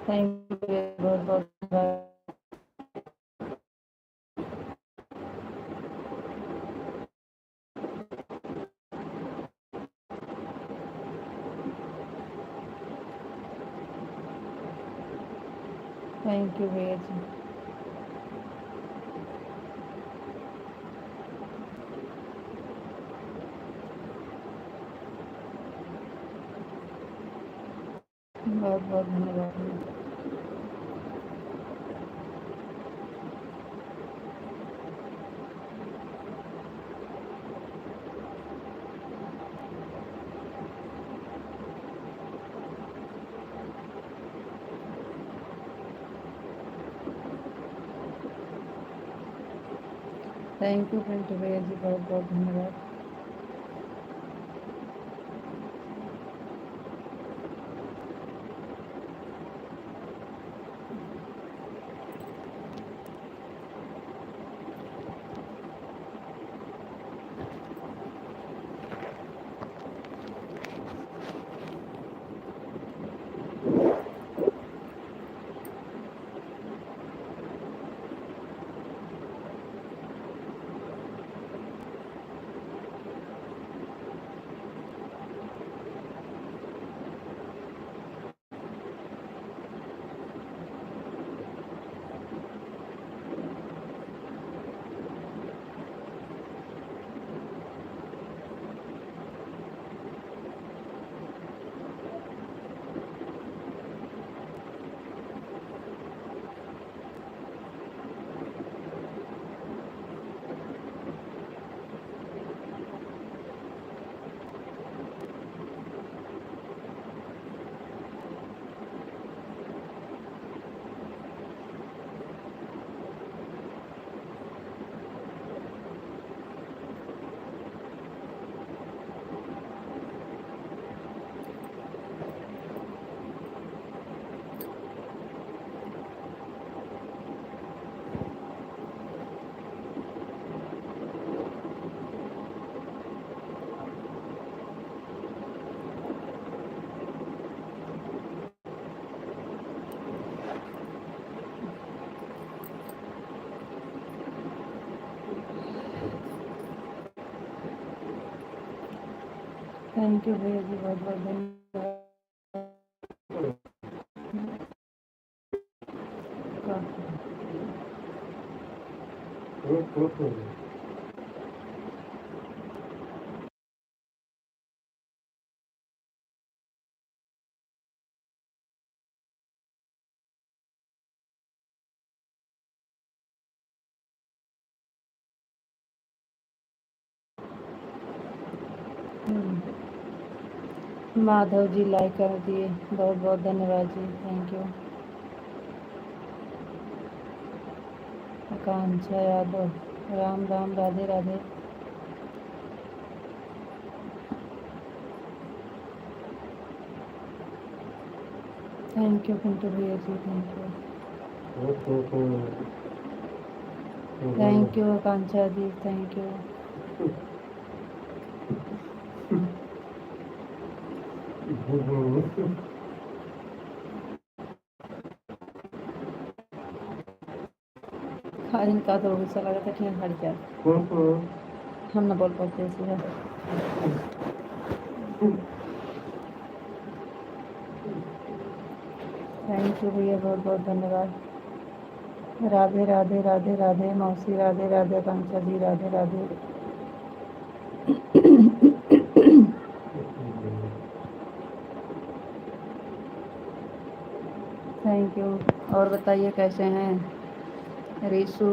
Thank you भैया, बहुत बहुत धन्यवाद। थैंक यू भैया जी। बहुत बहुत धन्यवाद भैया। थैंक यू पिंटू भैया जी, बहुत बहुत धन्यवाद। थैंक यू भैया जी, बहुत बहुत धन्यवाद। माधव जी लाइक कर दिए, बहुत बहुत धन्यवाद जी, thank you. Akanksha Yadav, Ram Ram, Radhe Radhe. Thank you Pintu भैया जी, thank you. Thank you Akanksha ji, thank you. आज इनका तो गुस्सा लगा था, ठीक हट जा, हम ना बोल पाते इसलिए। थैंक यू भैया, बहुत बहुत धन्यवाद। राधे राधे, राधे राधे मौसी, राधे राधे आकांक्षा जी, राधे राधे। Thank you. और बताइए कैसे हैं Rishu?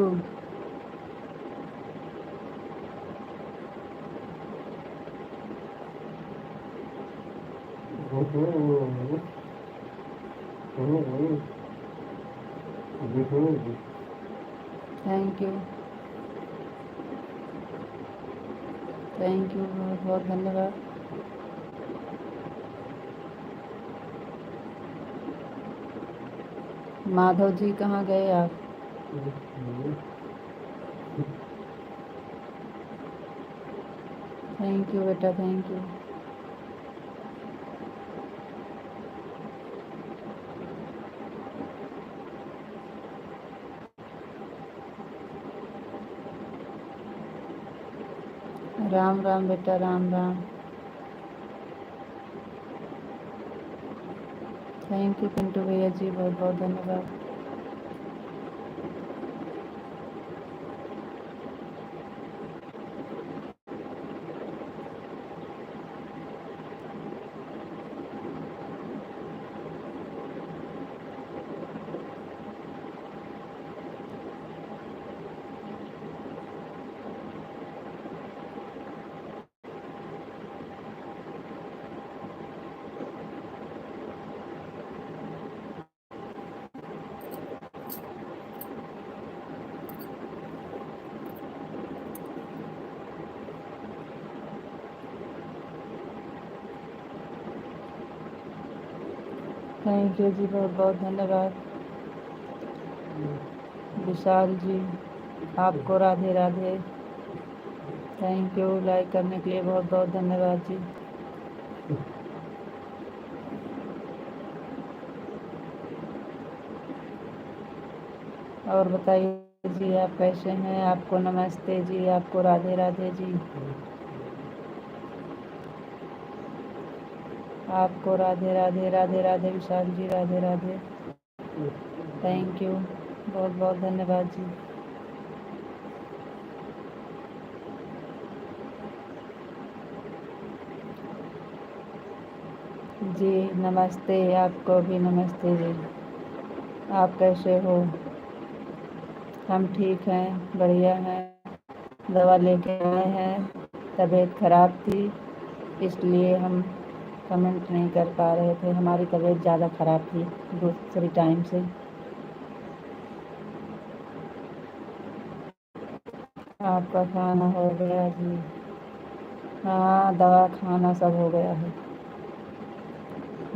Thank you, thank you, बहुत बहुत धन्यवाद। माधव जी कहाँ गए आप? थैंक यू बेटा, थैंक यू। राम राम बेटा, राम राम। थैंक यू पिंटू भैया जी, बहुत बहुत धन्यवाद। थैंक यू जी, बहुत बहुत धन्यवाद। विशाल जी, आपको Radhe Radhe. Thank you, like करने के लिए बहुत बहुत धन्यवाद जी। और बताइए जी, आप कैसे हैं? आपको नमस्ते जी, आपको राधे राधे जी, आपको राधे राधे। राधे राधे विशाल जी, राधे राधे। थैंक यू, बहुत बहुत धन्यवाद जी। जी नमस्ते, आपको भी नमस्ते जी। आप कैसे हो? हम ठीक हैं, बढ़िया हैं। दवा लेके आए हैं, तबीयत खराब थी इसलिए हम कमेंट नहीं कर पा रहे थे। हमारी तबीयत ज़्यादा ख़राब थी दूसरी टाइम से। आपका खाना हो गया जी? हाँ, दवा खाना सब हो गया है।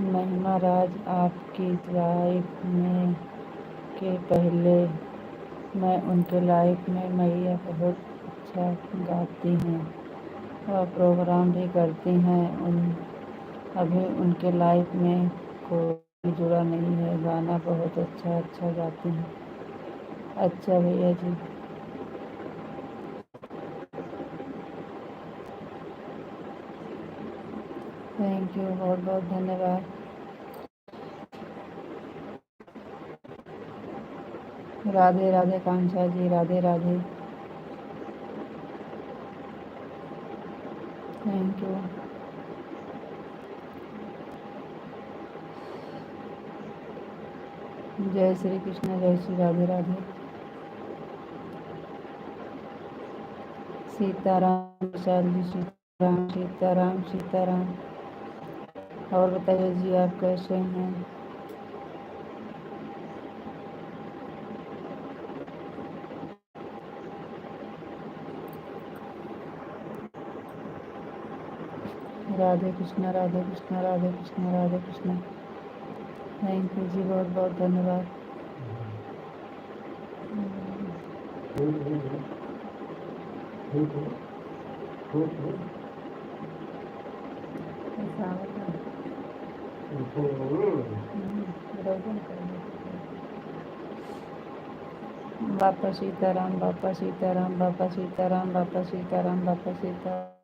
महिमा राज आपकी लाइफ में के पहले मैं उनके लाइफ में मैया बहुत अच्छा गाती हैं और प्रोग्राम भी करती हैं। अभी उनके लाइफ में कोई जुड़ा नहीं है, गाना बहुत अच्छा अच्छा गाती हैं। अच्छा भैया जी, थैंक यू, बहुत बहुत धन्यवाद। राधे राधे कांक्षा जी, राधे राधे। Thank you. जय श्री कृष्ण, जय श्री राधे राधे। सीताराम विशाल जी, सीताराम सीताराम सीताराम। और बताइए जी, आप कैसे हैं? राधे कृष्ण, राधे कृष्ण, राधे कृष्ण, राधे कृष्ण। थैंक यू जी, बहुत बहुत धन्यवाद। बापा सीताराम, बापा सीताराम, बापा सीताराम, बापा सीताराम, बापा सीताराम।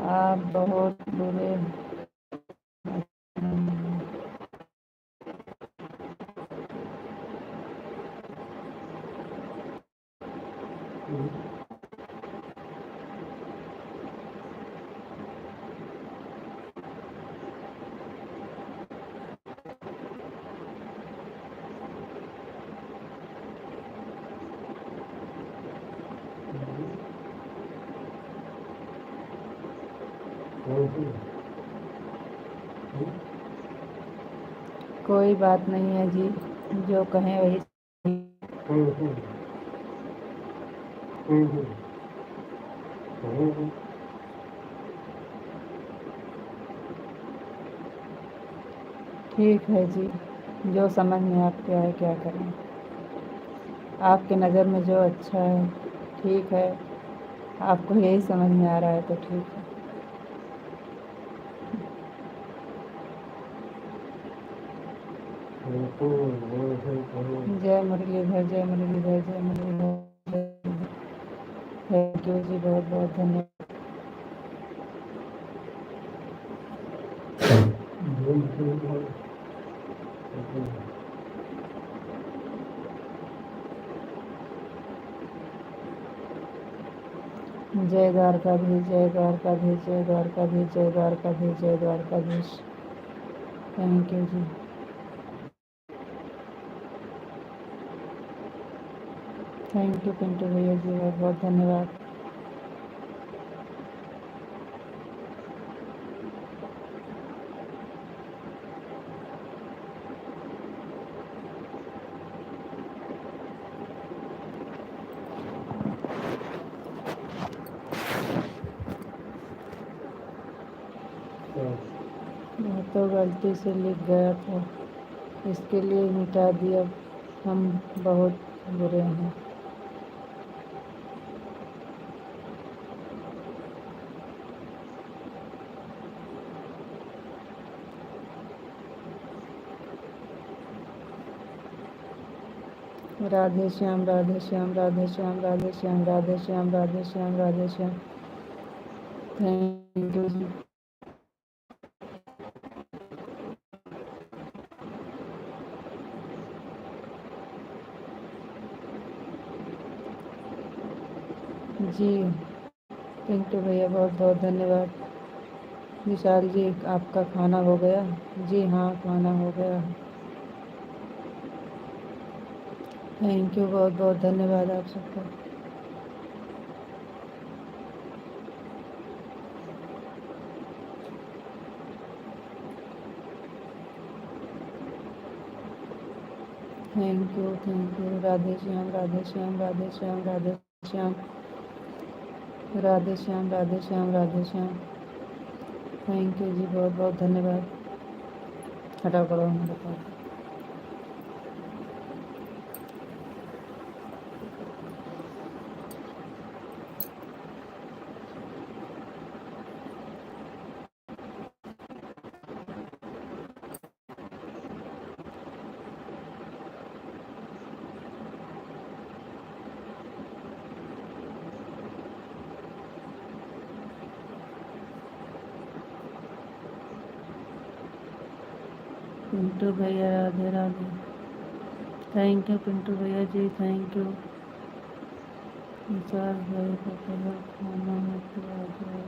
आप बहुत बुरे कोई बात नहीं है जी, जो कहें वही। ठीक है जी, जो समझ में आपके आए क्या करें। आपके नज़र में जो अच्छा है ठीक है, आपको यही समझ में आ रहा है तो ठीक है। जय मुरलीधर, जय मुरलीधर, जय मुरलीधर। थैंक यू जी, बहुत बहुत धन्यवाद। जय द्वारकाधीश, जय द्वारकाधीश, जय द्वारकाधीश, जय द्वारकाधीश, जय द्वारकाधीश। थैंक यू जी। थैंक यू पिंटू भैया जी, बहुत बहुत धन्यवाद। मैं तो गलती से लिख गया था, इसके लिए मिटा दिया। हम बहुत बुरे हैं। राधे श्याम, राधे श्याम, राधे श्याम, राधे श्याम, राधे श्याम, राधे श्याम, राधे श्याम। थैंक यू जी। जी पिंटू भैया, बहुत बहुत धन्यवाद। विशाल जी, आपका खाना हो गया? जी हाँ, खाना हो गया। थैंक यू, बहुत बहुत धन्यवाद आप सबका। Thank you, thank you. Radhe Shyam, Radhe Shyam, Radhe Shyam, Radhe Shyam, Radhe Shyam, Radhe Shyam, Radhe Shyam. Thank you जी, बहुत बहुत धन्यवाद। हटा करो हमारे पास। पिंटू भैया, राधे राधे। थैंक यू पिंटू भैया जी, थैंक यू। विशाल भाई को कहा खाना है तो आ जाओ।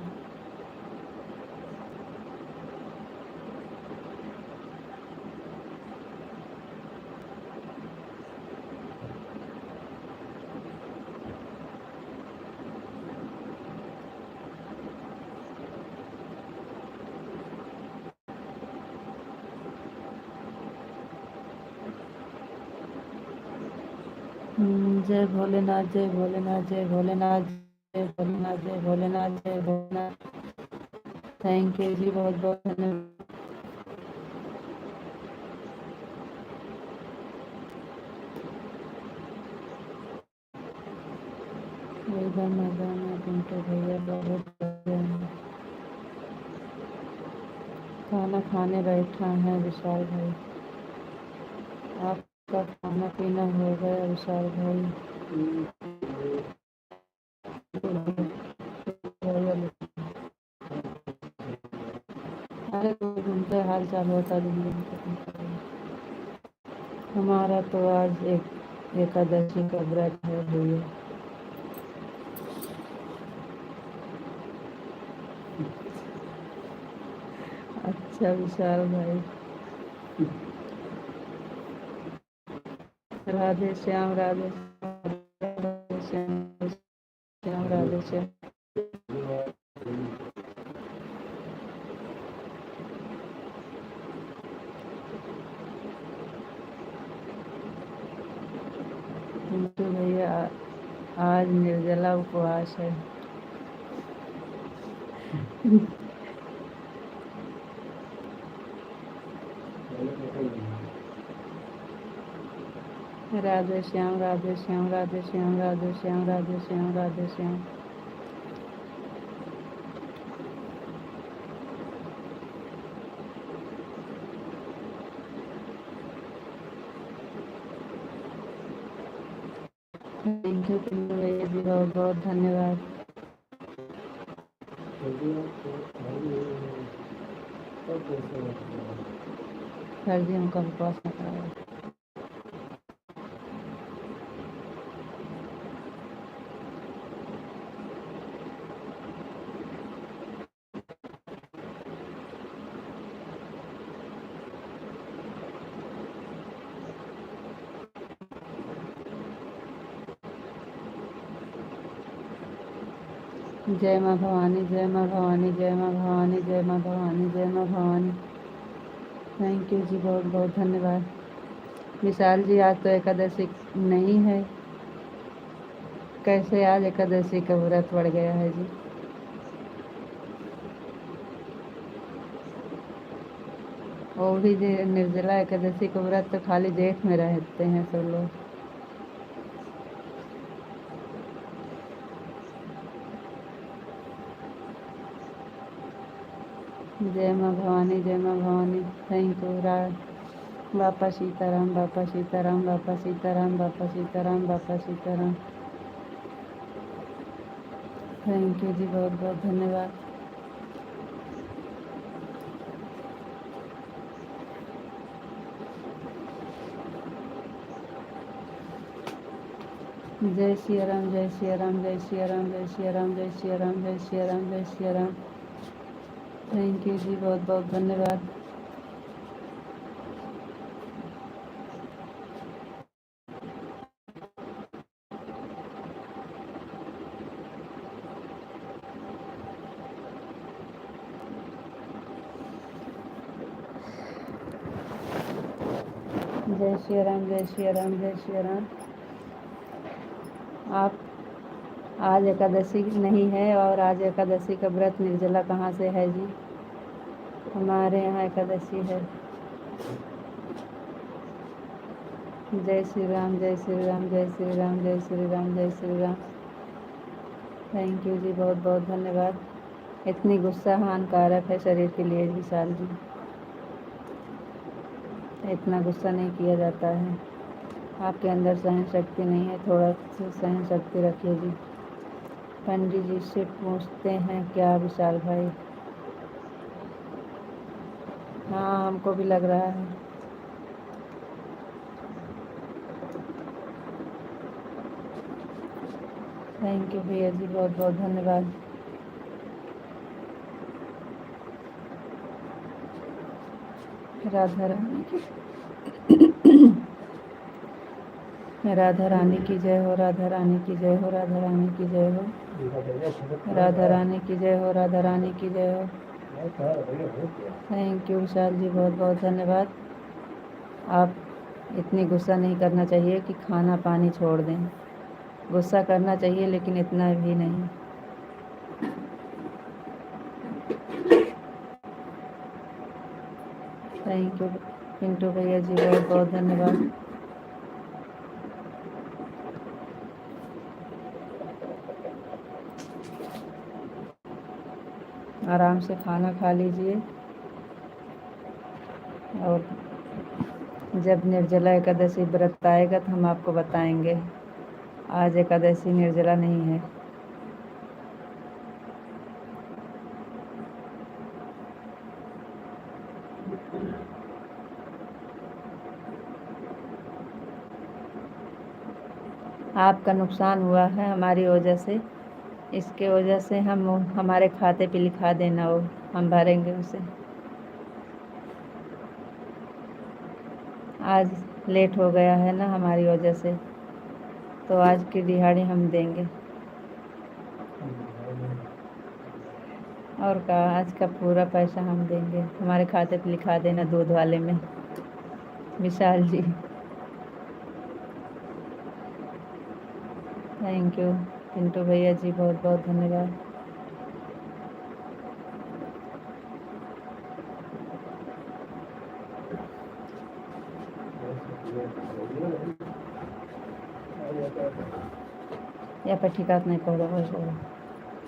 जय भोलेनाथ, जय भोलेनाथ, जय भोलेनाथ, जय भोलेनाथ, जय भोलेनाथ, जय भोलेनाथ। थैंक यू जी, बहुत बहुत धन्यवाद। एकदम मजा में पिंटू भैया, बहुत बढ़िया है। खाना खाने बैठा है विशाल भाई। आपका खाना पीना हो गया विशाल भाई? अरे घूमते हाल चाल होता जिंदगी। हमारा तो आज एकादशी का व्रत है भैया। अच्छा विशाल भाई। राधे श्याम, राधे श्याम, राधे श्याम, राधे श्याम। पिंटू भैया, आज निर्जला उपवास है। राधे श्याम, राधे श्याम, राधे श्याम, राधे श्याम, राधे श्याम, राधे श्याम। थैंक यू पिंटू भैया जी, बहुत बहुत धन्यवाद। सर जी हमको उपवास में कराया। जय माँ भवानी, जय माँ भवानी, जय माँ भवानी, जय माँ भवानी, जय माँ भवानी। थैंक यू जी, बहुत बहुत धन्यवाद। विशाल जी आज तो एकादशी नहीं है, कैसे आज एकादशी का व्रत पड़ गया है जी? वो भी निर्जला एकादशी का व्रत तो खाली जेठ में रहते हैं सब लोग। जय माँ भवानी, जय माँ भवानी। थैंक यू बापा सीताराम, बापा सीताराम, बापा सीताराम, बापा सीताराम, बापा सीताराम। थैंक यू जी, बहुत बहुत धन्यवाद। जय सिया राम, जय सिया राम, जय सिया राम, जय सिया राम, जय सिया राम, जय सिया राम, जय सिया राम। थैंक यू जी, बहुत बहुत धन्यवाद। जय श्री राम, जय श्री राम, जय श्री राम। आप आज एकादशी नहीं है और आज एकादशी का व्रत निर्जला कहाँ से है जी? हमारे यहाँ एकादशी है। जय श्री राम, जय श्री राम, जय श्री राम, जय श्री राम, जय श्री राम। थैंक यू जी, बहुत बहुत धन्यवाद। इतनी गुस्सा हानिकारक है शरीर के लिए विशाल जी, इतना गुस्सा नहीं किया जाता है। आपके अंदर सहन शक्ति नहीं है, थोड़ा सी सहन शक्ति रखिए जी। पंडित जी से पूछते हैं क्या विशाल भाई? हाँ हमको भी लग रहा है। थैंक यू भैया जी, बहुत बहुत धन्यवाद। राधा रानी की राधा रानी की जय हो, राधा रानी की जय हो, राधा रानी की जय हो, राधा रानी की जय हो, राधा रानी की जय हो। थैंक यू विशाल जी, बहुत बहुत धन्यवाद। आप इतनी गुस्सा नहीं करना चाहिए कि खाना पानी छोड़ दें। गुस्सा करना चाहिए लेकिन इतना भी नहीं। थैंक यू पिंटू भैया जी, बहुत बहुत धन्यवाद। आराम से खाना खा लीजिए और जब निर्जला एकादशी व्रत आएगा तो हम आपको बताएंगे। आज एकादशी निर्जला नहीं है। आपका नुकसान हुआ है हमारी वजह से, इसके वजह से हम हमारे खाते पे लिखा देना, वो हम भरेंगे उसे। आज लेट हो गया है ना हमारी वजह से, तो आज की दिहाड़ी हम देंगे। और का आज का पूरा पैसा हम देंगे, हमारे खाते पे लिखा देना दूध वाले में। विशाल जी थैंक यू। पिंटू भैया जी बहुत बहुत धन्यवाद। यहाँ पर ठिकात नहीं पड़ रहा है,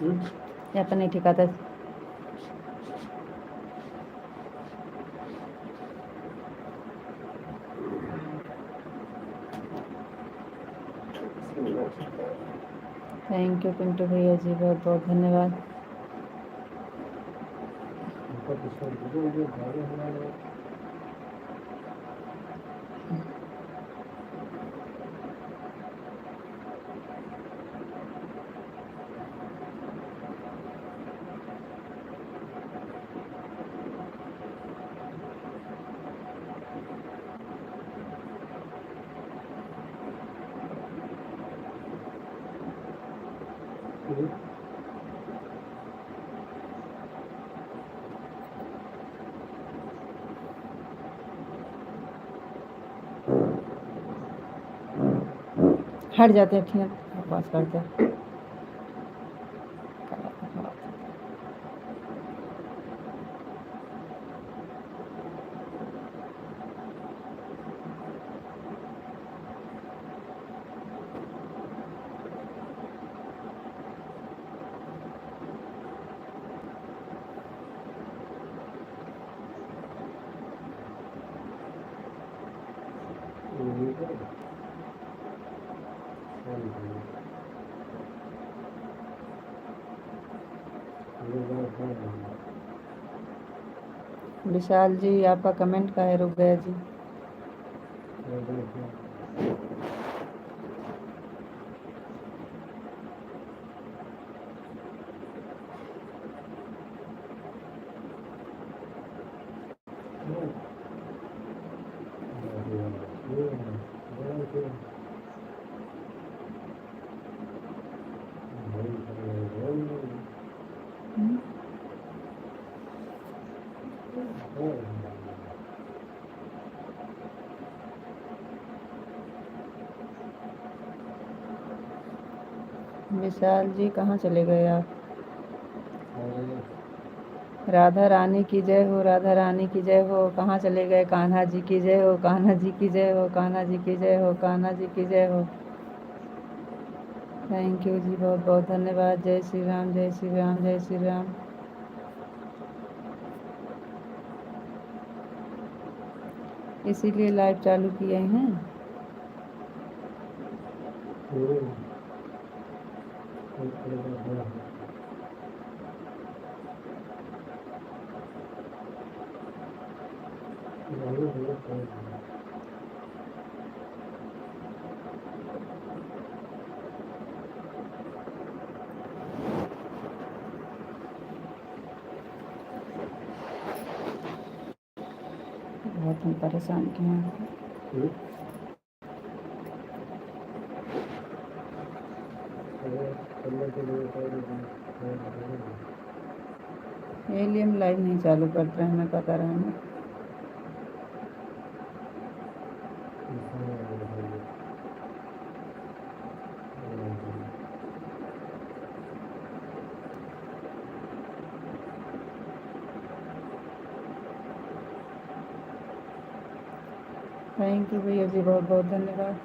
यहाँ पर नहीं ठिकाता। थैंक यू पिंटू भैया जी, बहुत बहुत धन्यवाद। हट जाते हैं, ठीक है, पास करते हैं। विशाल जी, आपका कमेंट काहे रुक गया जी? विशाल जी कहाँ चले गए आप? राधा रानी की जय हो, राधा रानी की जय हो। कहाँ चले गए? कान्हा जी की जय हो, कान्हा जी की जय हो, कान्हा जी की जय हो, कान्हा जी की जय हो। थैंक यू जी, बहुत बहुत धन्यवाद। जय श्री राम, जय श्री राम, जय श्री राम। इसीलिए लाइव चालू किए हैं। बहुत हम परेशान किए हैं। इसलिए हम लाइव नहीं चालू करते हैं, हमें पता रहना। थैंक यू भैया जी, बहुत बहुत धन्यवाद।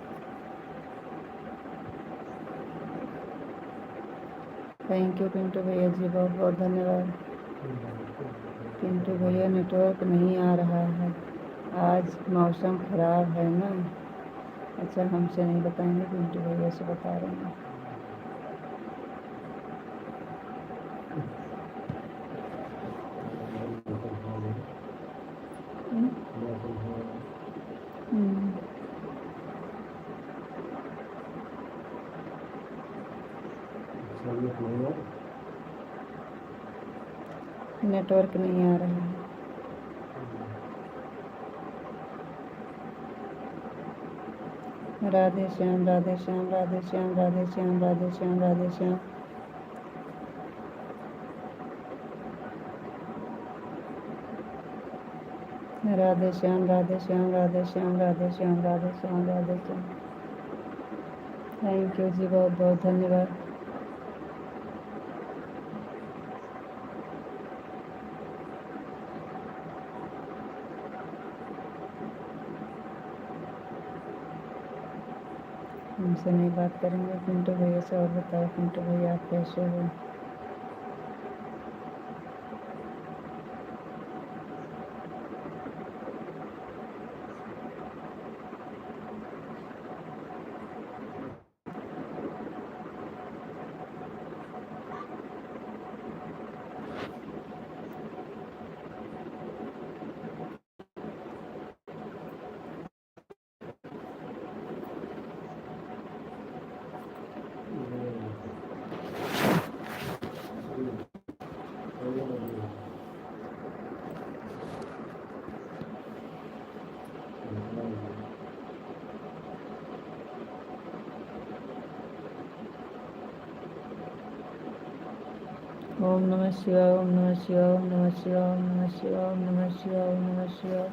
थैंक यू पिंटू भैया जी, बहुत बहुत धन्यवाद। पिंटू भैया नेटवर्क नहीं आ रहा है, आज मौसम ख़राब है ना। अच्छा, हमसे नहीं बताएंगे, पिंटू भैया से बता रहे हैं। नेटवर्क नहीं आ रहा है। राधे श्याम, राधे श्याम, राधे श्याम, राधे श्याम, राधे श्याम, राधे श्याम। राधे श्याम, राधे श्याम, राधे श्याम, राधे श्याम, राधे श्याम, राधे श्याम। थैंक यू जी, बहुत बहुत धन्यवाद। हमसे नहीं बात करेंगे, पिंटू भैया से। और बताओ पिंटू भैया, आप कैसे हो? ओम नमः शिवाय, ओम नमः शिवाय, ओम नमः शिवाय, ओम नमः शिवाय, ओम नमः शिवाय, ओम नमः शिवाय।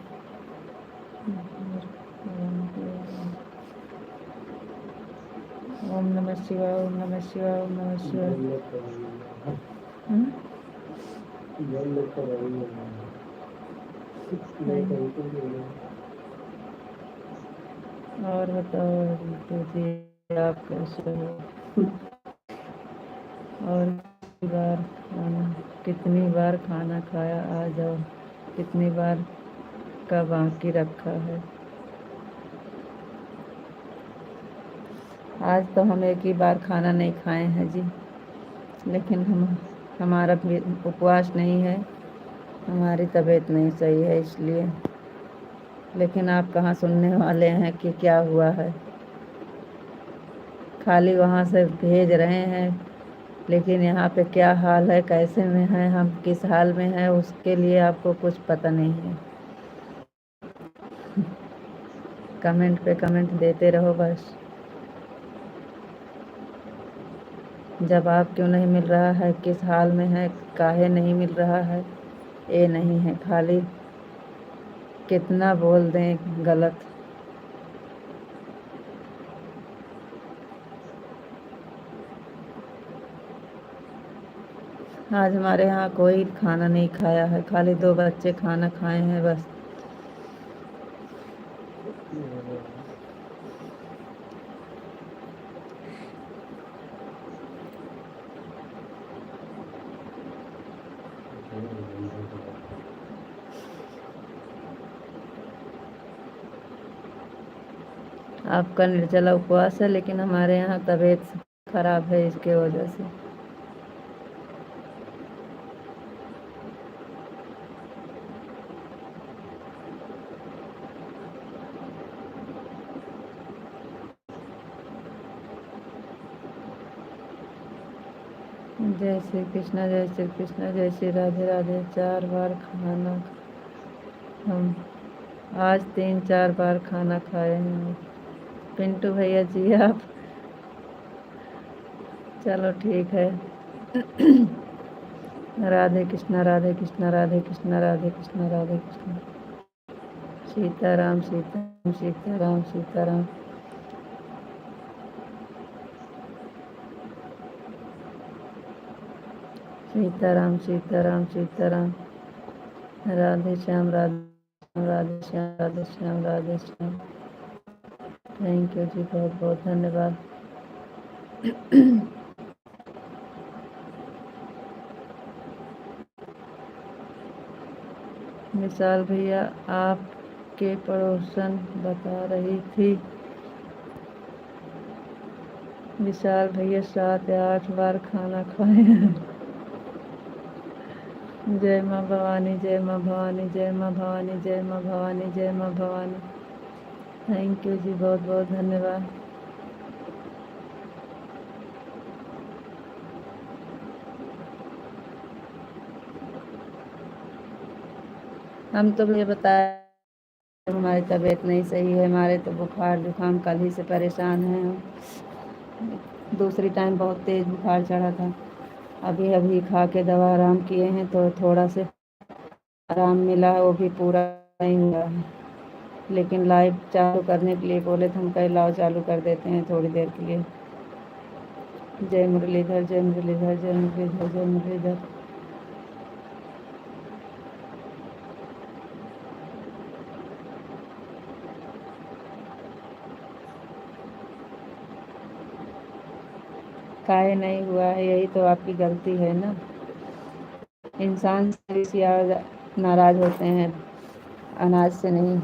ओम नमः शिवाय, ओम नमः शिवाय, ओम नमः शिवाय। और बताओ दीदी, आप कैसे हो? और कितनी बार खाना खाया आज, और कितनी बार का बाकी रखा है? आज तो हम एक ही बार खाना नहीं खाए हैं जी, लेकिन हमारा भी उपवास नहीं है, हमारी तबीयत नहीं सही है इसलिए। लेकिन आप कहाँ सुनने वाले हैं कि क्या हुआ है, खाली वहाँ से भेज रहे हैं, लेकिन यहाँ पे क्या हाल है, कैसे में है, हम किस हाल में हैं, उसके लिए आपको कुछ पता नहीं है। कमेंट पे कमेंट देते रहो बस। जवाब क्यों नहीं मिल रहा है, किस हाल में है, काहे नहीं मिल रहा है, ये नहीं है, खाली कितना बोल दें गलत। आज हमारे यहाँ कोई खाना नहीं खाया है, खाली 2 बच्चे खाना खाए हैं बस। आपका निर्जला उपवास है, लेकिन हमारे यहाँ तबीयत खराब है, इसके वजह से। जय श्री कृष्णा, जय श्री कृष्णा, जय श्री राधे राधे। 4 बार खाना, हम आज 3-4 बार खाना खाए हैं। पिंटू भैया जी आप, चलो ठीक है। राधे कृष्णा, राधे कृष्णा, राधे कृष्णा, राधे कृष्णा, राधे कृष्णा। सीताराम, सीताराम, सीताराम, सीताराम। सीताराम, सीताराम, सीताराम। राधे श्याम, राधे श्याम, राधे श्याम, राधे श्याम। थैंक यू जी, बहुत बहुत धन्यवाद। विशाल भैया, आपके पड़ोसन बता रही थी, विशाल भैया 7 या 8 बार खाना खाए हैं। जय माँ भवानी, जय माँ भवानी, जय माँ भवानी, जय माँ भवानी, जय माँ भवानी। थैंक यू जी, बहुत बहुत धन्यवाद। हम तो ये बताया हमारी तबीयत नहीं सही है, हमारे तो बुखार जुकाम कल ही से परेशान हैं हम। दूसरी टाइम बहुत तेज़ बुखार चढ़ा था, अभी अभी खा के दवा आराम किए हैं, तो थोड़ा से आराम मिला है, वो भी पूरा नहीं हुआ है। लेकिन लाइव चालू करने के लिए बोले थे, हम कहीं लाओ चालू कर देते हैं थोड़ी देर के लिए। जय मुरलीधर, जय मुरलीधर, जय मुरलीधर, जय मुरलीधर। काहे नहीं हुआ है, यही तो आपकी गलती है ना। इंसान से ज़्यादा नाराज़ होते हैं, अनाज से नहीं।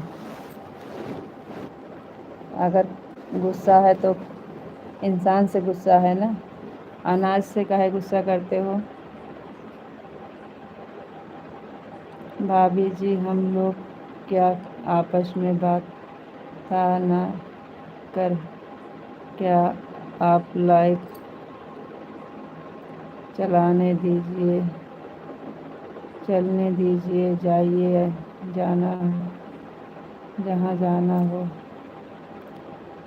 अगर गुस्सा है तो इंसान से गुस्सा है ना, अनाज से काहे गुस्सा करते हो? भाभी जी, हम लोग क्या आपस में बात था ना कर, क्या आप लाइक चलाने दीजिए, चलने दीजिए, जाइए, जाना जहाँ जाना हो।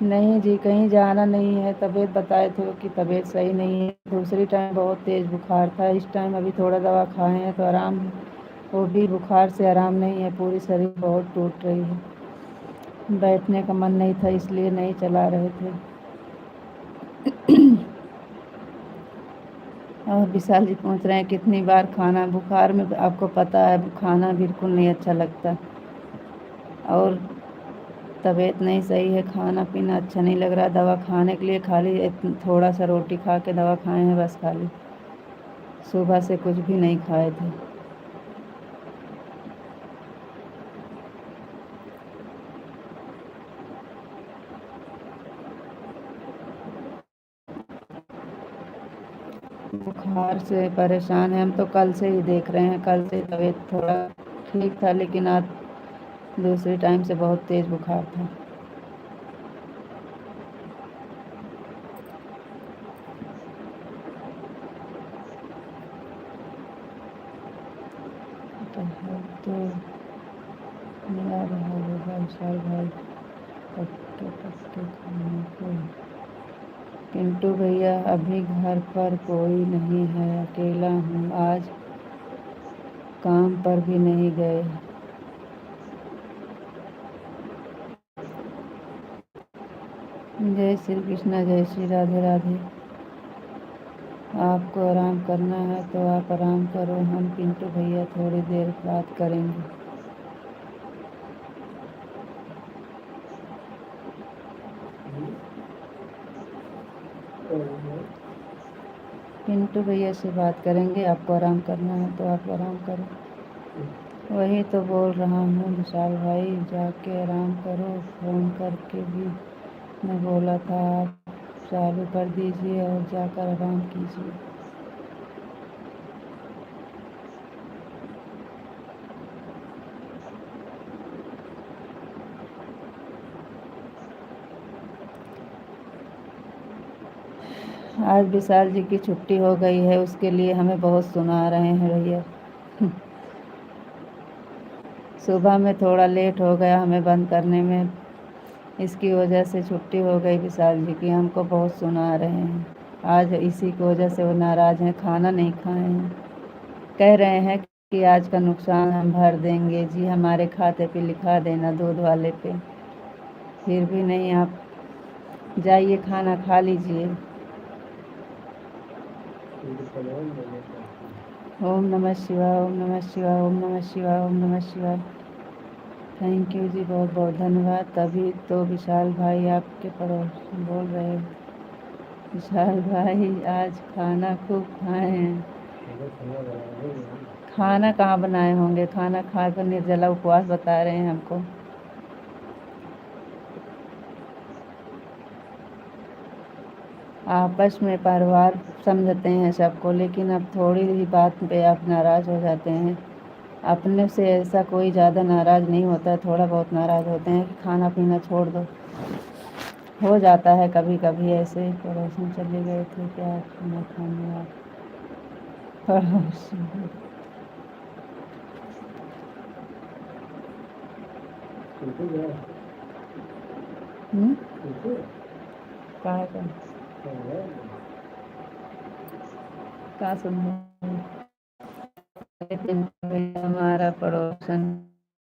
नहीं जी, कहीं जाना नहीं है। तबीयत बताए थे कि तबीयत सही नहीं है। दूसरी टाइम बहुत तेज़ बुखार था। इस टाइम अभी थोड़ा दवा खाए हैं तो आराम है। वो भी बुखार से आराम नहीं है, पूरी शरीर बहुत टूट रही है। बैठने का मन नहीं था इसलिए नहीं चला रहे थे। और विशाल जी पूछ रहे हैं कितनी बार खाना। बुखार में आपको पता है खाना बिल्कुल नहीं अच्छा लगता, और तबीयत नहीं सही है, खाना पीना अच्छा नहीं लग रहा। दवा खाने के लिए खाली थोड़ा सा रोटी खा के दवा खाए हैं बस, खाली सुबह से कुछ भी नहीं खाए थे। बुखार से परेशान हैं हम तो, कल से ही देख रहे हैं। कल से तबीयत थोड़ा ठीक था, लेकिन आज दूसरी टाइम से बहुत तेज़ बुखार था। तो मिला रहा होगा विशाल भाई पक्के पक्के खाने को। पिंटू भैया अभी घर पर कोई नहीं है, अकेला हूँ। आज काम पर भी नहीं गए। जय श्री कृष्णा, जय श्री राधे राधे। आपको आराम करना है तो आप आराम करो, हम पिंटू भैया थोड़ी देर बात करेंगे। पिंटू भैया से बात करेंगे। आपको आराम करना है तो आप आराम करो। वही तो बोल रहा हूँ विशाल भाई, जाके आराम करो। फ़ोन करके भी मैं बोला था आप चालू कर दीजिए और जाकर आराम कीजिए। आज विशाल जी की छुट्टी हो गई है, उसके लिए हमें बहुत सुना रहे हैं भैया। सुबह में थोड़ा लेट हो गया हमें बंद करने में, इसकी वजह से छुट्टी हो गई विशाल जी की। हमको बहुत सुना रहे हैं आज, इसी की वजह से वो नाराज़ हैं, खाना नहीं खाए हैं। कह रहे हैं कि आज का नुकसान हम भर देंगे जी, हमारे खाते पे लिखा देना, दूध वाले पे। फिर भी नहीं, आप जाइए खाना खा लीजिए। ओम नमः शिवाय, ओम नमः शिवाय, ओम नमः शिवाय, ओम नमः शिवाय। थैंक यू जी, बहुत बहुत धन्यवाद। तभी तो विशाल भाई आपके पड़ोस बोल रहे हैं। विशाल भाई आज खाना खूब खाए हैं। खाना कहाँ बनाए होंगे, खाना खाकर निर्जला उपवास बता रहे हैं हमको। आपस में परिवार समझते हैं सबको, लेकिन अब थोड़ी ही बात पे आप नाराज़ हो जाते हैं। अपने से ऐसा कोई ज़्यादा नाराज़ नहीं होता, थोड़ा बहुत नाराज़ होते हैं कि खाना पीना छोड़ दो। हो जाता है कभी कभी ऐसे। पड़ोसी चले गए थे क्या खाना खाने आप? पड़ोसी कहाँ का कहाँ सुन हमारा पड़ोसन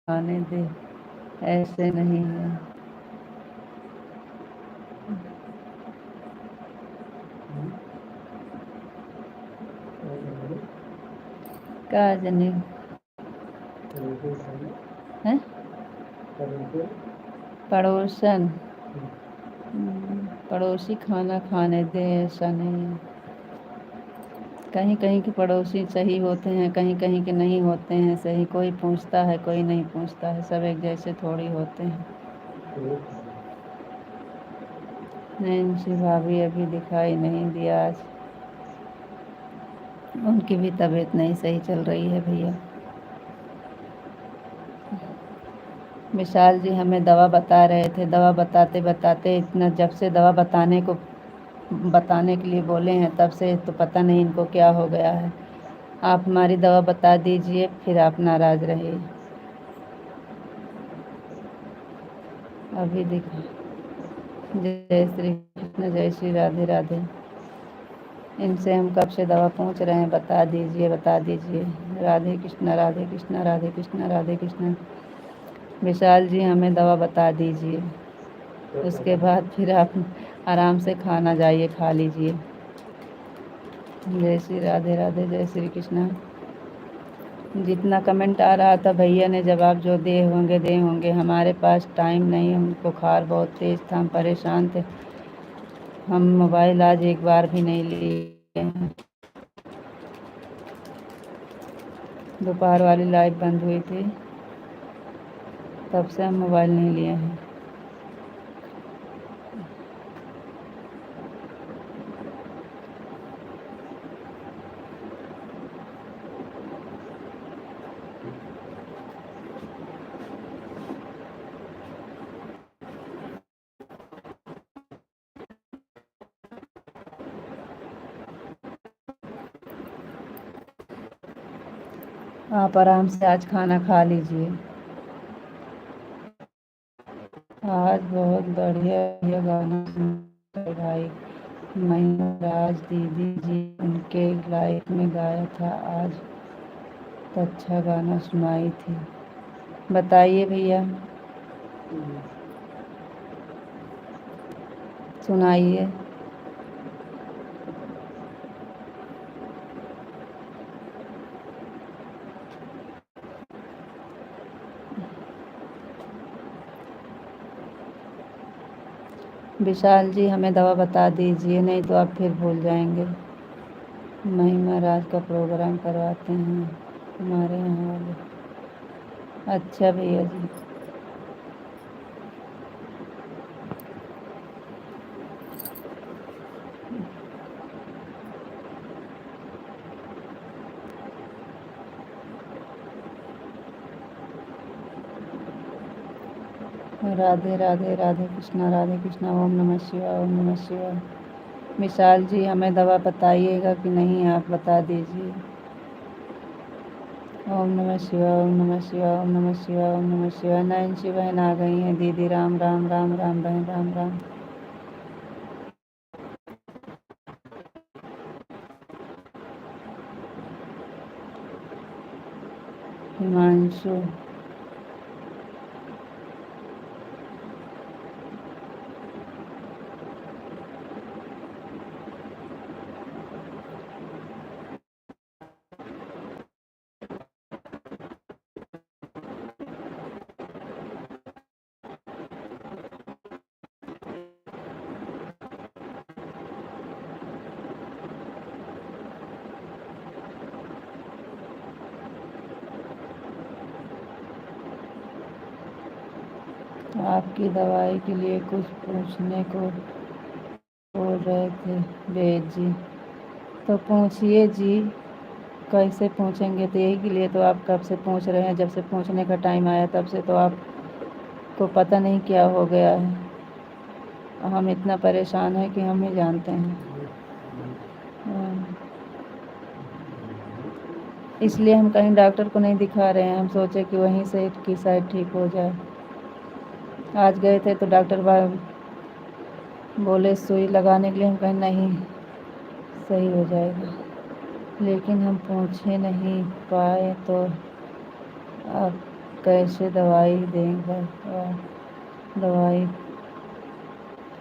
खाने दे, ऐसे नहीं है। का जनी है पड़ोसन, पड़ोसी खाना खाने दे, ऐसा नहीं है। कहीं कहीं के पड़ोसी सही होते हैं, कहीं कहीं के नहीं होते हैं सही। कोई पूछता है कोई नहीं पूछता है, सब एक जैसे थोड़ी होते हैं। नैन्सी भाभी अभी दिखाई नहीं दिया आज, उनकी भी तबीयत नहीं सही चल रही है भैया। विशाल जी हमें दवा बता रहे थे, दवा बताते बताते इतना, जब से दवा बताने के लिए बोले हैं तब से तो पता नहीं इनको क्या हो गया है। आप हमारी दवा बता दीजिए, फिर आप नाराज़ रहिए। अभी दिखा जय श्री कृष्ण, जय श्री राधे राधे। इनसे हम कब से दवा पूछ रहे हैं, बता दीजिए बता दीजिए। राधे कृष्ण राधे कृष्ण राधे कृष्ण राधे कृष्ण। विशाल जी हमें दवा बता दीजिए, उसके बाद फिर आप आराम से खाना जाइए, खा लीजिए। जय श्री राधे राधे, जय श्री कृष्ण। जितना कमेंट आ रहा था भैया ने जवाब जो दे होंगे। हमारे पास टाइम नहीं, हम बुखार बहुत तेज़ था, हम परेशान थे, हम मोबाइल आज एक बार भी नहीं लिए हैं। दोपहर वाली लाइव बंद हुई थी, तब से हम मोबाइल नहीं लिए हैं। आप आराम से आज खाना खा लीजिए। आज बहुत बढ़िया गाना सुना भाई। महिराज दीदी जी उनके लाइफ में गाया था आज, तो अच्छा गाना सुनाई थी। बताइए भैया, सुनाइए। विशाल जी हमें दवा बता दीजिए, नहीं तो आप फिर भूल जाएंगे। महिमा राज का प्रोग्राम करवाते हैं हमारे यहाँ वाले। अच्छा भैया जी। राधे राधे, राधे कृष्णा, ओम नमः शिवाय, ओम नमः शिवाय। विशाल जी हमें दवा बताइएगा कि नहीं, आप बता दीजिए। ओम नमः शिवाय, ओम नमः शिवाय, ओम नमः शिवाय, ओम नमः शिवाय। नैन्सी बहन आ गई हैं। दीदी राम राम राम राम बहन राम राम। हिमांशु, आपकी दवाई के लिए कुछ पूछने को बोल रहे थे वेद जी, तो पूछिए जी। कैसे पूछेंगे, तो यही के लिए तो आप कब से पूछ रहे हैं। जब से पूछने का टाइम आया तब से तो आपको पता नहीं क्या हो गया है। हम इतना परेशान हैं कि हम ही जानते हैं। इसलिए हम कहीं डॉक्टर को नहीं दिखा रहे हैं, हम सोचे कि वहीं से की शायद ठीक हो जाए। आज गए थे तो डॉक्टर बोले सुई लगाने के लिए, हम कहें नहीं, सही हो जाएगा। लेकिन हम पूछे नहीं पाए तो अब कैसे दवाई देंगे। दवाई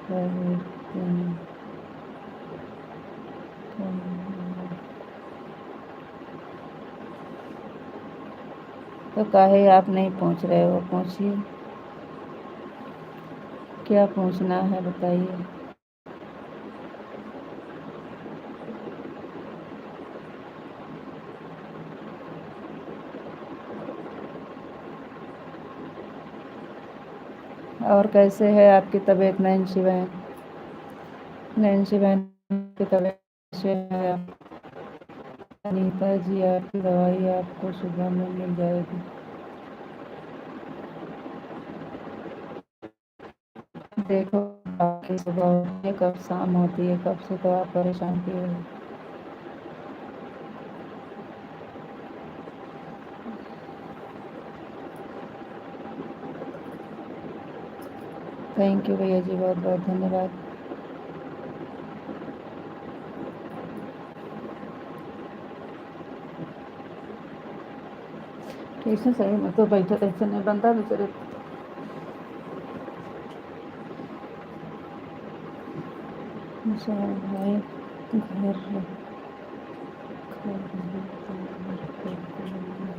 खरीदते हैं। तो काहे आप नहीं पूछ रहे हो, पूछिए। क्या पूछना है बताइए। और कैसे है आपकी तबीयत नैन्सी बहन? नैन्सी बहन की तबीयत कैसे है? अनीता जी आपकी दवाई आपको सुबह में मिल जाएगी। देखो आपकी सुबह होती है, कब शाम होती है, कब से तो आप परेशान किए हो। थैंक यू भैया जी, बहुत बहुत धन्यवाद। ट्यूशन सही में तो बैठा ऐसे नहीं बनता बेचारे। विशाल भाई घर रखा रहे तो घर पे कोई नहीं था।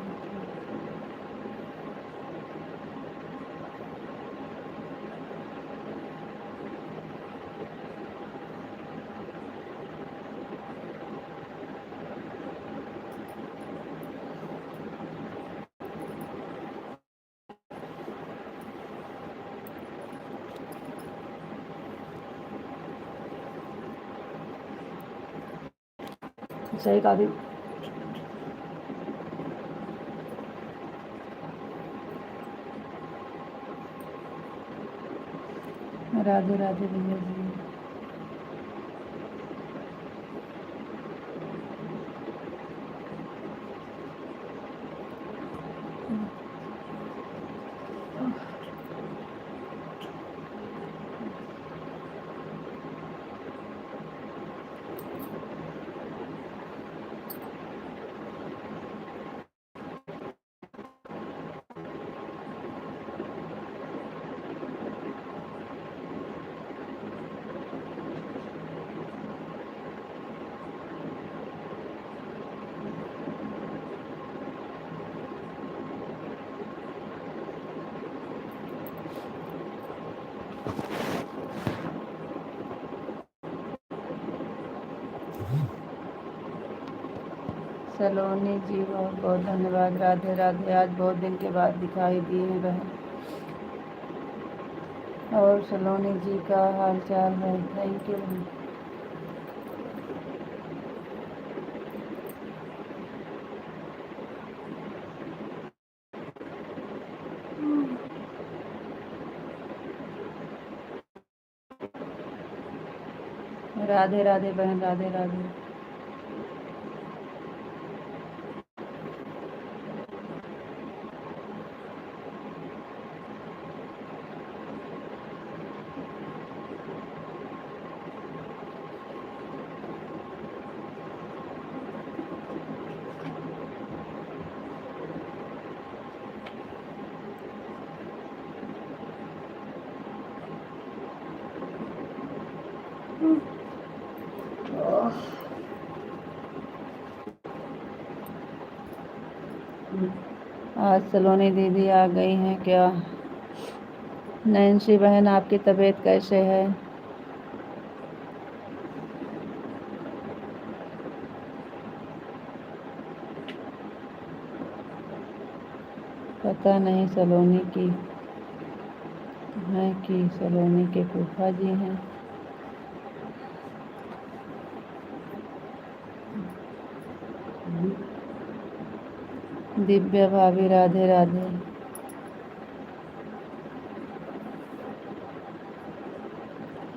सही कहा दी। राधे राधे भैया जी। सलोनी जी बहुत बहुत धन्यवाद। राधे राधे। आज बहुत दिन के बाद दिखाई दी है बहन। और सलोनी जी का हाल चाल है? Thank you. राधे राधे बहन, राधे राधे। आज सलोनी दीदी आ गई हैं क्या? नैन्सी बहन, आपकी तबीयत कैसे है? पता नहीं सलोनी की है कि सलोनी के फूफा जी हैं। दिव्या भाभी, राधे राधे।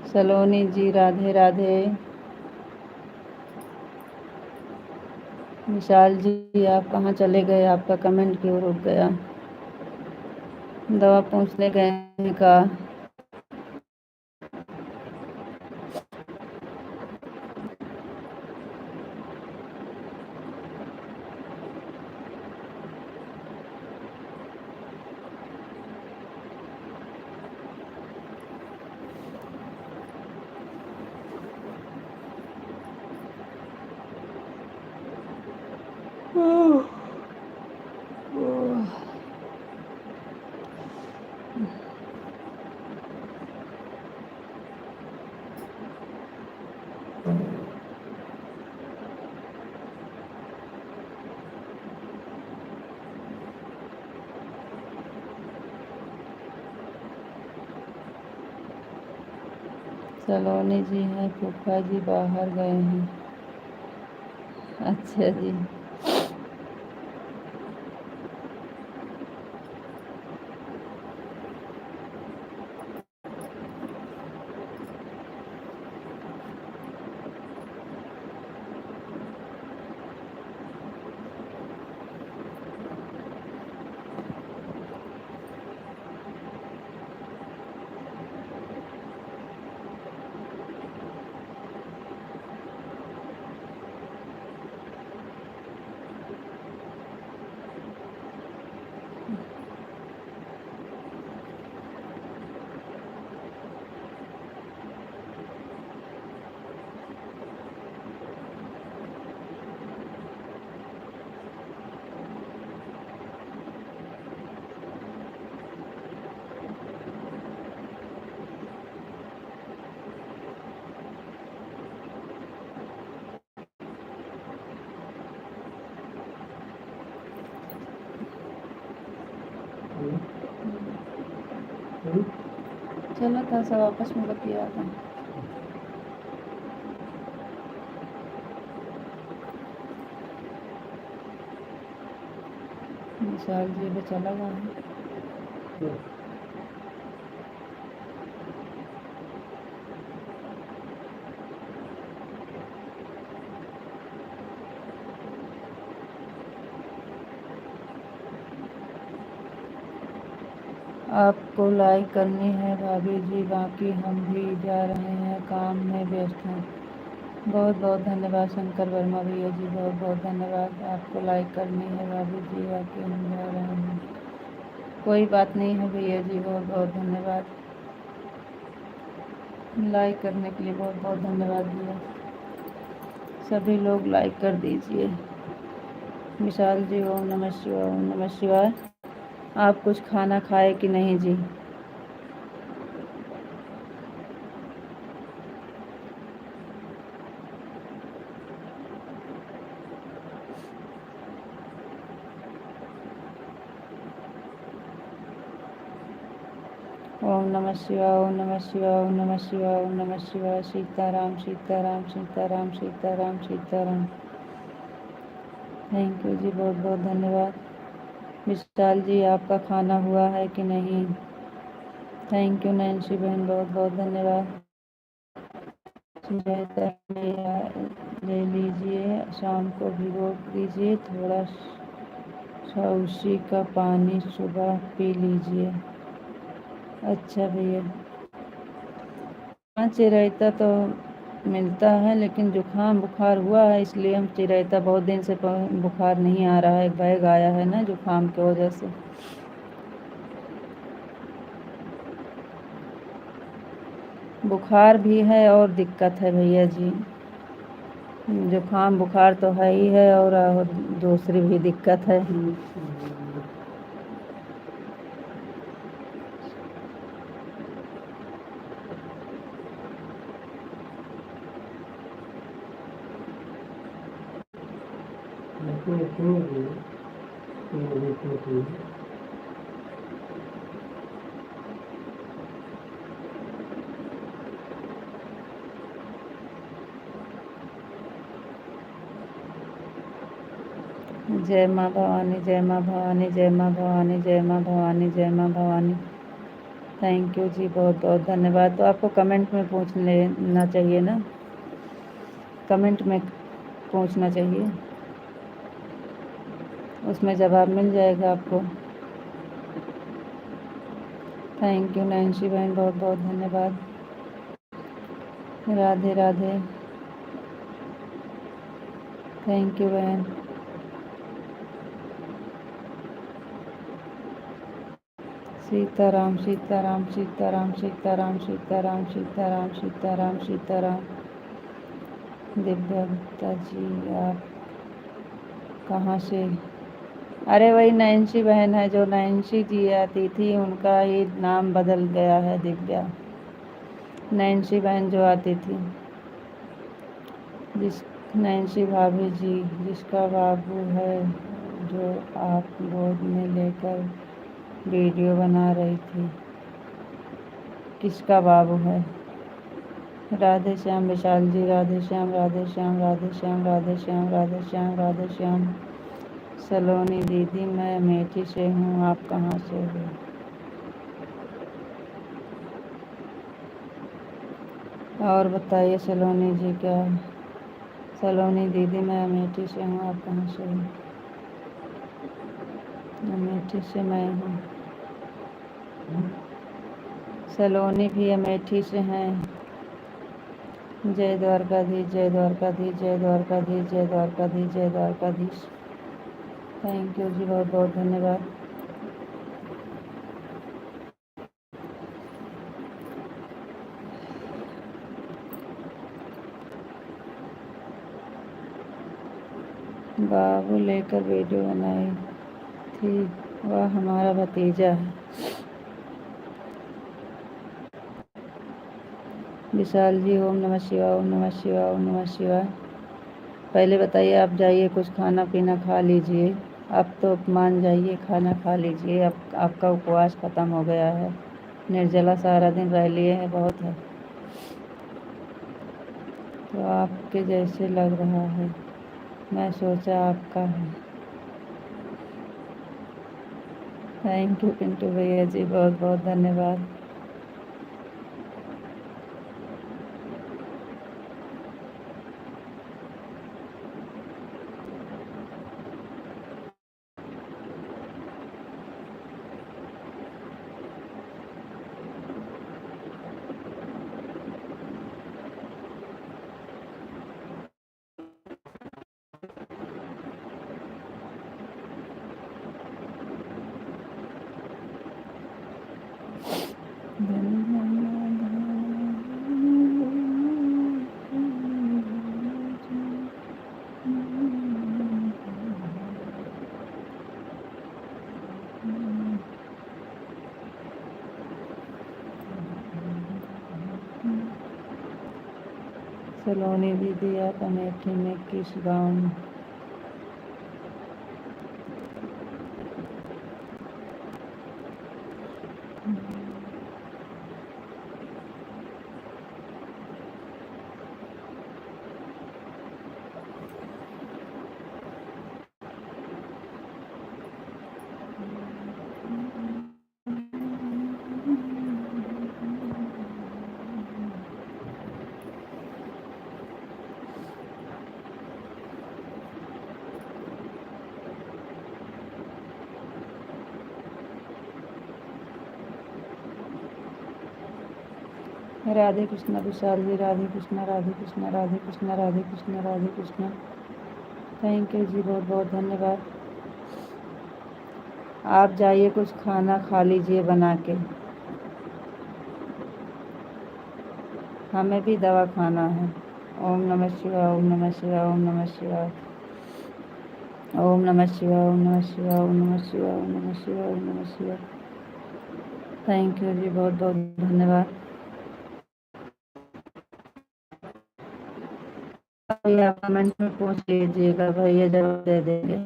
सलोनी जी, राधे राधे। विशाल जी, आप कहाँ चले गए? आपका कमेंट क्यों रुक गया? दवा पूछने गए हैं का? सलोनी जी हैं, फूफा जी बाहर गए हैं। अच्छा जी। चलो था सब आपस में बतिया था। विशाल जी भी चला गया है। आपको लाइक करनी है भाभी जी, बाकी हम भी जा रहे हैं, काम में व्यस्त हैं। बहुत बहुत धन्यवाद शंकर वर्मा भैया जी, बहुत बहुत धन्यवाद। आपको लाइक करनी है भाभी जी, बाकी हम जा रहे हैं। कोई बात नहीं है भैया जी, बहुत बहुत धन्यवाद। लाइक करने के लिए बहुत बहुत धन्यवाद भैया। सभी लोग लाइक कर दीजिए। विशाल जी ओम नमः शिवाय, ओम नमः शिवाय। आप कुछ खाना खाए कि नहीं जी? ओम नमः शिवाय, ओम नमः शिवाय, ओम नमः शिवाय, ओम नमः शिवाय। सीताराम सीताराम सीताराम सीताराम सीताराम। थैंक यू जी, बहुत बहुत धन्यवाद। विशाल जी आपका खाना हुआ है कि नहीं? थैंक यू नैन्सी बहन, बहुत बहुत धन्यवाद। ले लीजिए, शाम को भिगो दीजिए, थोड़ा सा उसी का पानी सुबह पी लीजिए। अच्छा भैया। हाँ चिरायता तो मिलता है, लेकिन जुकाम बुखार हुआ है, इसलिए हम चिरायता बहुत दिन से बुखार नहीं आ रहा है, बैग आया है ना जुकाम की वजह से। बुखार भी है और दिक्कत है भैया जी, जुकाम बुखार तो है ही है और दूसरी भी दिक्कत है। जय माँ भवानी, जय माँ भवानी, जय माँ भवानी, जय माँ भवानी, जय माँ भवानी। थैंक यू जी, बहुत बहुत धन्यवाद। तो आपको कमेंट में पूछ लेना चाहिए ना, कमेंट में पूछना चाहिए, उसमें जवाब मिल जाएगा आपको। थैंक यू नैन्सी बहन, बहुत बहुत धन्यवाद। राधे राधे। थैंक यू बहन। सीताराम सीताराम सीताराम सीताराम सीताराम सीताराम सीताराम सीताराम। दिव्या गुप्ता जी आप कहाँ से? अरे वही नैन्सी बहन है, जो नैन्सी जी आती थी उनका ही नाम बदल गया है दिव्या। नैन्सी बहन जो आती थी, जिस नैन्सी भाभी जी जिसका बाबू है, जो आप गोद में लेकर वीडियो बना रही थी, किसका बाबू है? राधे श्याम विशाल जी, राधे श्याम राधे श्याम राधे श्याम राधे श्याम राधे श्याम राधे श्याम। सलोनी दीदी मैं अमेठी से हूँ, आप कहाँ से हो? और बताइए सलोनी जी क्या है? सलोनी दीदी मैं अमेठी से हूँ, आप कहाँ से हो? अमेठी से मैं हूँ। सलोनी भी अमेठी से हैं। जय द्वारकाधीश, जय द्वारकाधीश, जय द्वारकाधीश, जय द्वारकाधीश, जय द्वारकाधीश। थैंक यू जी, बहुत बहुत धन्यवाद। बाबू लेकर वीडियो बनाई थी, वह हमारा भतीजा है। विशाल जी ओम नमः शिवाय, ओम नमः शिवाय, ओम नमः शिवाय। पहले बताइए, आप जाइए कुछ खाना पीना खा लीजिए, आप तो मान जाइए, खाना खा लीजिए, अब आपका उपवास ख़त्म हो गया है। निर्जला सारा दिन रह लिए हैं, बहुत है। तो आपके जैसे लग रहा है, मैं सोचा आपका है। थैंक यू पिंटू भैया जी, बहुत बहुत धन्यवाद। सलोनी दीदी, आप अमेठी में किस गांव में? राधे कृष्णा विशाल जी, राधे कृष्णा, राधे कृष्णा, राधे कृष्णा, राधे कृष्णा, राधे कृष्णा। थैंक यू जी, बहुत बहुत धन्यवाद। आप जाइए, कुछ खाना खा लीजिए बना के। हमें भी दवा खाना है। ओम नमः शिवाय, ओम नमः शिवाय, ओम नमः शिवाय, ओम नमः शिवाय, ओम नमः शिवाय, ओम नमः शिवाय, ओम नमः शिवाय, ओम नमः शिवाय। थैंक यू जी, बहुत बहुत धन्यवाद। भैया कमेंट में पूछ लीजिएगा, भैया जरूर दे देंगे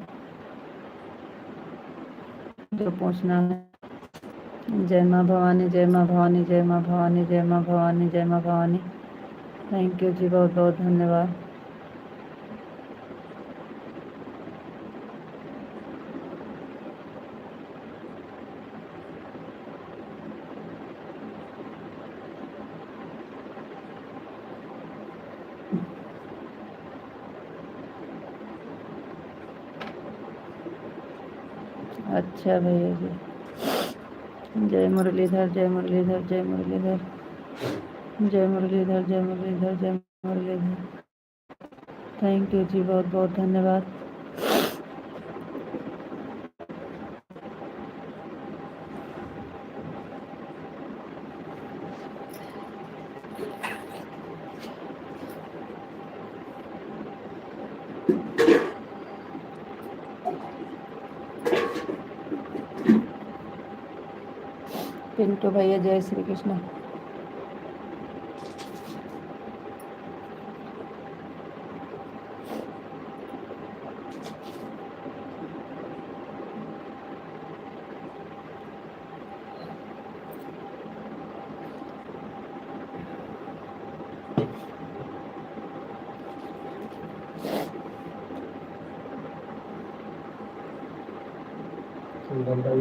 जो पूछना है। जय माँ भवानी, जय माँ भवानी, जय माँ भवानी, जय माँ भवानी, जय माँ भवानी। थैंक यू जी, बहुत बहुत धन्यवाद। अच्छा भैया जी, जय मुरलीधर, जय मुरलीधर, जय मुरलीधर, जय मुरलीधर, जय मुरलीधर, जय मुरलीधर। थैंक यू जी, बहुत बहुत धन्यवाद। पिंटू भैया, जय श्री कृष्ण।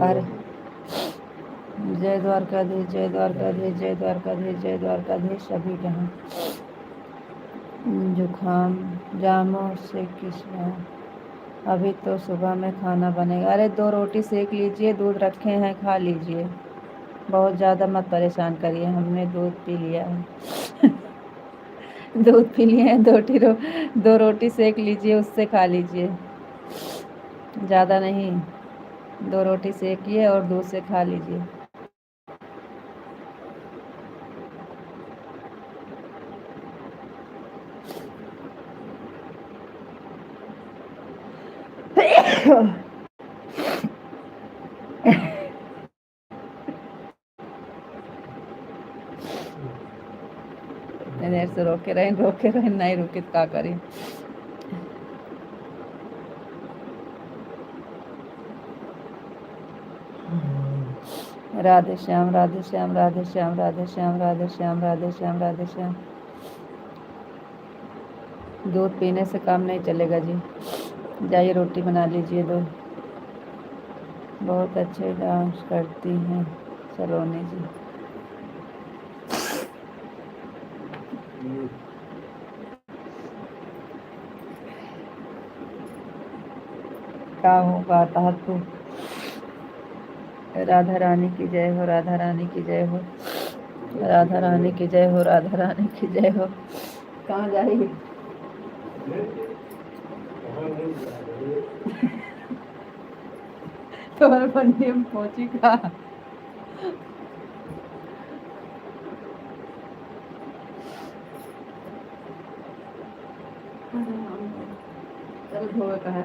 अरे जय द्वारकाधीश, जय द्वारकाधीश, जय द्वारकाधीश, जय द्वारकाधीश। सभी कहाँ जुकाम जामों से किस अभी तो सुबह में खाना बनेगा। अरे 2 रोटी सेक लीजिए, दूध रखे हैं, खा लीजिए। बहुत ज़्यादा मत परेशान करिए, हमने दूध पी लिया है। दूध पी लिए हैं, 2 रोटी सेक लीजिए, उससे खा लीजिए। ज़्यादा नहीं, 2 रोटी सेकिए और दूध से खा लीजिए। देर से रोके रहे, नहीं रुके तो क्या करें। राधे श्याम राधे श्याम राधे श्याम राधे श्याम राधे श्याम राधे श्याम राधे श्याम। दूध पीने से काम नहीं चलेगा जी, जाइए रोटी बना लीजिए दो। बहुत अच्छे डांस करती हैं सलोनी जी। क्या होगा था तू। राधा रानी की जय हो, राधा रानी की जय हो, राधा रानी की जय हो, राधा रानी की जय हो। कहाँ जाएगी? तुम्हारे बंदी में पहुंची का? चलो धोए का है।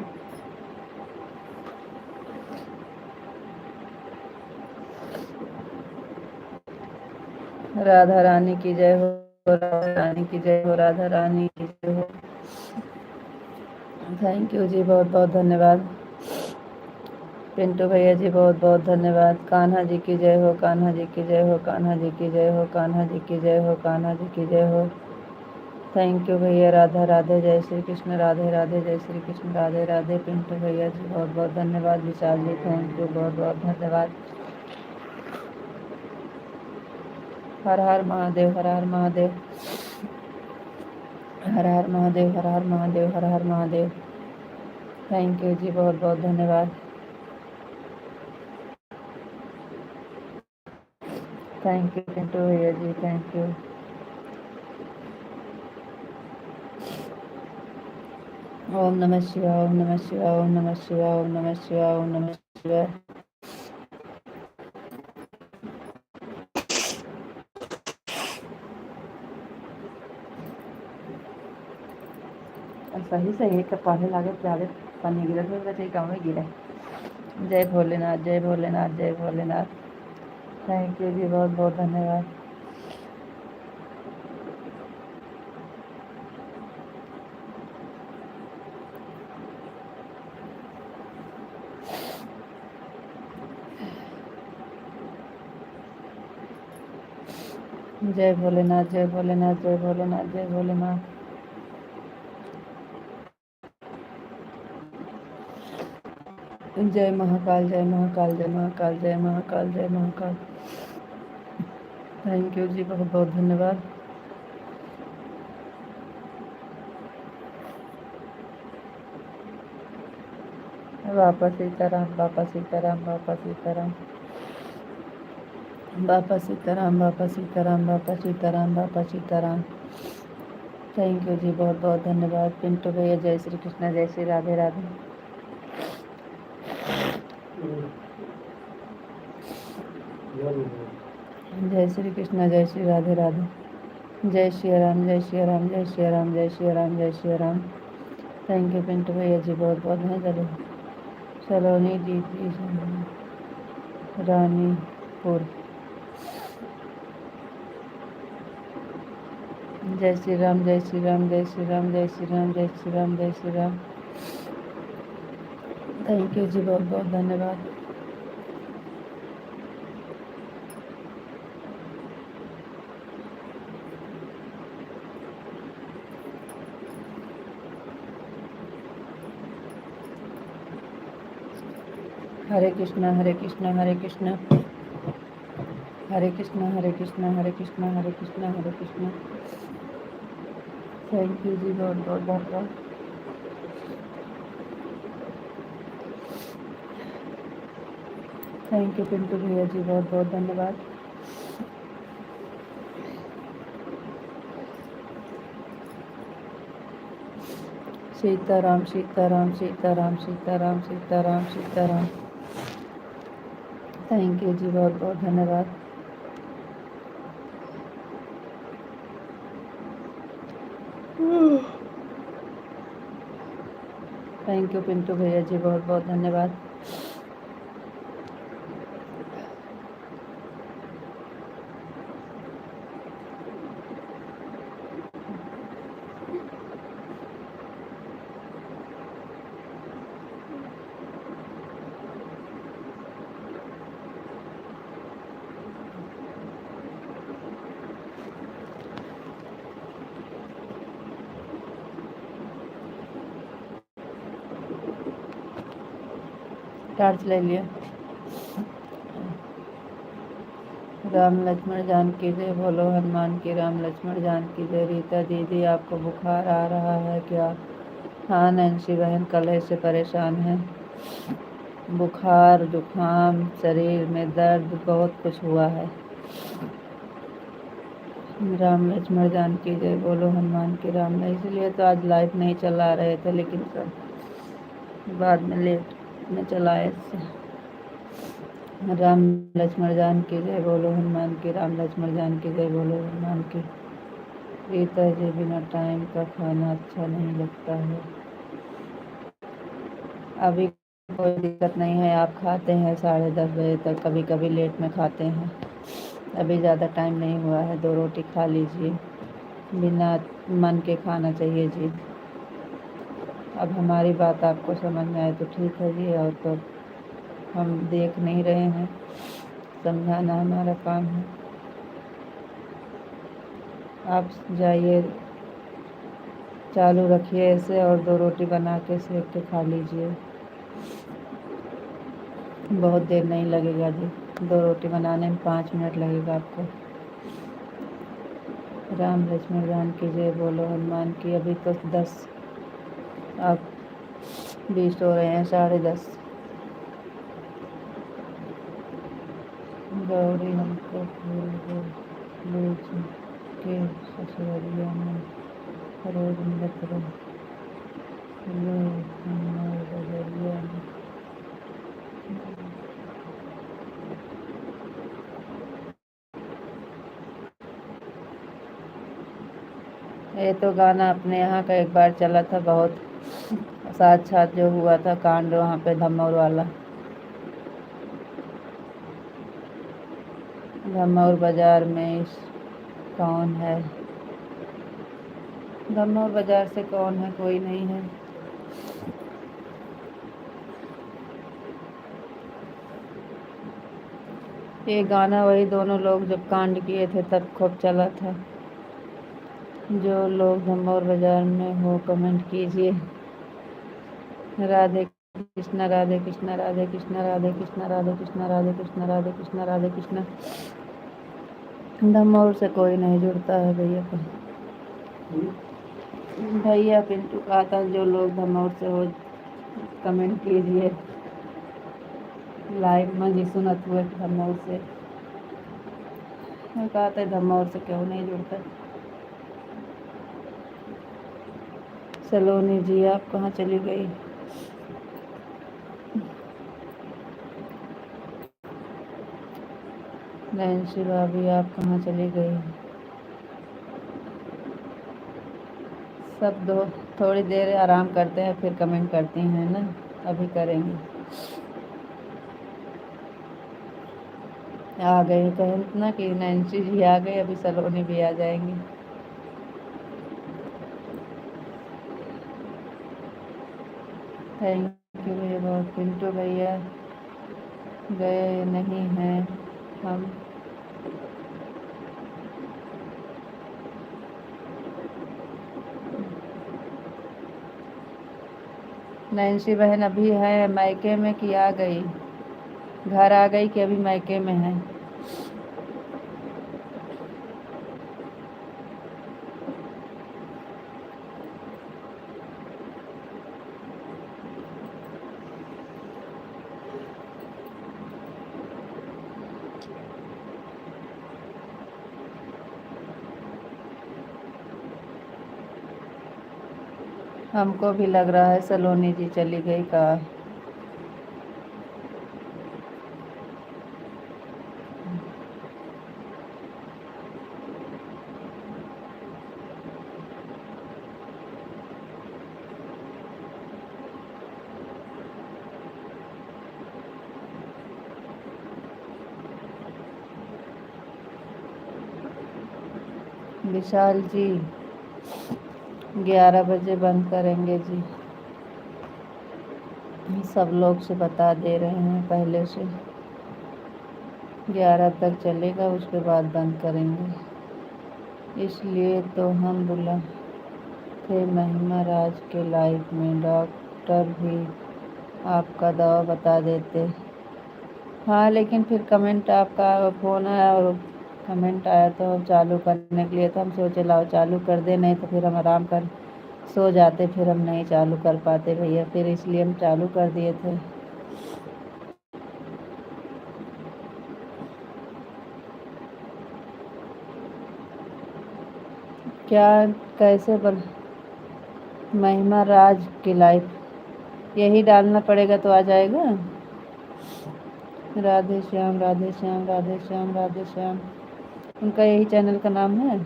राधा रानी की जय हो, राधा रानी की जय हो, राधा रानी की जय हो। थैंक यू जी, बहुत बहुत धन्यवाद। पिंटू भैया जी बहुत बहुत धन्यवाद। कान्हा जी की जय हो, कान्हा जी की जय हो, कान्हा जी की जय हो, कान्हा जी की जय हो, कान्हा जी की जय हो। थैंक यू भैया। राधा राधे, जय श्री कृष्ण, राधे राधे, जय श्री कृष्ण, राधे राधे। पिंटू भैया जी बहुत बहुत धन्यवाद। विशाल जी थैंक यू, बहुत बहुत धन्यवाद। हर हर महादेव, हर हर महादेव, हर हर महादेव, हर हर महादेव, हर हर महादेव। थैंक यू जी, बहुत बहुत धन्यवाद। थैंक यू पिंटू भैया जी, थैंक यू। ओम नमः शिवाय, ओम नमः शिवाय, ओम नमः शिवाय, ओम नमः शिवाय, ओम नमः शिवाय। सही सही है, पानी लागे प्याले पानी गिरा तो चाहिए गाँव में गिरा। जय भोलेनाथ, जय भोलेनाथ, जय भोलेनाथ। थैंक यू जी, बहुत बहुत धन्यवाद। जय भोलेनाथ, जय भोलेनाथ, जय भोलेनाथ, जय भोलेनाथ। जय महाकाल, जय महाकाल, जय महाकाल, जय महाकाल, जय महाकाल। थैंक यू जी, बहुत बहुत धन्यवाद। बापा सीताराम, बापा सीताराम, बापा सीताराम, बापा सीताराम, बापा सीताराम, बापा सीताराम, बापा सीताराम। थैंक यू जी, बहुत बहुत धन्यवाद। पिंटू भैया जय श्री कृष्ण, जय श्री राधे राधे। जय श्री कृष्ण, जय श्री राधे राधे। जय श्री राम, जय श्री राम, जय श्री राम, जय श्री राम, जय श्री राम। थैंक यू पिंटू भैया जी, बहुत बहुत धन्यवाद। सलोनी जी रानीपुर। जय श्री राम, जय श्री राम, जय श्री राम, जय श्री राम, जय श्री राम, जय श्री राम। थैंक यू जी, बहुत बहुत धन्यवाद। हरे कृष्णा, हरे कृष्णा, हरे कृष्णा, हरे कृष्णा, हरे कृष्णा, हरे कृष्णा, हरे कृष्णा, हरे कृष्णा। थैंक यू जी, बहुत बहुत धन्यवाद। थैंक यू पिंटू भैया जी, बहुत बहुत धन्यवाद। सीताराम, सीताराम, सीताराम, सीताराम, सीताराम, सीताराम। थैंक यू जी, बहुत बहुत धन्यवाद। थैंक यू पिंटू भैया जी, बहुत बहुत धन्यवाद। टार्च ले लिया। राम लक्ष्मण जानकी जय, बोलो हनुमान की। राम लक्ष्मण जानकी जय। रीता दीदी आपको बुखार आ रहा है क्या? हाँ नैन्सी बहन, कलह से परेशान है। बुखार, जुकाम, शरीर में दर्द, बहुत कुछ हुआ है। राम लक्ष्मण जानकी जय, बोलो हनुमान की। राम, इसलिए तो आज लाइट नहीं चला रहे थे, लेकिन सब बाद में लेट में चलाए। राम लक्ष्मण जानकी जय, बोलो हनुमान की। राम लक्ष्मण जानकी जय, बोलो हनुमान की। रीता जी, बिना टाइम का खाना अच्छा नहीं लगता है। अभी कोई दिक्कत नहीं है, आप खाते हैं 10:30 बजे तक, कभी कभी लेट में खाते हैं। अभी ज़्यादा टाइम नहीं हुआ है, 2 रोटी खा लीजिए। बिना मन के खाना चाहिए जी। अब हमारी बात आपको समझ में आए तो ठीक है जी, और तो हम देख नहीं रहे हैं, समझाना हमारा काम है। आप जाइए, चालू रखिए ऐसे, और 2 रोटी बना के सेक के खा लीजिए। बहुत देर नहीं लगेगा जी, 2 रोटी बनाने में 5 मिनट लगेगा आपको। राम लक्ष्मण जानकी जय, बोलो हनुमान की। अभी तो 10 आप 20 हो रहे हैं, 10:30। गौरी हमको फूल ले के ससुररिया में रोज मिलत रहे बजरिया में। ये तो गाना अपने यहाँ का एक बार चला था, बहुत साथ साथ जो हुआ था कांड वहाँ पे धमौर वाला। धमौर बाजार में कौन है? धमौर बाजार से कौन है? कोई नहीं है। ये गाना वही दोनों लोग जब कांड किए थे तब खूब चला था। जो लोग धमौर बाजार में हो कमेंट कीजिए। राधे कृष्णा, राधे कृष्णा, राधे कृष्णा, राधे कृष्णा, राधे कृष्णा, राधे कृष्णा, राधे कृष्णा, राधे कृष्णा। धमौर से कोई नहीं जुड़ता है भैया का। भैया पिंटू कहा था जो लोग धमौर से हो कमेंट कीजिए। लाइव में जी सुनत हुए धमौर से, मैं कहा था धमौर से क्यों नहीं जुड़ता। सलोनी जी आप कहाँ चली गई? नैन्सी भाभी आप कहाँ चली गई? सब दो थोड़ी देर आराम करते हैं फिर कमेंट करती हैं ना, अभी करेंगे। आ गए कहें ना कि नैन्सी जी आ गई, अभी सलोनी भी आ जाएंगी। थैंक यू भैया बहुत। पिंटू भैया गए नहीं हैं हम। नैन्सी बहन अभी है मायके में कि आ गई? घर आ गई कि अभी मायके में है? हमको भी लग रहा है सलोनी जी चली गई का। विशाल जी 11 बजे बंद करेंगे जी, सब लोग से बता दे रहे हैं पहले से। 11 तक चलेगा, उसके बाद बंद करेंगे। इसलिए तो हम बुला थे महिमा राज के लाइफ में। डॉक्टर भी आपका दवा बता देते। हाँ, लेकिन फिर कमेंट आपका फ़ोन आया और कमेंट आया तो चालू करने के लिए, तो हम सोचे लाओ चालू कर दे, नहीं तो फिर हम आराम कर सो जाते, फिर हम नहीं चालू कर पाते भैया, फिर इसलिए हम चालू कर दिए थे। क्या कैसे बन महिमा राज की लाइफ यही डालना पड़ेगा तो आ जाएगा। राधे श्याम राधे श्याम राधे श्याम राधे श्याम, उनका यही चैनल का नाम है।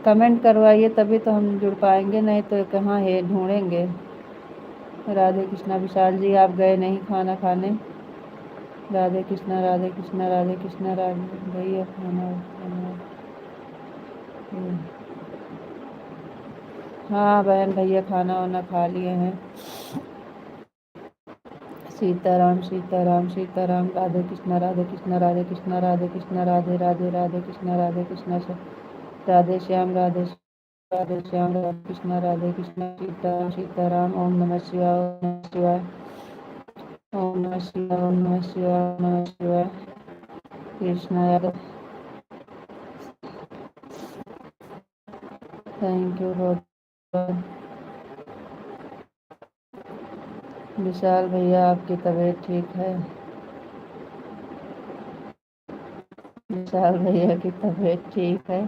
कमेंट करवाइए तभी तो हम जुड़ पाएंगे, नहीं तो कहाँ है ढूंढेंगे। राधे कृष्णा विशाल जी, आप गए नहीं खाना खाने। राधे कृष्णा राधे कृष्णा राधे कृष्णा राधे भैया खाना खाना। हाँ बहन भैया खाना वाना खा लिए हैं। सीताराम सीताराम सीताराम, राधे कृष्णा राधे कृष्णा राधे कृष्णा राधे कृष्णा राधे राधे राधे कृष्णा राधे कृष्णा राधे श्याम राधे श्याम राधे कृष्णा सीताराम सीताराम। ओम नमः शिवाय ओम नमः शिवाय ओम नमः शिवाय ओम नमः शिवाय ओम नमः शिवाय। कृष्णा यादव, थैंक यू बहुत। विशाल भैया आपकी तबीयत ठीक है। विशाल भैया की तबीयत ठीक है।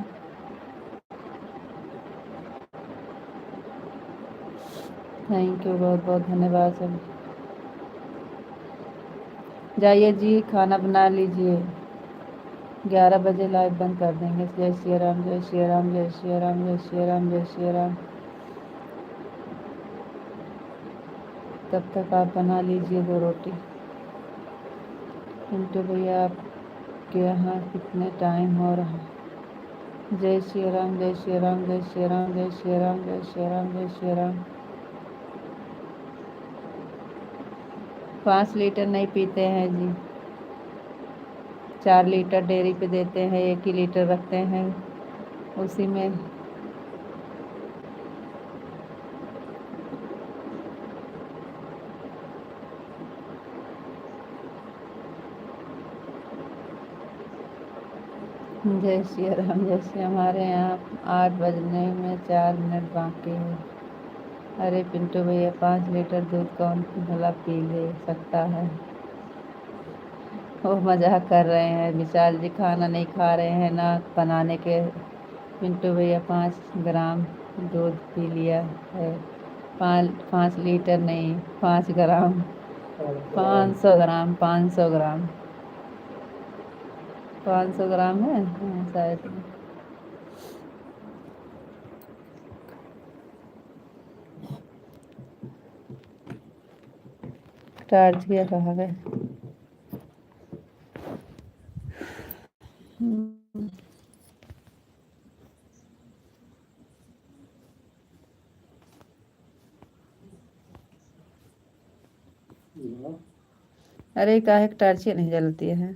थैंक यू बहुत बहुत धन्यवाद सब। जाइए जी खाना बना लीजिए, 11 बजे लाइव बंद कर देंगे। जय श्री राम जय श्री राम जय श्री राम जय श्री राम जय श्री राम। तब तक आप बना लीजिए 2 रोटी। पिंटू भैया आपके यहाँ कितने टाइम हो रहा है। जय श्री राम जय श्री राम जय श्री राम जय श्री राम जय श्री राम जय श्री राम। 5 लीटर नहीं पीते हैं जी, 4 लीटर डेयरी पे देते हैं, 1 ही लीटर रखते हैं उसी में। जय श्री राम जय श्री, हमारे यहाँ 8 बजने में 4 मिनट बाकी है। अरे पिंटू भैया 5 लीटर दूध कौन भला पी ले सकता है। वो मजाक कर रहे हैं, विशाल जी खाना नहीं खा रहे हैं ना बनाने के। पिंटू भैया 5 ग्राम दूध पी लिया है। 5 लीटर नहीं, 5 ग्राम, 500 ग्राम, 500 ग्राम, 500 ग्राम है हाँ, शायद। चार्ज किया कहाँ गए। अरे काहे टॉर्च नहीं जलती है।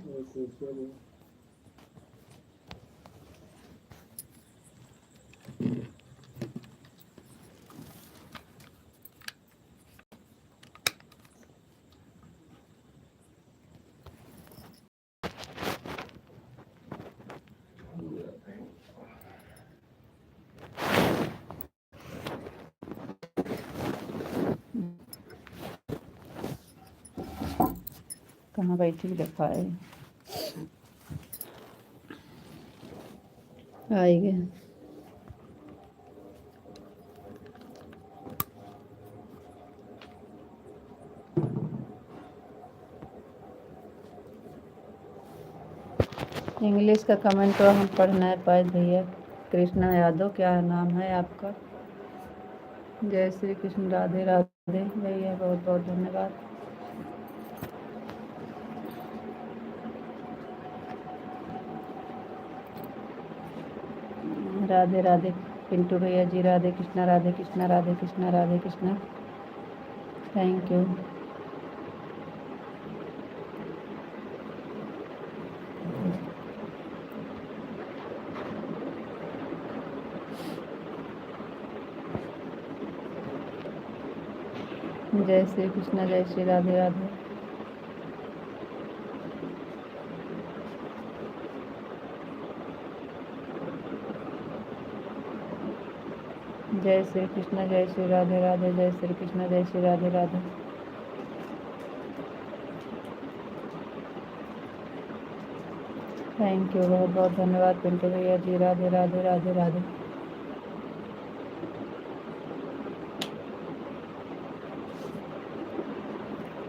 कहाँ बैठी दिखाए आई गए। इंग्लिश का कमेंट तो हम पढ़ नहीं पाए भैया। कृष्णा यादव क्या नाम है आपका। जय श्री कृष्ण राधे राधे भैया, बहुत बहुत धन्यवाद। राधे राधे पिंटू भैया जी, राधे कृष्णा राधे कृष्णा राधे कृष्णा राधे कृष्णा। Thank you. जय श्री कृष्ण, जय श्री राधे राधे। जय श्री कृष्ण, जय श्री राधे राधे। जय श्री कृष्ण, जय श्री राधे राधे। थैंक यू, बहुत बहुत धन्यवाद पिंटू भैया जी। राधे राधे राधे राधे।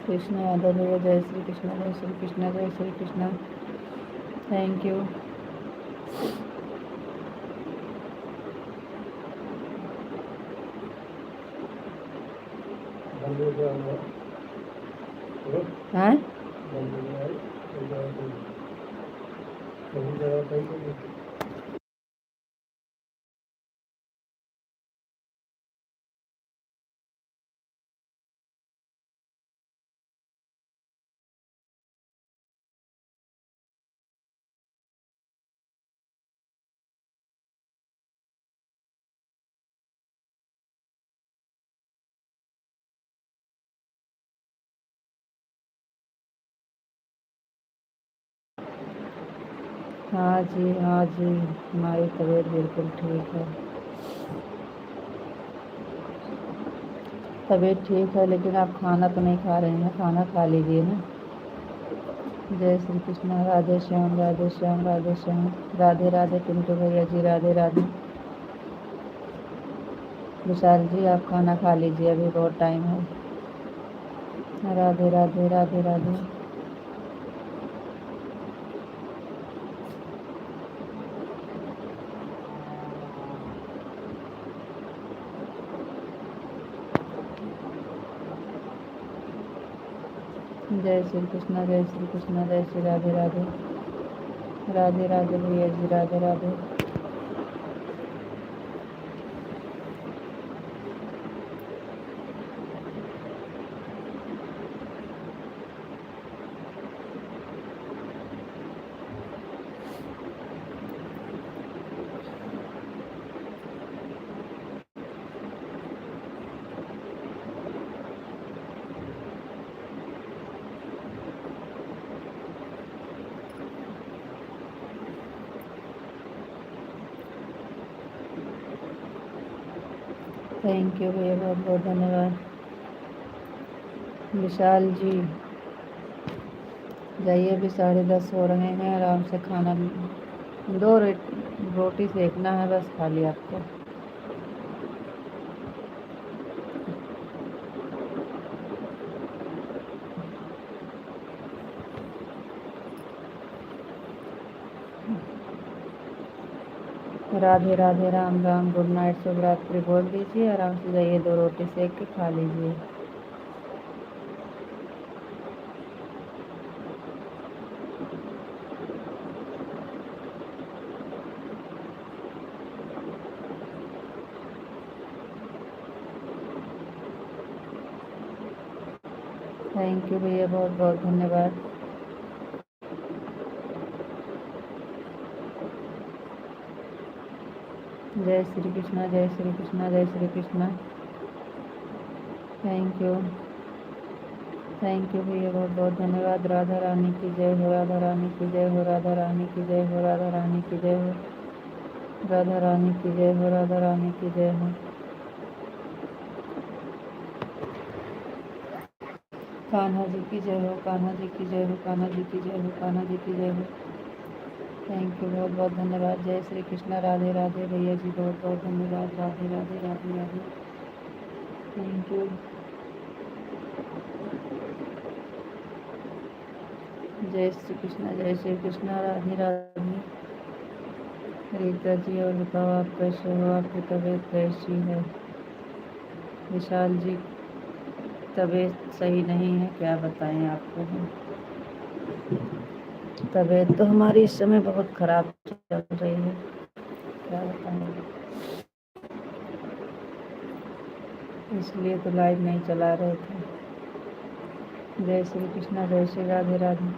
कृष्ण यादव भैया, जय श्री कृष्ण, जय श्री कृष्ण, जय श्री कृष्ण। Thank you. हाँ, हाँ जी, हाँ जी, हमारी तबीयत बिल्कुल ठीक है। तबीयत ठीक है, लेकिन आप खाना तो नहीं खा रहे हैं, खाना खा लीजिए ना। जय श्री कृष्ण, राधे श्याम, राधे श्याम, राधे श्याम। राधे राधे पिंटू भैया जी, राधे राधे। विशाल जी, आप खाना खा लीजिए, अभी बहुत टाइम है। राधे राधे राधे राधे। जय श्री कृष्ण, जय श्री कृष्ण, जय श्री राधे राधे। राधे राधे भैया जी, राधे राधे। थैंक यू भैया, बहुत बहुत धन्यवाद। विशाल जी, जाइए, अभी 10:30 हो रहे हैं, आराम से खाना 2 रोटी सेकना है बस, खाली आपको। राधे राधे, राम राम, गुड नाइट, शुभ रात्रि बोल दीजिए, आराम से जाइए, 2 रोटी सेक के खा लीजिए। थैंक यू भैया, बहुत बहुत धन्यवाद। जय श्री कृष्ण, जय श्री कृष्ण, जय Shri Krishna. Thank you, thank you भैया, बहुत बहुत धन्यवाद। राधा रानी की जय हो, राधा रानी की जय हो, राधा रानी की जय हो, राधा रानी की जय हो, राधा रानी की जय हो, राधा रानी की जय हो। कान्हा जी की जय हो, कान्हा जी की जय हो, कान्हा जी की जय हो, कान्हा जी की जय हो। थैंक यू, बहुत बहुत धन्यवाद। जय श्री कृष्ण, राधे राधे भैया जी, बहुत बहुत धन्यवाद। राधे राधे राधे राधे। Thank you. जय श्री कृष्ण, जय श्री कृष्ण, राधे राधे। रीता जी, और बताओ आप कैसे हो, आपकी तबीयत कैसी है? विशाल जी, तबीयत सही नहीं है, क्या बताएं आपको हम। तबीयत तो हमारी इस समय बहुत ख़राब चल रही है, क्या बताएं, इसलिए तो लाइव नहीं चला रहे थे। जय श्री कृष्ण, जय श्री राधे राधे।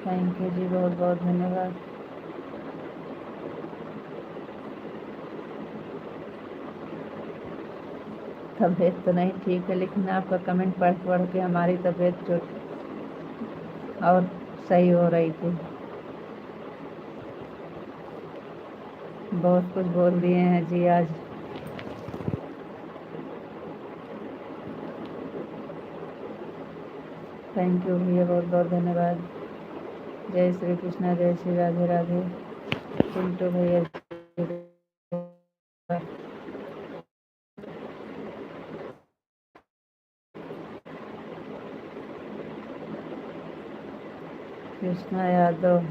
थैंक यू जी, बहुत बहुत धन्यवाद। तबीयत तो नहीं ठीक है, लेकिन आपका कमेंट पढ़ पढ़ के हमारी तबीयत जो और सही हो रही थी। बहुत कुछ बोल दिए हैं जी आज। थैंक यू भैया, बहुत बहुत धन्यवाद। जय श्री कृष्णा, जय श्री राधे राधे। चिंटू भैया कृष्णा यादव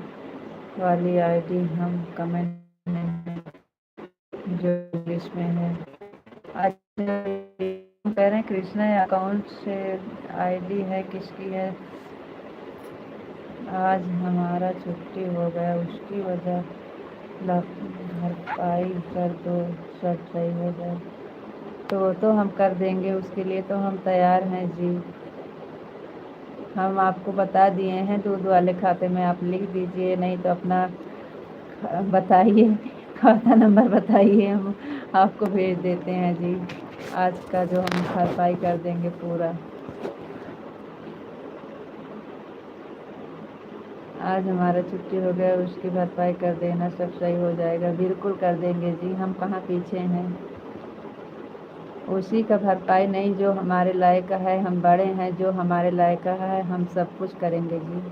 वाली आईडी हम कमेंट में जो लिस्ट में है। आज कह रहे हैं कृष्णा अकाउंट से आईडी है, किसकी है? आज हमारा छुट्टी हो गया, उसकी वजह भरपाई कर दो, सब सही हो जाए। तो हम कर देंगे, उसके लिए तो हम तैयार हैं जी। हम आपको बता दिए हैं, दूध वाले खाते में आप लिख दीजिए, नहीं तो अपना बताइए, खाता नंबर बताइए, हम आपको भेज देते हैं जी। आज का जो हम भरपाई कर देंगे पूरा। आज हमारा छुट्टी हो गया, उसकी भरपाई कर देना, सब सही हो जाएगा। बिल्कुल कर देंगे जी, हम कहाँ पीछे हैं। उसी का भरपाई नहीं, जो हमारे लायक है, हम बड़े हैं, जो हमारे लायक है हम सब कुछ करेंगे जी।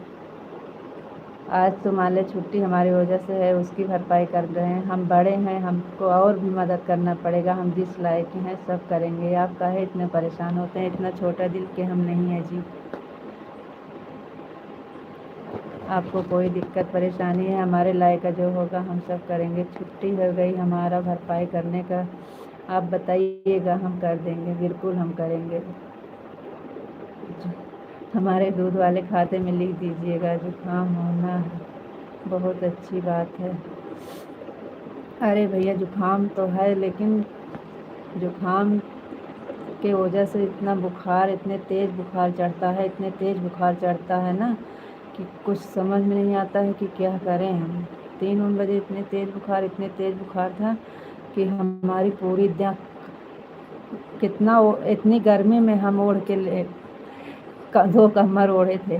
आज तो मान ले छुट्टी हमारी वजह से है, उसकी भरपाई कर रहे हैं। हम बड़े हैं, हमको और भी मदद करना पड़ेगा, हम जिस लायक हैं सब करेंगे। आप काहे इतने परेशान होते हैं? इतना छोटा दिल के हम नहीं है जी। आपको कोई दिक्कत परेशानी है, हमारे लायक का जो होगा हम सब करेंगे। छुट्टी हो गई हमारा भरपाई करने का, आप बताइएगा, हम कर देंगे, बिल्कुल हम करेंगे। हमारे दूध वाले खाते में लिख दीजिएगा। जुकाम होना बहुत अच्छी बात है। अरे भैया जुकाम तो है, लेकिन जुकाम के वजह से इतना बुखार, इतने तेज़ बुखार चढ़ता है, इतने तेज़ बुखार चढ़ता है ना कि कुछ समझ में नहीं आता है कि क्या करें हम। 3 बजे इतने तेज़ बुखार था कि हमारी पूरी कितना इतनी गर्मी में हम ओढ़ के 2 कम्बल ओढ़े थे,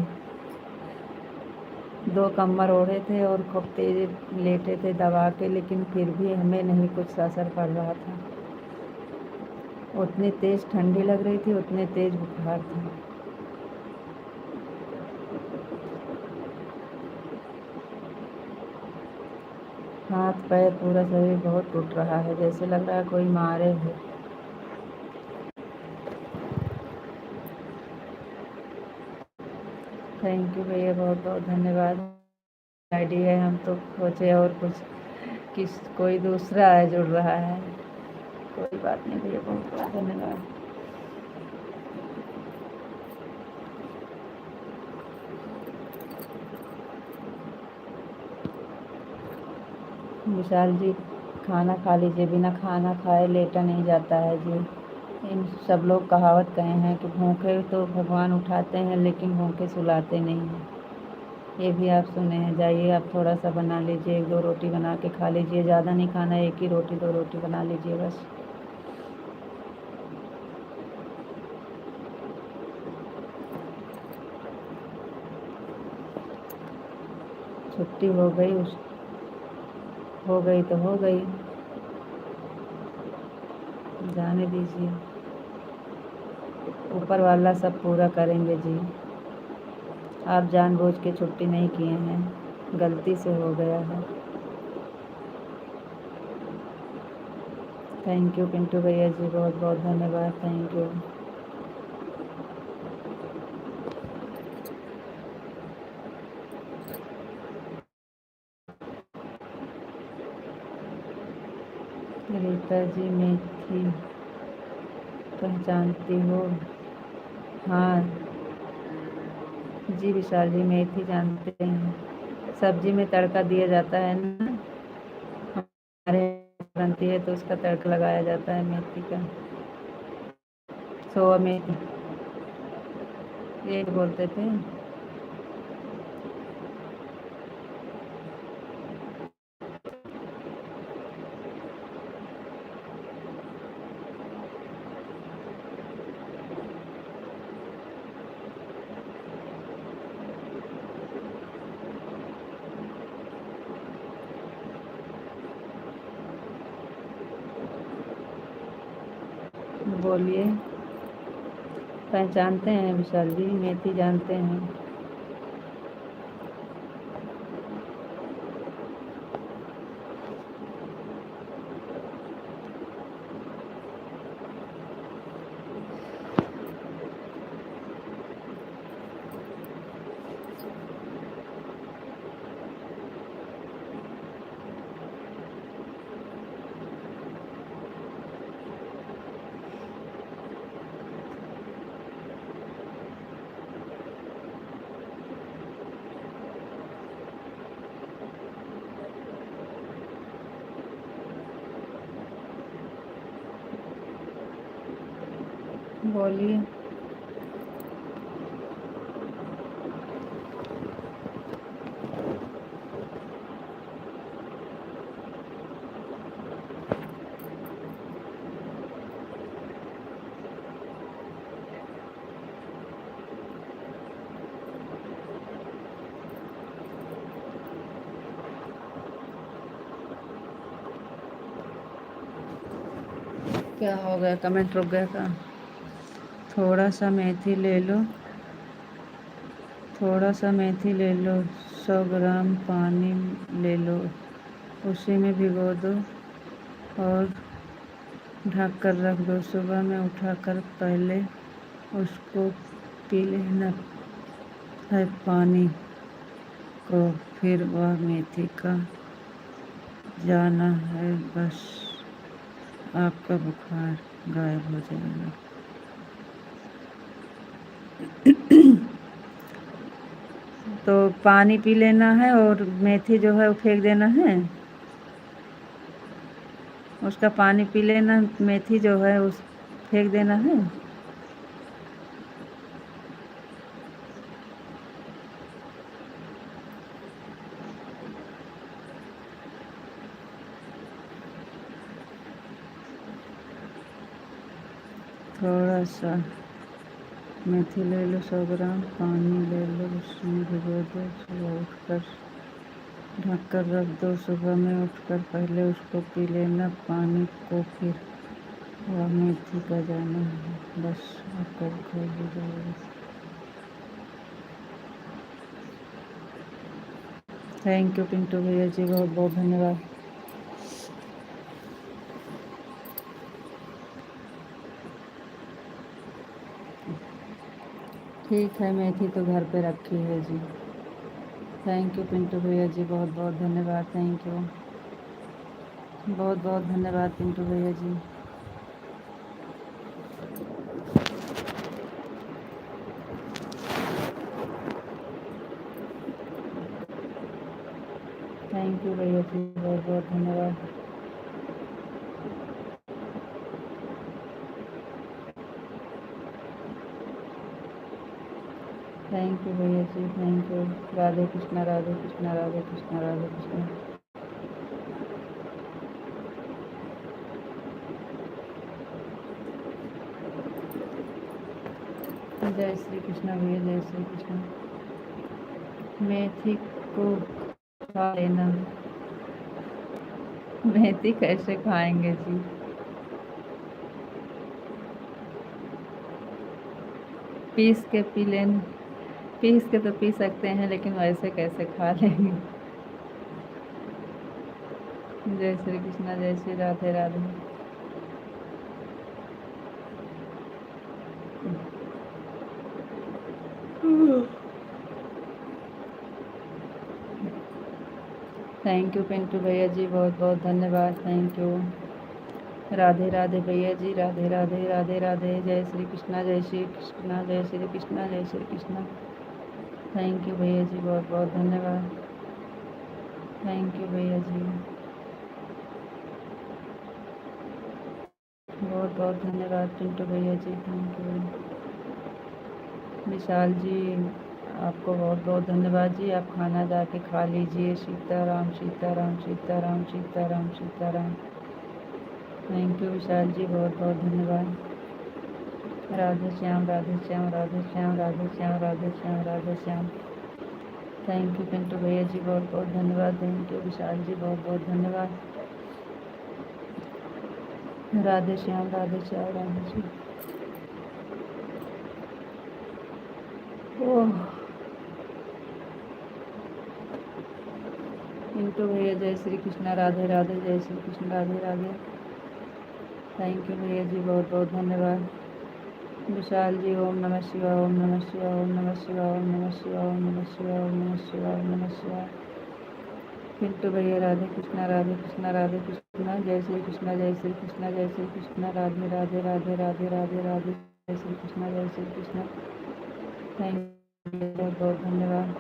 2 कम्बल ओढ़े थे और खूब तेज लेटे थे दबा के, लेकिन फिर भी हमें नहीं कुछ असर पड़ रहा था। उतनी तेज़ ठंडी लग रही थी, उतने तेज़ बुखार था। हाथ पैर पूरा शरीर बहुत टूट रहा है, जैसे लग रहा है कोई मारे हो। थैंक यू भैया, बहुत बहुत धन्यवाद। आईडी है, हम तो सोचे और कुछ कोई दूसरा है जुड़ रहा है। कोई बात नहीं भैया, बहुत बहुत धन्यवाद। विशाल जी खाना खा लीजिए, बिना खाना खाए लेटा नहीं जाता है जी। इन सब लोग कहावत कहे हैं कि भूखे तो भगवान उठाते हैं, लेकिन भूखे सुलाते नहीं हैं। ये भी आप सुने हैं। जाइए आप थोड़ा सा बना लीजिए, 1-2 रोटी बना के खा लीजिए, ज़्यादा नहीं खाना, 1 ही रोटी 2 रोटी बना लीजिए बस। छुट्टी हो गई, हो गई तो हो गई, जाने दीजिए, ऊपर वाला सब पूरा करेंगे जी। आप जानबूझ के छुट्टी नहीं किए हैं, गलती से हो गया है। थैंक यू पिंटू भैया जी, बहुत बहुत धन्यवाद। Thank you. रीता जी मेथी पहचानती हो? हाँ जी विशाल जी, मेथी जानते हैं, सब्जी में तड़का दिया जाता है ना, हमारे बनती है तो उसका तड़का लगाया जाता है मेथी का। सोआ मेथी ये बोलते थे। बोलिए, पहचानते हैं विशाल जी, मेथी जानते हैं। बोलिए, क्या हो गया, कमेंट रुक गया था। थोड़ा सा मेथी ले लो, थोड़ा सा मेथी ले लो, 100 ग्राम पानी ले लो, उसी में भिगो दो और ढक कर रख दो। सुबह में उठाकर पहले उसको पी लेना है पानी को, फिर वह मेथी का जाना है, बस आपका बुखार गायब हो जाएगा। तो पानी पी लेना है और मेथी जो है वो फेंक देना है, उसका पानी पी लेना, मेथी जो है उस फेंक देना है। थोड़ा सा मेथी ले लो, 100 ग्राम पानी ले लो, उसमें भिगो दो, सुबह उठकर ढक कर रख दो। सुबह में उठकर पहले उसको पी लेना पानी को, फिर वह मेथी का जाना है, बस आपका बुखार हो जाएगा। थैंक यू पिंटू भैया जी, बहुत बहुत धन्यवाद। ठीक है, मेथी तो घर पे रखी है जी। थैंक यू पिंटू भैया जी, बहुत बहुत धन्यवाद। थैंक यू, बहुत बहुत धन्यवाद पिंटू भैया जी। थैंक यू भैया जी, बहुत बहुत धन्यवाद। थैंक यू भैया जी, थैंक यू। राधे कृष्णा, राधे कृष्णा, राधे कृष्णा, राधे कृष्णा। जय श्री कृष्णा भैया, जय श्री कृष्णा। मेथी को खा लेना। मेथी कैसे खाएंगे जी? पीस के पी लेना, पीस के तो पी सकते हैं, लेकिन वैसे कैसे खा लेंगे? जय श्री कृष्णा, जय श्री राधे राधे। थैंक यू पिंटू भैया जी, बहुत बहुत धन्यवाद। Thank you. राधे राधे भैया जी, राधे राधे, राधे राधे। जय श्री कृष्णा, जय श्री कृष्णा, जय श्री कृष्णा, जय श्री कृष्णा। थैंक यू भैया जी, बहुत बहुत धन्यवाद। थैंक यू भैया जी, बहुत बहुत धन्यवाद पिंटू भैया जी, थैंक यू। विशाल जी, आपको बहुत बहुत धन्यवाद जी, आप खाना जाके खा लीजिए। सीताराम सीताराम सीताराम सीताराम सीताराम। थैंक यू विशाल जी, बहुत बहुत धन्यवाद। राधे श्याम, राधे श्याम, राधे श्याम, राधे श्याम, राधे श्याम, राधे श्याम। थैंक यू पिंटू भैया जी, बहुत बहुत धन्यवाद। थैंक यू विशाल जी, बहुत बहुत धन्यवाद। राधे श्याम, राधे श्याम, राधे श्याम। ओह, पिंटू भैया जय श्री कृष्णा, राधे राधे, जय श्री कृष्ण, राधे राधे। थैंक यू भैया जी, बहुत बहुत धन्यवाद। विशाल जी ओम नमः शिवाय, ओम नमः शिवाय, ओम नमः शिवाय, ओम नमः शिवाय, ओम नमः शिवाय, ओम नमः शिवाय, ओम नमः शिवाय। पिंटू भैया राधे कृष्णा, राधे कृष्णा, राधे कृष्णा, जय श्री कृष्णा, जय श्री कृष्णा, जय श्री कृष्णा, राधे राधे, राधे राधे, राधे राधे, जय श्री कृष्णा, जय श्री कृष्णा। थैंक यू, बहुत बहुत धन्यवाद।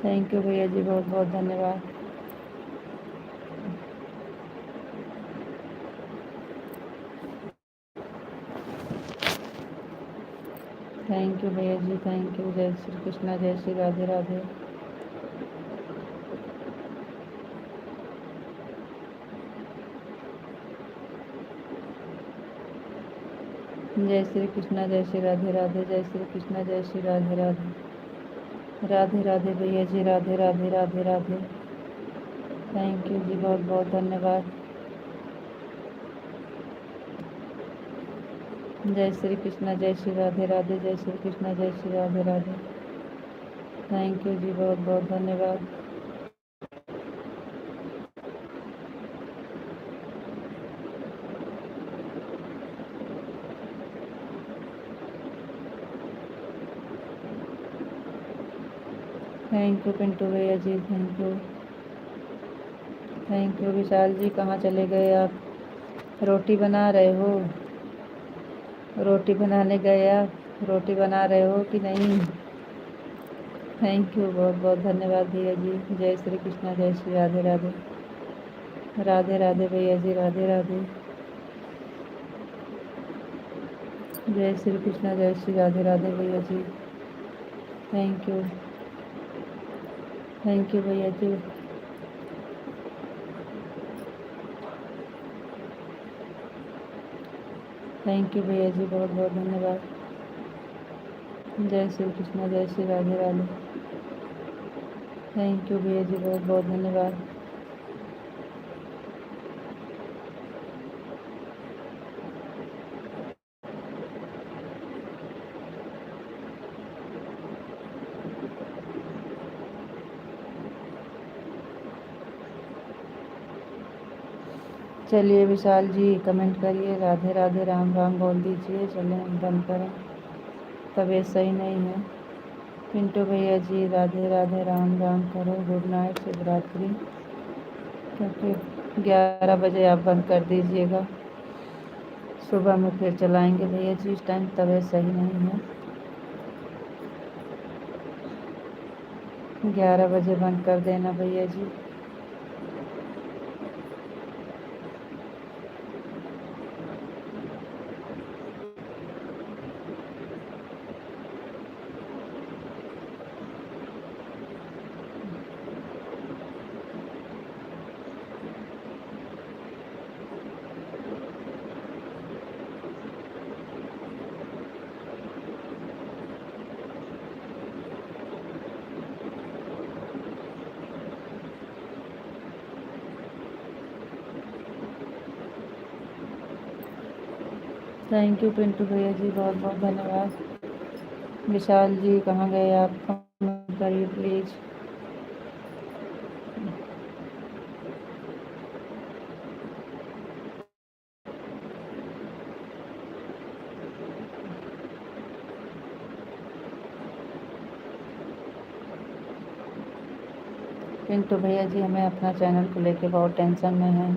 थैंक यू भैया जी, बहुत बहुत धन्यवाद। थैंक यू भैया जी, थैंक यू। जय श्री कृष्णा, जय श्री राधे राधे। जय श्री कृष्णा, जय श्री राधे राधे, जय श्री कृष्णा, जय श्री राधे राधे। राधे राधे भैया जी, राधे राधे, राधे राधे। थैंक यू जी, बहुत बहुत धन्यवाद। जय श्री कृष्णा, जय श्री राधे राधे, जय श्री कृष्णा, जय श्री राधे राधे। थैंक यू जी, बहुत बहुत धन्यवाद। थैंक यू पिंटू भैया जी, thank you. Thank you Vishal जी, कहाँ चले गए आप? रोटी बना रहे हो? रोटी बनाने गए आप? रोटी बना रहे हो कि नहीं? थैंक यू, बहुत बहुत धन्यवाद भैया जी। जय श्री कृष्णा, जय श्री राधे राधे। राधे राधे भैया जी, राधे राधे। जय श्री कृष्णा, जय श्री राधे राधे भैया जी। थैंक यू, थैंक यू भैया जी। थैंक यू भैया जी, बहुत बहुत धन्यवाद। जय श्री कृष्णा, जय श्री राधे राधे। थैंक यू भैया जी, बहुत बहुत धन्यवाद। चलिए विशाल जी कमेंट करिए, राधे राधे, राम राम बोल दीजिए। चलें बंद करें, तबीयत सही नहीं है। पिंटू भैया जी राधे राधे, राम राम करो, गुड नाइट, शुभ रात्रि। क्योंकि 11 बजे आप बंद कर दीजिएगा, सुबह में फिर चलाएंगे भैया जी। इस टाइम तबीयत सही नहीं है। 11 बजे बंद कर देना भैया जी। थैंक यू पिंटू भैया जी, बहुत बहुत धन्यवाद। विशाल जी कहाँ गए आप? कमेंट करिए प्लीज़। पिंटू भैया जी, हमें अपना चैनल को लेके बहुत टेंशन में है।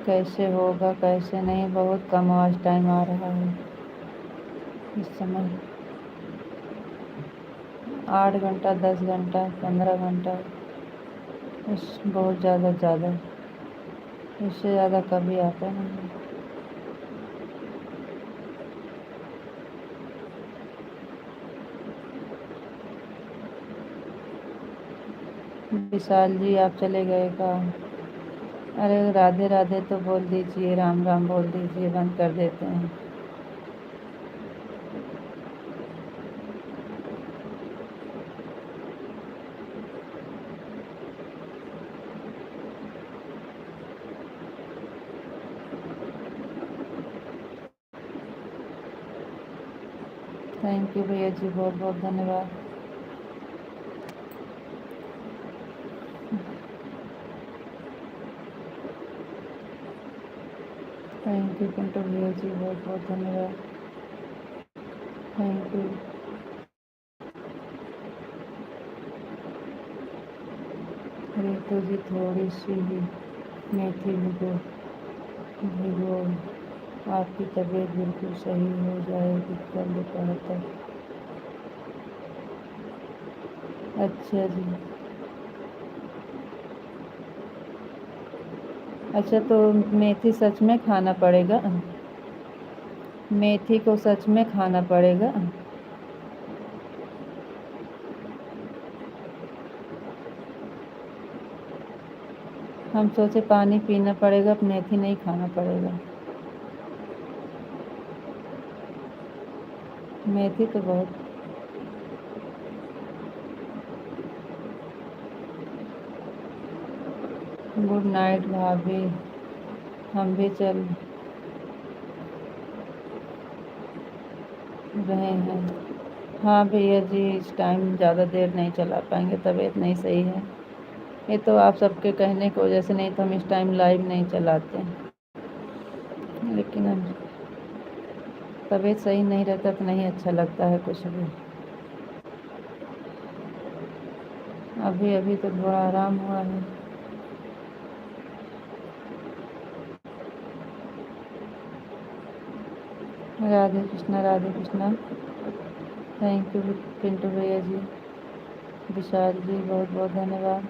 कैसे होगा कैसे नहीं, बहुत कम वॉच टाइम आ रहा है इस समय। 8 घंटा, 10 घंटा, 15 घंटा, इस बहुत ज़्यादा इससे ज़्यादा कभी आता नहीं। विशाल जी आप चले गए का? अरे राधे राधे तो बोल दीजिए, राम राम बोल दीजिए, बंद कर देते हैं। थैंक यू भैया जी, बहुत बहुत धन्यवाद। थैंक यू पिंटू भैया जी, बहुत बहुत धन्यवाद। Thank you. रितु जी थोड़ी सी ही मेथी भिगो आपकी तबीयत बिल्कुल सही हो जाएगी कल दोपहर तक। अच्छा जी। अच्छा, तो मेथी सच में खाना पड़ेगा? मेथी को सच में खाना पड़ेगा? हम सोचे पानी पीना पड़ेगा, मेथी नहीं खाना पड़ेगा। मेथी तो बहुत। गुड नाइट भाभी, हम भी चल रहे हैं। हाँ भैया जी, इस टाइम ज़्यादा देर नहीं चला पाएंगे, तबीयत नहीं सही है। ये तो आप सबके कहने की वजह से, नहीं तो हम इस टाइम लाइव नहीं चलाते, लेकिन हम तबीयत सही नहीं रहता तो नहीं अच्छा लगता है कुछ भी। अभी अभी तो थोड़ा आराम हुआ है। राधे कृष्णा, राधे कृष्णा। थैंक यू पिंटू भैया जी। विशाल जी, बहुत बहुत धन्यवाद।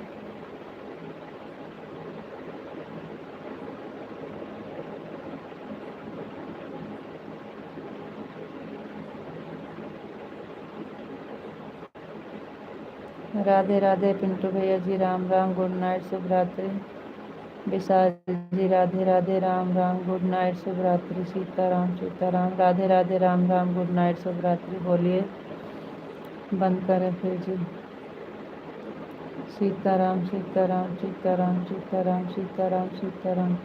राधे राधे पिंटू भैया जी, राम राम, गुड नाइट, शुभ रात्रि। विशाल जी, राधे राधे, राम राम, गुड नाइट, शुभ रात्रि। सीताराम सीताराम, राधे राधे, राम राम, गुड नाइट, शुभ रात्रि। बोलिए, बंद करें फिर जी। सीताराम सीताराम सीताराम सीताराम सीताराम सीताराम।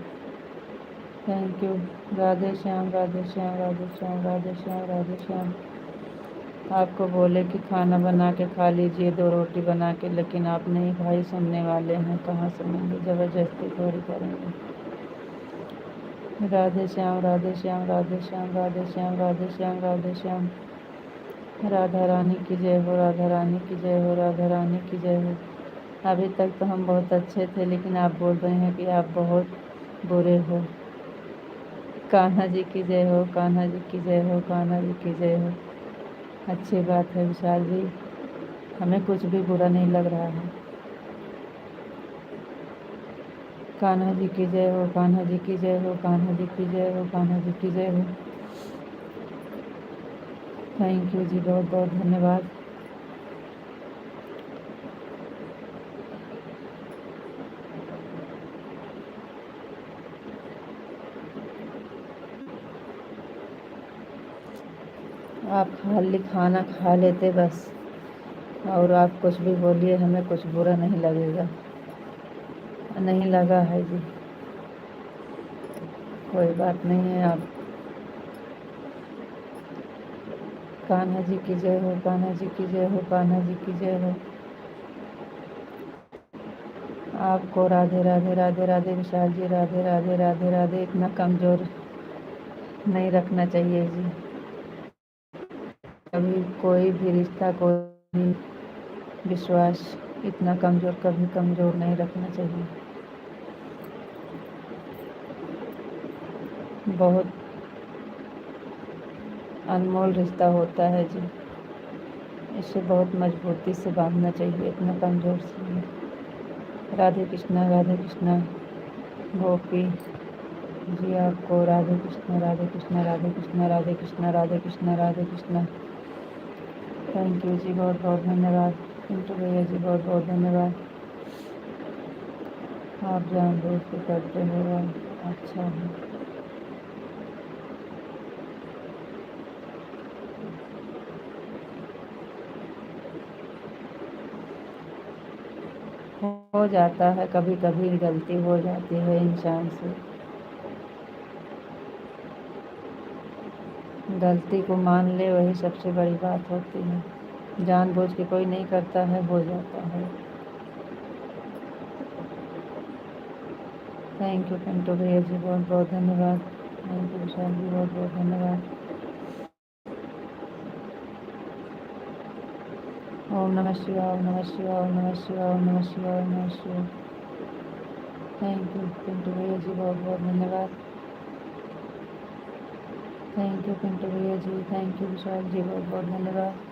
Thank you. राधे श्याम, राधे श्याम, राधे श्याम, राधे श्याम, राधे श्याम। आपको बोले कि खाना बना के खा लीजिए, 2 रोटी बना के, लेकिन आप नहीं भाई, सुनने वाले हैं, कहाँ सुनेंगे, ज़बरदस्ती थोड़ी करेंगे। राधे श्याम, राधे श्याम, राधे श्याम, राधे श्याम, राधे श्याम, राधे श्याम। राधा रानी की जय हो, राधा रानी की जय हो, राधा रानी की जय हो। अभी तक तो हम बहुत अच्छे थे, लेकिन आप बोल रहे हैं कि आप बहुत बुरे हो। कान्हा जी की जय हो, कान्हा जी की जय हो, कान्हा जी की जय हो। अच्छी बात है विशाल जी, हमें कुछ भी बुरा नहीं लग रहा है। कान्हा जी की जय हो, कान्हा जी की जय हो, कान्हा जी की जय हो, कान्हा जी की जय हो। थैंक यू जी, बहुत बहुत धन्यवाद। आप खाली खाना खा लेते बस, और आप कुछ भी बोलिए, हमें कुछ बुरा नहीं लगेगा। नहीं लगा है जी, कोई बात नहीं है। आप कान्हा जी की जय हो, कान्हा जी की जय हो, कान्हा जी की जय हो। आपको राधे राधे, राधे राधे विशाल जी, राधे राधे, राधे राधे। इतना कमज़ोर नहीं रखना चाहिए जी, कभी कोई भी रिश्ता, कोई भी विश्वास इतना कमज़ोर, कभी कमज़ोर नहीं रखना चाहिए। बहुत अनमोल रिश्ता होता है जी, इसे बहुत मजबूती से बांधना चाहिए, इतना कमज़ोर से नहीं। राधे कृष्णा, राधे कृष्णा। गोपी जी, आपको राधे कृष्णा, राधे कृष्णा, राधे कृष्णा, राधे कृष्णा, राधे कृष्णा, राधे कृष्णा। थैंक यू जी, बहुत बहुत धन्यवाद। पिंटू भैया जी, बहुत बहुत धन्यवाद। आप जानबूझ के करते हो, अच्छा है। हो जाता है, कभी कभी गलती हो जाती है इंसान से। गलती को मान ले वही सबसे बड़ी बात होती है। जानबूझ के कोई नहीं करता है, हो जाता है। थैंक यू पिंटू भैया जी, बहुत बहुत धन्यवाद। थैंक यू विशाल जी, बहुत बहुत धन्यवाद। ओम नमः शिवाय, ओम नमः शिवाय, ओम नमः शिवाय, ओम नमः शिवाय, ओम नमः शिवाय। थैंक यू पिंटू भैया जी, बहुत बहुत धन्यवाद। थैंक यू पिंटू भैया जी, थैंक यू विशाल जी, बहुत बहुत धन्यवाद।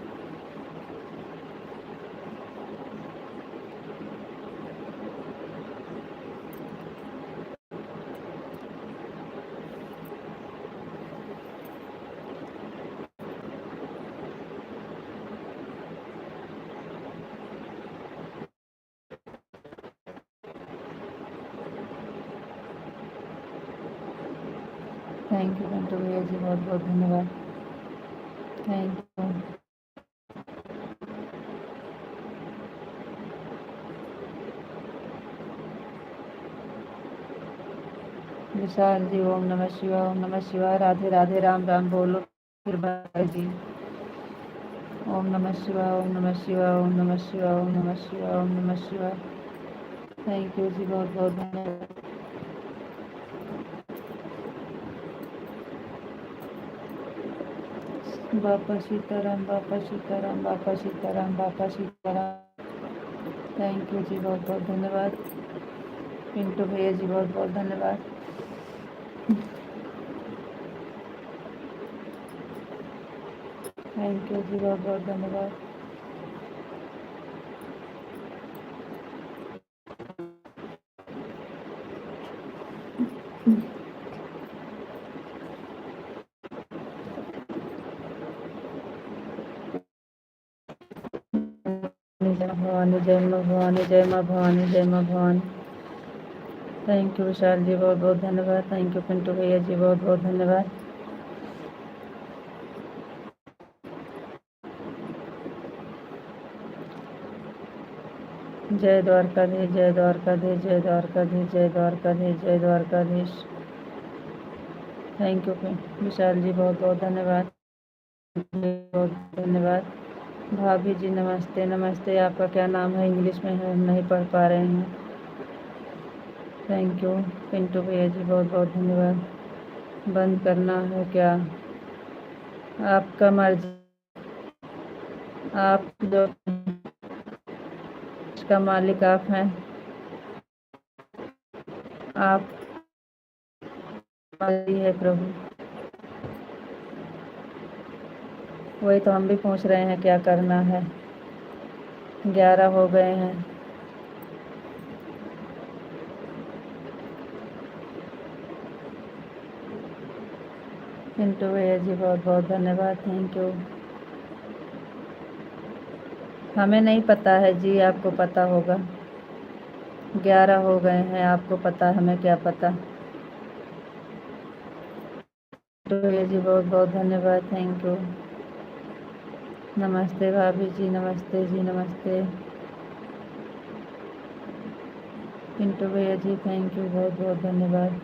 थैंक यू पिंटू भैया जी, बहुत बहुत धन्यवाद। थैंक यू विशाल जी, ओम नमः शिवाय, ओम नमः शिवाय, राधे राधे, राम राम बोलो फिर बाय जी। ओम नमः शिवाय, ओम नमः शिवाय, ओम नमः शिवाय, ओम नमः शिवाय, ओम नमः शिवाय। थैंक यू जी, बहुत बहुत धन्यवाद। बापा सीताराम, बापा सीताराम, बापा सीताराम, बापा सीताराम। थैंक यू जी, बहुत बहुत धन्यवाद। पिंटू भैया जी, बहुत बहुत धन्यवाद। थैंक यू जी, बहुत बहुत धन्यवाद। जय भवानी, जय माँ भवानी, जय माँ भवानी, जय माँ भवानी। थैंक यू विशाल जी, बहुत बहुत धन्यवाद। थैंक यू पिंटू भैया जी, बहुत बहुत धन्यवाद। जय द्वारकाधीश, जय द्वारकाधीश, जय द्वारकाधीश, जय द्वारकाधीश, जय द्वारकाधीश। थैंक यू विशाल जी, बहुत बहुत धन्यवाद। बहुत धन्यवाद। भाभी जी नमस्ते, नमस्ते। आपका क्या नाम है? इंग्लिश में है, हम नहीं पढ़ पा रहे हैं। थैंक यू पिंटू भैया जी, बहुत बहुत धन्यवाद। बंद करना है क्या? आपका मर्जी। आप जो का मालिक आप हैं, आप है प्रभु। वही तो हम भी पूछ रहे हैं क्या करना है। 11 हो गए हैं। पिंटू भैया जी, बहुत बहुत धन्यवाद। Thank you. हमें नहीं पता है जी, आपको पता होगा। 11 हो गए हैं, आपको पता, हमें क्या पता। पिंटू भैया जी, बहुत बहुत धन्यवाद। Thank you. नमस्ते भाभी जी, नमस्ते जी, नमस्ते। पिंटू भैया जी, थैंक यू, बहुत बहुत धन्यवाद।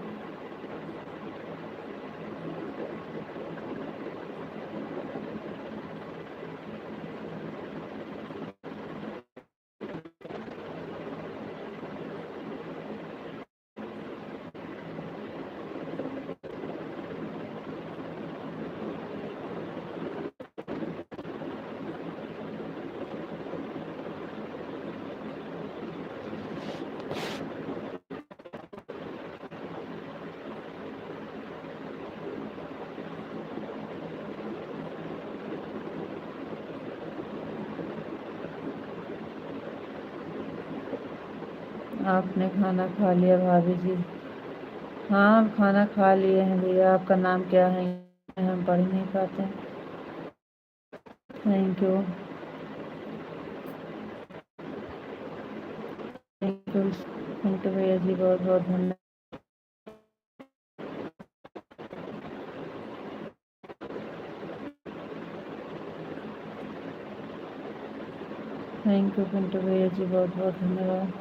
आपने खाना खा लिया भाभी जी? हाँ, खाना खा लिए हैं भैया। आपका नाम क्या है? हम पढ़ ही नहीं पाते। Thank you. Thank you Pintu भैया जी, बहुत बहुत धन्यवाद। थैंक यू पिंटू भैया जी, बहुत बहुत धन्यवाद।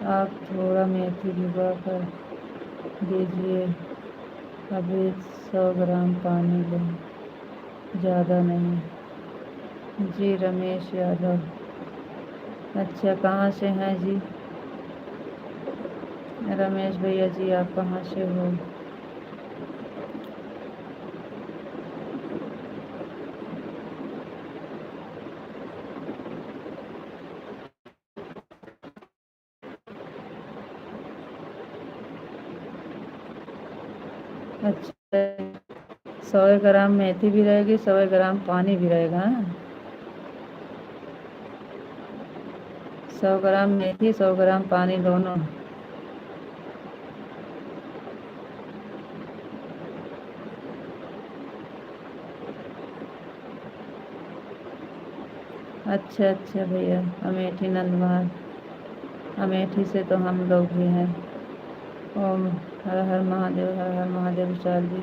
आप थोड़ा मेथी भिगो कर दीजिए। अभी 100 ग्राम पानी लें, ज़्यादा नहीं। जी रमेश यादव। अच्छा, कहाँ से हैं जी? रमेश भैया जी, आप कहाँ से हो? अच्छा, 100 ग्राम मेथी भी रहेगी, 100 ग्राम पानी भी रहेगा। 100 ग्राम मेथी, 100 ग्राम पानी दोनों। अच्छा अच्छा भैया, अमेठी नंदवार। अमेठी से तो हम लोग भी हैं। ओम हर हर महादेव, हर हर महादेव विशाल जी।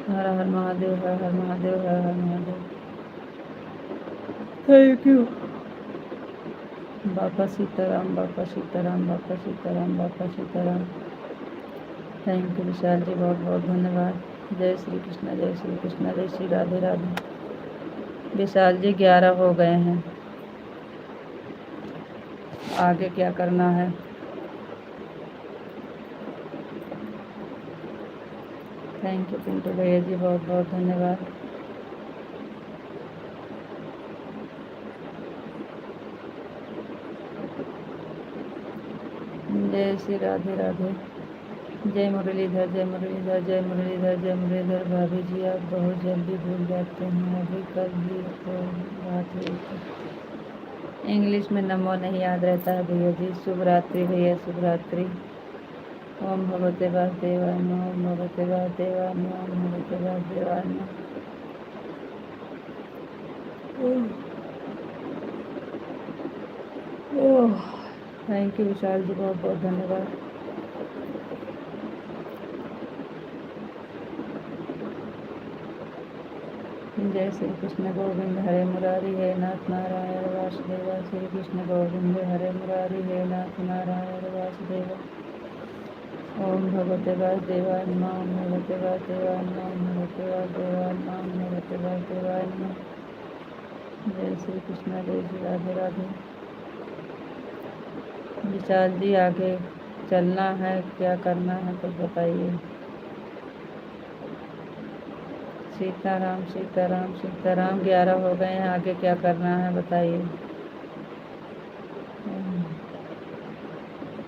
हर हर महादेव, हर हर महादेव, हर हर महादेव। Thank you. बाबा सीताराम, बाबा सीताराम, बाबा सीताराम, बाबा सीताराम। थैंक यू विशाल जी, बहुत बहुत धन्यवाद। जय श्री कृष्ण, जय श्री कृष्ण, जय श्री राधे राधे। विशाल जी 11 हो गए हैं, आगे क्या करना है? थैंक यू पिंटू भैया जी, बहुत बहुत धन्यवाद। जय श्री राधे राधे। जय मुरलीधर, जय मुरलीधर, जय मुरलीधर, जय मुरलीधर। भाभी जी, आप बहुत जल्दी भूल जाते हैं, अभी कल ही तो बात हुई थी। इंग्लिश में नमो नहीं याद रहता है भैया जी। शुभ रात्रि भैया, शुभ रात्रि। ओम भगवते वासुदेवाय नमः, ओम भगवते वासुदेवाय नमः, ओम भगवते वासुदेवाय नमः। थैंक यू विशाल जी, बहुत बहुत धन्यवाद। जय श्री कृष्ण गोविंद हरे मुरारी, हे नाथ नारायण वासुदेव। श्री कृष्ण गोविंद हरे मुरारी, हे नाथ नारायण वासुदेव। ओम भगवते वासुदेवाय नमः, ओम भगवते वासुदेवाय नमः, ओम भगवते वासुदेवाय नमः, ओम भगवते वासुदेवाय नमः। जय श्री कृष्ण, जय श्री राधे राधे। विशाल जी, आगे चलना है, क्या करना है कुछ बताइए। सीताराम, सीताराम, सीताराम। 11 हो गए हैं, आगे क्या करना है बताइए।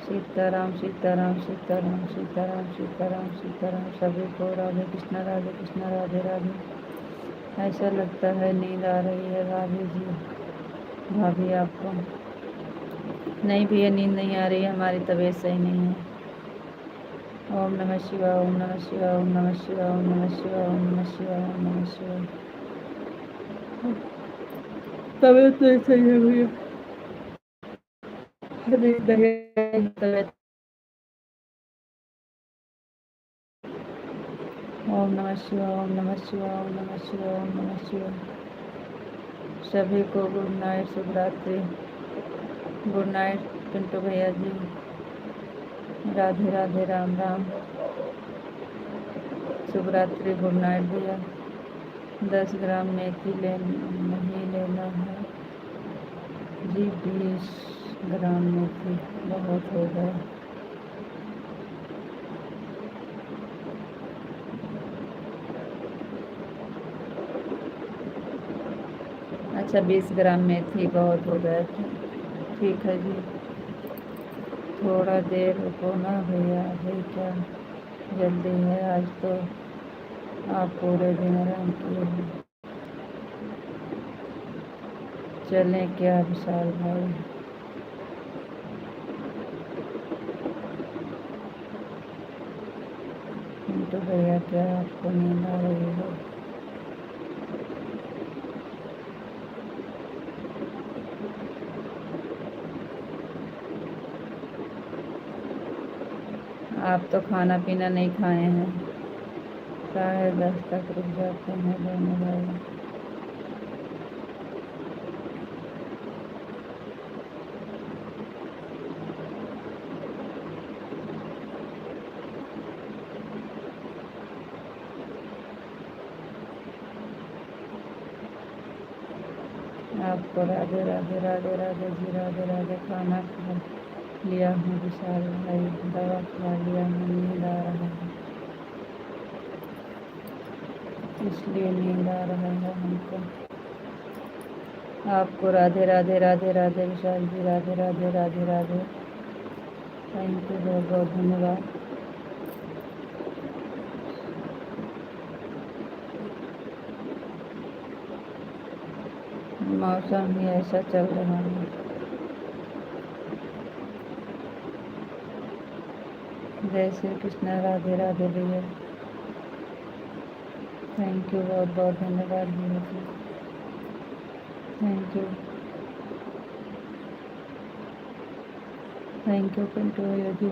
सीताराम, सीताराम, सीताराम, सीताराम, सीताराम, सीताराम। सभी को राधे कृष्णा, राधे कृष्णा, राधे राधे। ऐसा लगता है नींद आ रही है भाभी जी। भाभी आपको? नहीं भैया, नींद नहीं आ रही है, हमारी तबीयत सही नहीं है। ओम नमः शिवाय, ओम नमः शिवाय, ओम नमः शिवाय, ओम नमः शिवाय, ओम नमः शिवाय, ओम नमः शिवाय। तबीयत नहीं सही है भैया, तबीयत। ओम नमः शिवाय, ओम नमः शिवाय, ओम नमः शिवाय, ओम नमः शिवाय। सभी को गुड नाइट, शुभ रात्रि। गुड नाइट पिंटू भैया जी। राधे राधे, राम राम, शुभ रात्रि, गुड नाइट भैया। 10 ग्राम मेथी नहीं लेना है जी, 20 ग्राम मेथी बहुत हो गए। अच्छा, 20 ग्राम मेथी बहुत हो गया। ठीक है जी, थोड़ा देर रुको ना भैया, अभी क्या जल्दी है? आज तो आप पूरे दिन आराम किए हैं। चलें क्या विशाल भाई? तो भैया, क्या आपको नींद आ रही है? आप तो खाना पीना नहीं खाए हैं, 10:30 तक रुक जाते हैं दोनों भाई। आपको राधे राधे राधे राधे जी राधे राधे। खाना खा लिया हूँ विशाल भाई, दवा खा लिया हूँ, नींद आ रहा है, इसलिए नींद आ रहा है हमको। आपको राधे राधे राधे राधे विशाल जी राधे राधे राधे राधे। थैंक यू, बहुत बहुत धन्यवाद। मौसम ही ऐसा चल रहा है। जय श्री कृष्ण, राधे राधे भैया। थैंक यू, बहुत बहुत धन्यवाद भैया जी। Thank you, thank you Pintu भैया जी,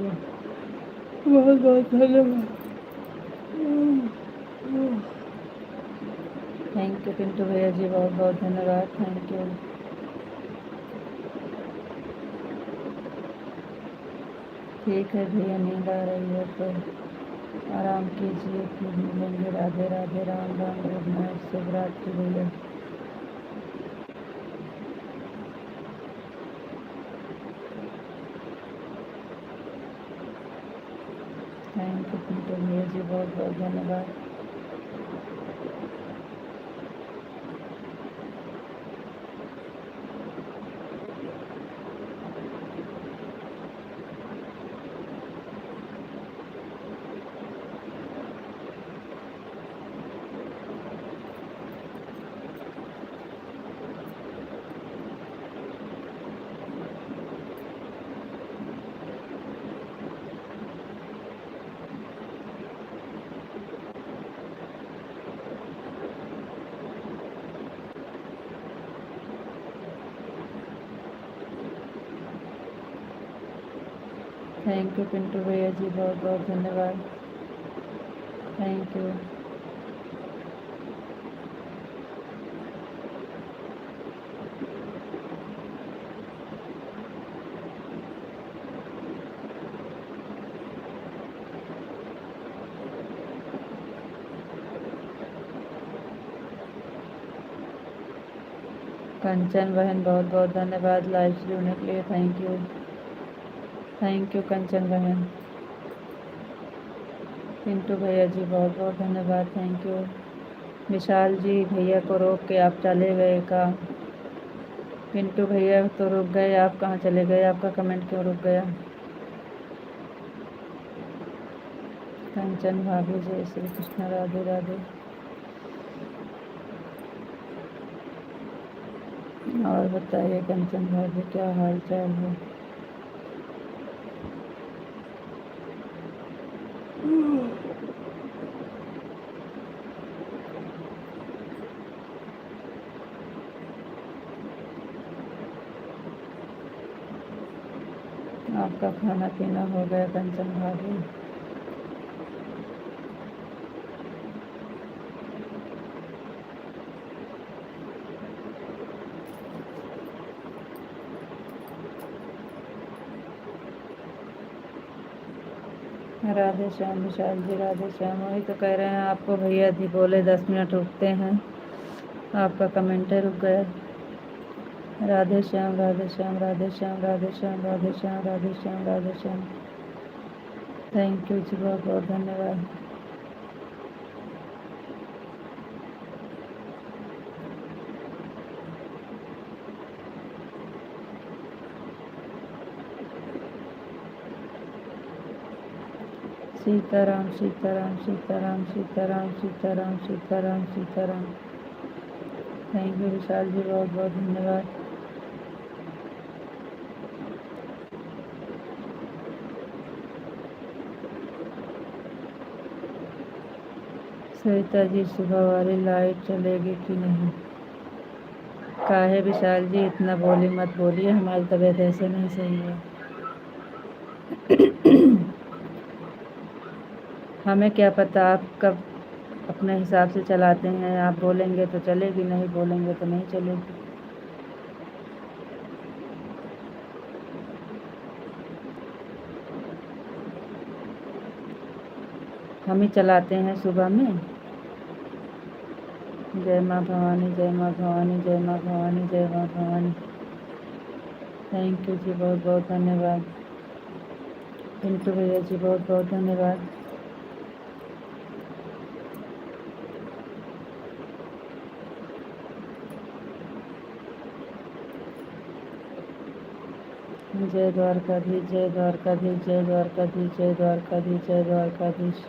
बहुत बहुत धन्यवाद। थैंक यू पिंटू भैया जी, बहुत बहुत धन्यवाद। Thank you. ठीक है भैया, नींद आ रही है तो आराम कीजिए, फिर मिलेंगे। राधे राधे, राम राम, गुड नाइट, शुभ रात्रि भैया। थैंक यू पिंटू भैया जी, बहुत बहुत धन्यवाद। थैंक यू पिंटू भैया जी, बहुत बहुत धन्यवाद। Thank you. कंचन बहन, बहुत बहुत धन्यवाद लाइव से जुड़ने के लिए। थैंक यू, थैंक यू कंचन बहन। पिंटू भैया जी, बहुत बहुत धन्यवाद। Thank you. विशाल जी, भैया को रोक के आप चले गए का? पिंटू भैया तो रुक गए, आप कहाँ चले गए? आपका कमेंट क्यों रुक गया? कंचन भाभी, जय श्री कृष्ण, राधे राधे। और बताइए कंचन भाभी, क्या हाल चाल है? आपका खाना पीना हो गया कंचन भाभी? राधे श्याम विशाल जी, राधे श्याम। वही तो कह रहे हैं आपको, भैया जी बोले 10 मिनट रुकते हैं, आपका कमेंट रुक गया। राधे श्याम, राधे श्याम, राधे श्याम, राधे श्याम, राधे श्याम, राधे श्याम, राधे श्याम। थैंक यू जी, बहुत बहुत धन्यवाद। सीताराम सीताराम सीताराम सीताराम सीताराम सीताराम सीताराम। थैंक यू विशाल जी, बहुत बहुत धन्यवाद। सरिता जी, सुबह वाली लाइट चलेगी कि नहीं? काहे विशाल जी, इतना बोली मत बोलिए, हमारी तबीयत ऐसे नहीं सही है। हमें क्या पता, आप कब अपने हिसाब से चलाते हैं। आप बोलेंगे तो चलेगी, नहीं बोलेंगे तो नहीं चलेगी। हम ही चलाते हैं सुबह में। जय माँ भवानी, जय माँ भवानी, जय माँ भवानी, जय माँ भवानी। थैंक यू जी, बहुत बहुत धन्यवाद। पिंटू भैया जी बहुत बहुत धन्यवाद। जय द्वारकाधीश, जय द्वारकाधीश, जय द्वारकाधीश, जय द्वारकाधीश, जय द्वारकाधीश।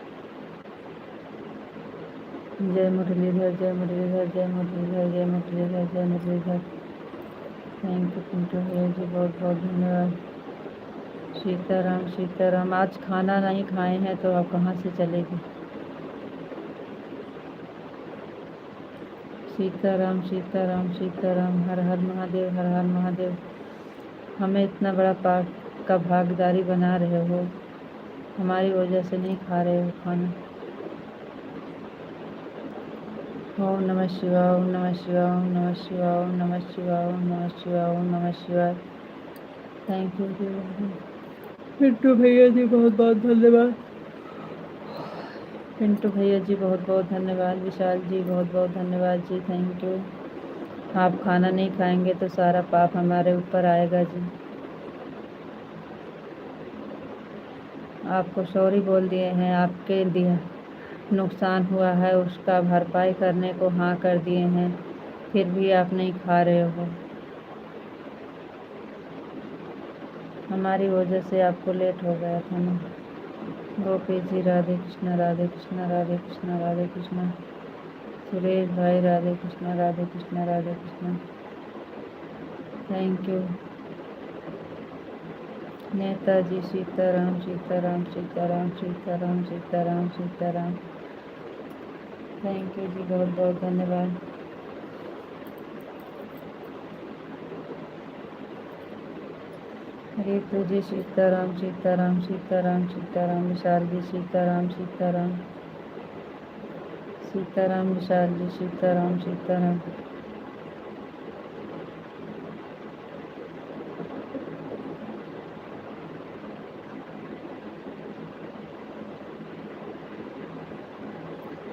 जय मुरलीधर, जय मुरलीधर, जय मुरलीधर, जय मुरलीधर, जय मुरलीधर। थैंक यू पिंटू भैया जी, बहुत बहुत धन्यवाद। सीताराम, सीताराम। आज खाना नहीं खाए हैं तो अब कहाँ से चलेगी। सीताराम, सीताराम, सीताराम। हर हर महादेव, हर हर महादेव। हमें इतना बड़ा पाप का भागीदारी बना रहे हो, हमारी वजह से नहीं खा रहे हो खाना। ओम नमः शिवाय, ओम नमः शिवाय, ओम नमः शिवाय, ओम नमः शिवाय, ओम नमः शिवाय, ओम नमः शिवाय। थैंक यू जी, पिंटू भैया जी बहुत बहुत धन्यवाद। पिंटू भैया जी बहुत बहुत धन्यवाद। विशाल जी बहुत बहुत धन्यवाद जी, थैंक यू। आप खाना नहीं खाएंगे तो सारा पाप हमारे ऊपर आएगा जी। आपको सॉरी बोल दिए हैं, आपके दिया नुकसान हुआ है उसका भरपाई करने को हाँ कर दिए हैं, फिर भी आप नहीं खा रहे हो। हमारी वजह से आपको लेट हो गया था ना। गोपी जी राधे कृष्णा, राधे कृष्णा, राधे कृष्णा, राधे कृष्णा। सुरेश भाई राधे कृष्णा, राधे कृष्णा, राधे कृष्णा। Thank you. नेताजी सीताराम, सीताराम, सीताराम, सीताराम, सीताराम, सीताराम। थैंक यू जी, बहुत बहुत धन्यवाद। रितु जी सीताराम, सीताराम, सीताराम, सीताराम। विशाल जी सीताराम, सीताराम, सीताराम। विशाल जी सीताराम, सीताराम।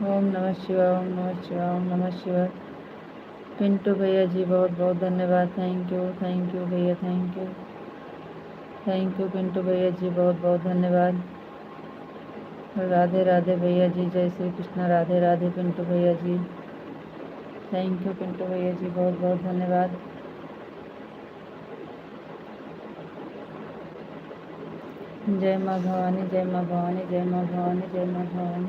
ओम नमः शिवाय, ओम नमः शिवाय, ओम नमः शिवाय। पिंटू भैया जी बहुत बहुत धन्यवाद। थैंक यू भैया, thank you. Thank you Pintu भैया जी, बहुत बहुत धन्यवाद। राधे राधे भैया जी, जय श्री कृष्ण। राधे राधे पिंटू भैया जी। थैंक यू पिंटू भैया जी, बहुत बहुत धन्यवाद। जय माँ भवानी, जय माँ भवानी, जय माँ भवानी, जय माँ भवानी,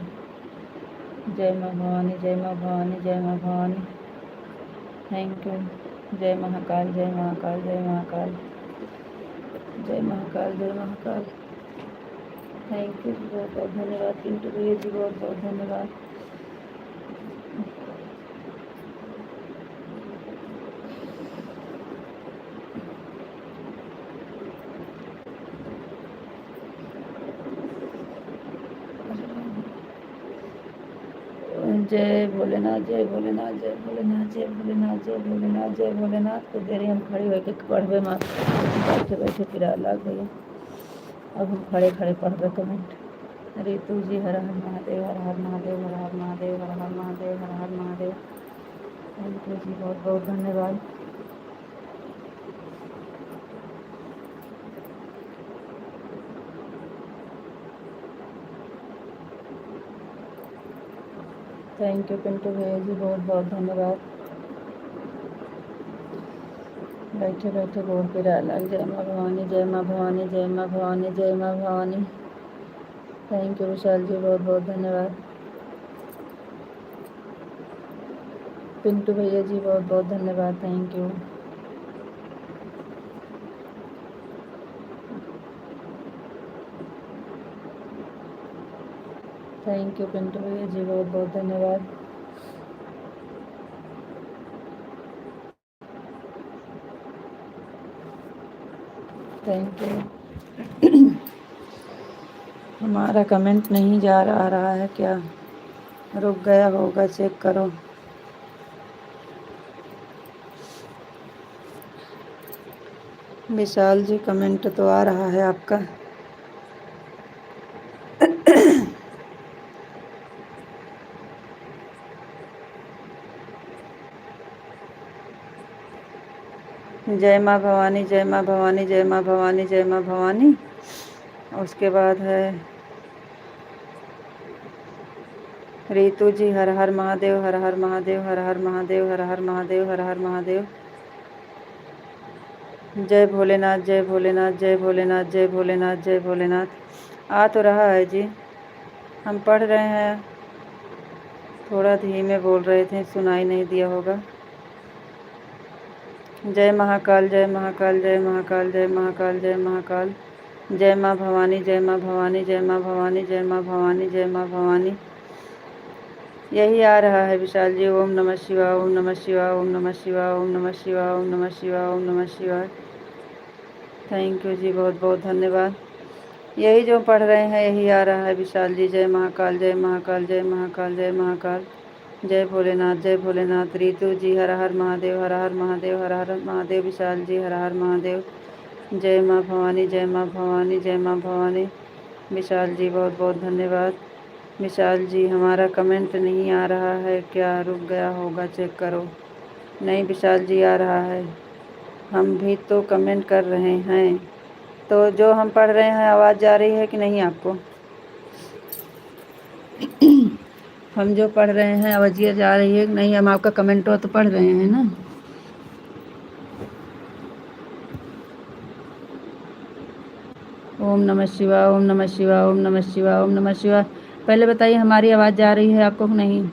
जय माँ भवानी, जय माँ भवानी, जय माँ भवानी। Thank you. जय महाकाल, जय महाकाल, जय महाकाल, जय महाकाल, जय महाकाल। थैंक यू, बहुत बहुत धन्यवाद पिंटू भैया जी, बहुत बहुत धन्यवाद। जय भोलेनाथ, जय भोलेनाथ, जय भोलेनाथ, जय भोलेनाथ, जय भोलेनाथ, जय भोलेनाथ। कुछ देर हम खड़े होकर पढ़वे माँ, बैठे बैठे फिर लग गई। अब हम खड़े खड़े पढ़वे comment. Ritu ji Har Har Mahadev, Har Har Mahadev, Har Har Mahadev, Har Har Mahadev, Har Har Mahadev. Thank you जी, बहुत बहुत धन्यवाद। थैंक यू पिंटू भैया जी, बहुत बहुत धन्यवाद। बैठे बैठे गोड़ पिरा लग। जय माँ भवानी, जय माँ भवानी, जय माँ भवानी, जय माँ भवानी। थैंक यू विशाल जी, बहुत बहुत धन्यवाद। पिंटू भैया जी बहुत बहुत धन्यवाद, thank you. Thank you Pintu भैया जी, बहुत बहुत धन्यवाद। Thank you. हमारा कमेंट नहीं जा रहा है क्या? रुक गया होगा, चेक करो। विशाल जी कमेंट तो आ रहा है आपका। जय माँ भवानी, जय माँ भवानी, जय माँ भवानी, जय माँ भवानी। उसके बाद है रितु जी, हर हर महादेव, हर हर महादेव, हर हर महादेव, हर हर महादेव, हर हर महादेव। जय भोलेनाथ, जय भोलेनाथ, जय भोलेनाथ, जय भोलेनाथ, जय भोलेनाथ। आ तो रहा है जी, हम पढ़ रहे हैं, थोड़ा धीमे बोल रहे थे, सुनाई नहीं दिया होगा। जय महाकाल, जय महाकाल, जय महाकाल, जय महाकाल, जय महाकाल। जय माँ भवानी, जय माँ भवानी, जय माँ भवानी, जय माँ भवानी, जय माँ भवानी। यही आ रहा है विशाल जी। ओम नमः शिवाय, ओम नमः शिवाय, ओम नमः शिवाय, ओम नमः शिवाय, ओम नमः शिवाय, ओम नमः शिवाय। थैंक यू जी, बहुत बहुत धन्यवाद। यही जो पढ़ रहे हैं यही आ रहा है विशाल जी। जय महाकाल, जय महाकाल, जय महाकाल, जय महाकाल। जय भोलेनाथ, जय भोलेनाथ। रितु जी, हर हर महादेव, हर हर महादेव, हर हर महादेव। विशाल जी, हर हर महादेव। जय माँ भवानी, जय माँ भवानी, जय माँ भवानी। विशाल जी, बहुत बहुत धन्यवाद। विशाल जी, हमारा कमेंट नहीं आ रहा है क्या? रुक गया होगा, चेक करो। नहीं विशाल जी, आ रहा है, हम भी तो कमेंट कर रहे हैं। तो जो हम पढ़ रहे हैं आवाज़ जा रही है कि नहीं आपको? हम जो पढ़ रहे हैं आवाज़िया जा रही है कि नहीं? हम आपका कमेंट तो पढ़ रहे हैं ना। ओम नमः शिवाय, ओम नमः शिवाय, ओम नमः शिवाय, ओम नमः शिवाय। पहले बताइए हमारी आवाज़ जा रही है आपको कि नहीं?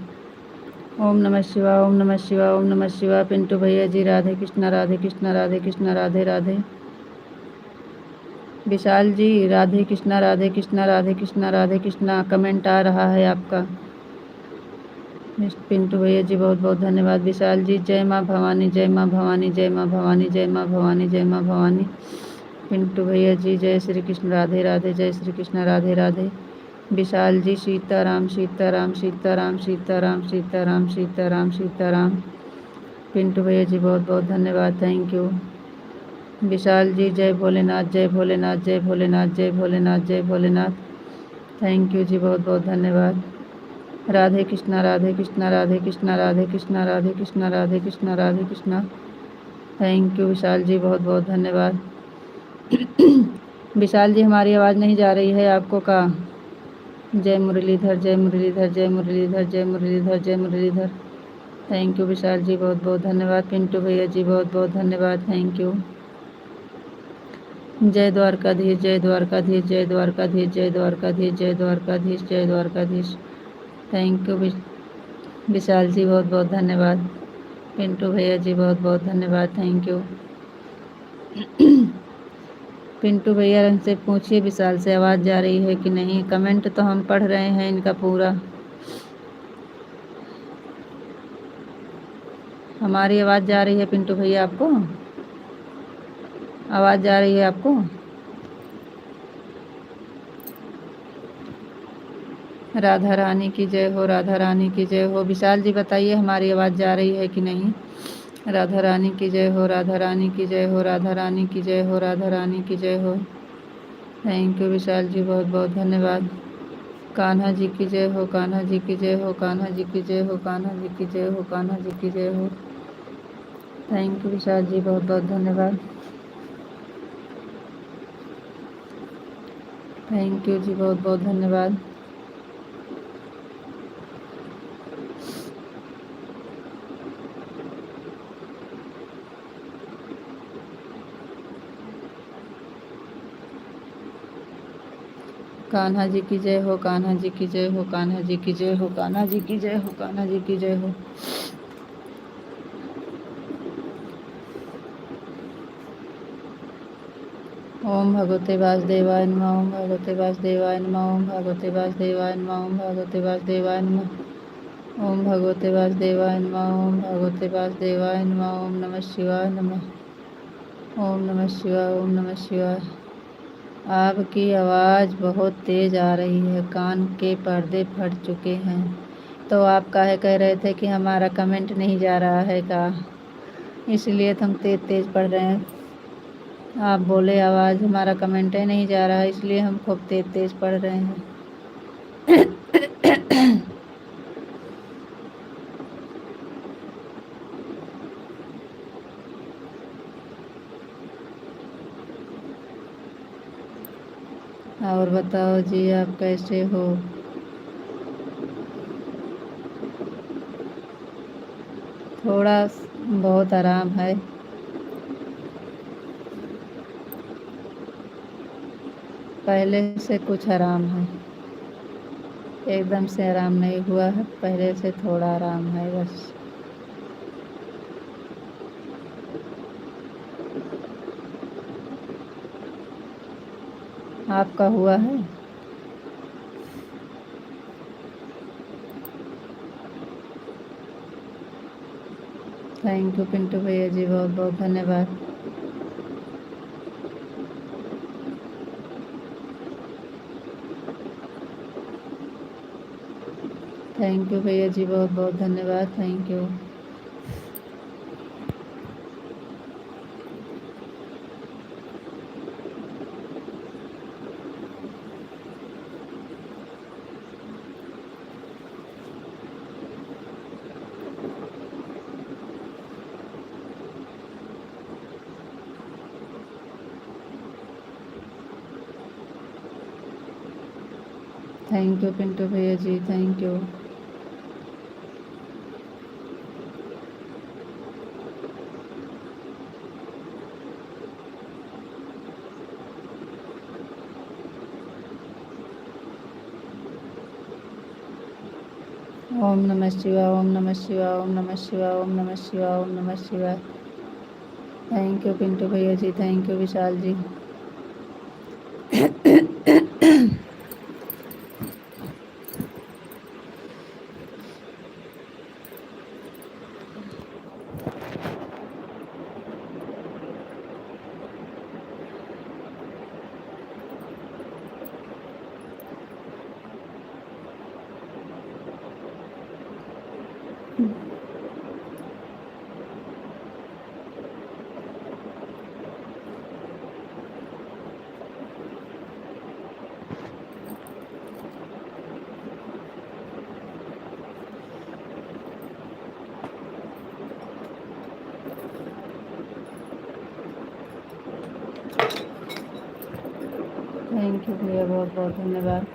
ओम नमः शिवाय, ओम नमः शिवाय, ओम नमः शिवाय। पिंटू भैया जी, राधे कृष्णा, राधे कृष्णा, राधे कृष्णा, राधे राधे। विशाल जी, राधे कृष्णा, राधे कृष्णा, राधे कृष्णा, राधे कृष्णा। कमेंट आ रहा है आपका। पिंटू भैया जी, बहुत बहुत धन्यवाद। विशाल जी, जय माँ भवानी, जय माँ भवानी, जय माँ भवानी, जय माँ भवानी, जय माँ भवानी। पिंटू भैया जी, जय श्री कृष्ण, राधे राधे, जय श्री कृष्ण, राधे राधे। विशाल जी, सीताराम, सीताराम, सीताराम, सीताराम, सीताराम, सीताराम, सीताराम। पिंटू भैया जी, बहुत बहुत धन्यवाद, थैंक यू। विशाल जी, जय भोलेनाथ, जय भोलेनाथ, जय भोलेनाथ, जय भोलेनाथ, जय भोलेनाथ। थैंक यू जी, बहुत बहुत धन्यवाद। राधे कृष्णा, राधे कृष्णा, राधे कृष्णा, राधे कृष्णा, राधे कृष्णा, राधे कृष्णा, राधे कृष्णा। थैंक यू विशाल जी, बहुत बहुत धन्यवाद। विशाल जी, हमारी आवाज़ नहीं जा रही है आपको का? जय मुरलीधर, जय मुरलीधर, जय मुरलीधर, जय मुरलीधर, जय मुरलीधर। थैंक यू विशाल जी, बहुत बहुत धन्यवाद। पिंटू भैया जी, बहुत बहुत धन्यवाद, थैंक यू। जय द्वारकाधीश, जय द्वारकाधीश, जय द्वारकाधीश, जय द्वारकाधीश, जय द्वारकाधीश, जय द्वारकाधीश। थैंक यू विशाल जी, बहुत बहुत धन्यवाद। पिंटू भैया जी, बहुत बहुत धन्यवाद, थैंक यू। पिंटू भैया से पूछिए विशाल से आवाज़ जा रही है कि नहीं? कमेंट तो हम पढ़ रहे हैं इनका पूरा। हमारी आवाज़ जा रही है पिंटू भैया आपको? आवाज़ जा रही है आपको? राधा रानी की जय हो, राधा रानी की जय हो। विशाल जी बताइए हमारी आवाज़ जा रही है कि नहीं? राधा रानी की जय हो, राधा रानी की जय हो, राधा रानी की जय हो, राधा रानी की जय हो। थैंक यू विशाल जी, बहुत बहुत धन्यवाद। कान्हा जी की जय हो, कान्हा जी की जय हो, कान्हा जी की जय हो, कान्हा जी की जय हो, कान्हा जी की जय हो। थैंक यू विशाल जी, बहुत बहुत धन्यवाद। थैंक यू जी, बहुत बहुत धन्यवाद। कान्हा जी की जय हो, कान्हा जी की जय हो, कान्हा जी की जय हो, कान्हा जी की जय हो, कान्हा जी की जय हो। ओम भगवते वासुदेवाय नमः, ओम भगवते वासुदेवाय नमः, ओम भगवते वासुदेवाय नमः, ओम भगवते वासुदेवाय नमः, ओम भगवते वासुदेवाय नमः, ओम भगवते वासुदेवाय नमः। ओम नमः शिवाय नमः, ओम नमः शिवाय, ओम नमः शिवाय। आपकी आवाज़ बहुत तेज़ आ रही है, कान के पर्दे फट चुके हैं। तो आप काहे कह रहे थे कि हमारा कमेंट नहीं जा रहा है का? इसलिए तो हम तेज़ तेज़ पढ़ रहे हैं। आप बोले आवाज़ हमारा कमेंट ही नहीं जा रहा है, इसलिए हम खूब तेज़ तेज़ पढ़ रहे हैं। और बताओ जी, आप कैसे हो? थोड़ा बहुत आराम है। पहले से कुछ आराम है। एकदम से आराम नहीं हुआ है, पहले से थोड़ा आराम है बस। आपका हुआ है? थैंक यू पिंटू भैया जी, बहुत बहुत धन्यवाद। थैंक यू भैया जी, बहुत बहुत धन्यवाद। Thank you. Thank you Pintu भैया जी, थैंक यू। ओम नमः शिवाय, ओम नमः शिवाय, ओम नमः शिवाय, ओम नमः शिवाय, ओम नमः शिवाय। थैंक यू पिंटू भैया जी, thank you Vishal ji. Thank you भैया, बहुत बहुत धन्यवाद।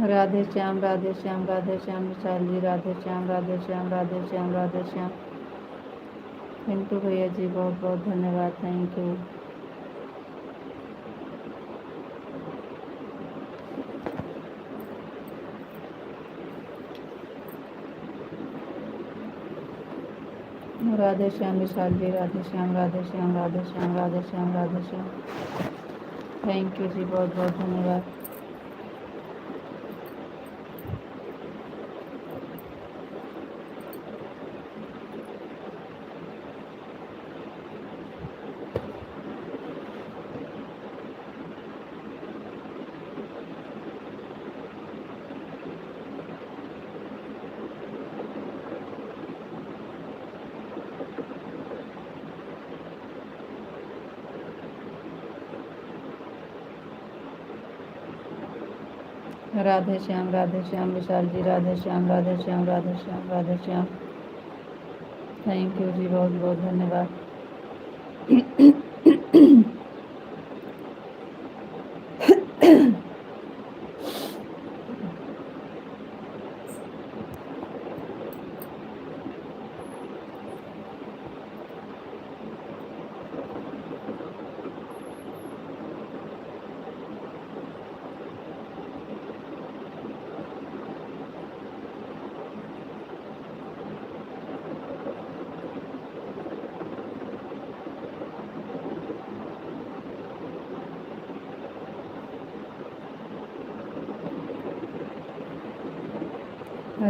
राधे श्याम, राधे श्याम, राधे श्याम विशाल जी, राधे श्याम, राधे श्याम, राधे श्याम, राधे श्याम। पिंटू भैया जी, बहुत बहुत धन्यवाद। Thank you. Radhe Shyam Vishal ji, Radhe Shyam, Radhe Shyam, Radhe Shyam, Radhe Shyam, Radhe Shyam. Thank you जी, बहुत बहुत धन्यवाद। राधे श्याम विशाल जी, राधे श्याम, राधे श्याम, राधे श्याम, राधे श्याम। थैंक यू जी, बहुत बहुत धन्यवाद।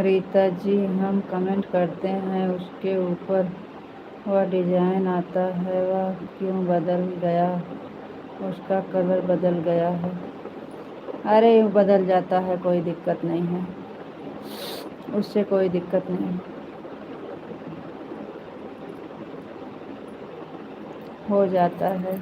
रीता जी, हम कमेंट करते हैं उसके ऊपर वह डिजाइन आता है वह क्यों बदल गया, उसका कलर बदल गया है। अरे बदल जाता है, कोई दिक्कत नहीं है, उससे कोई दिक्कत नहीं, हो जाता है।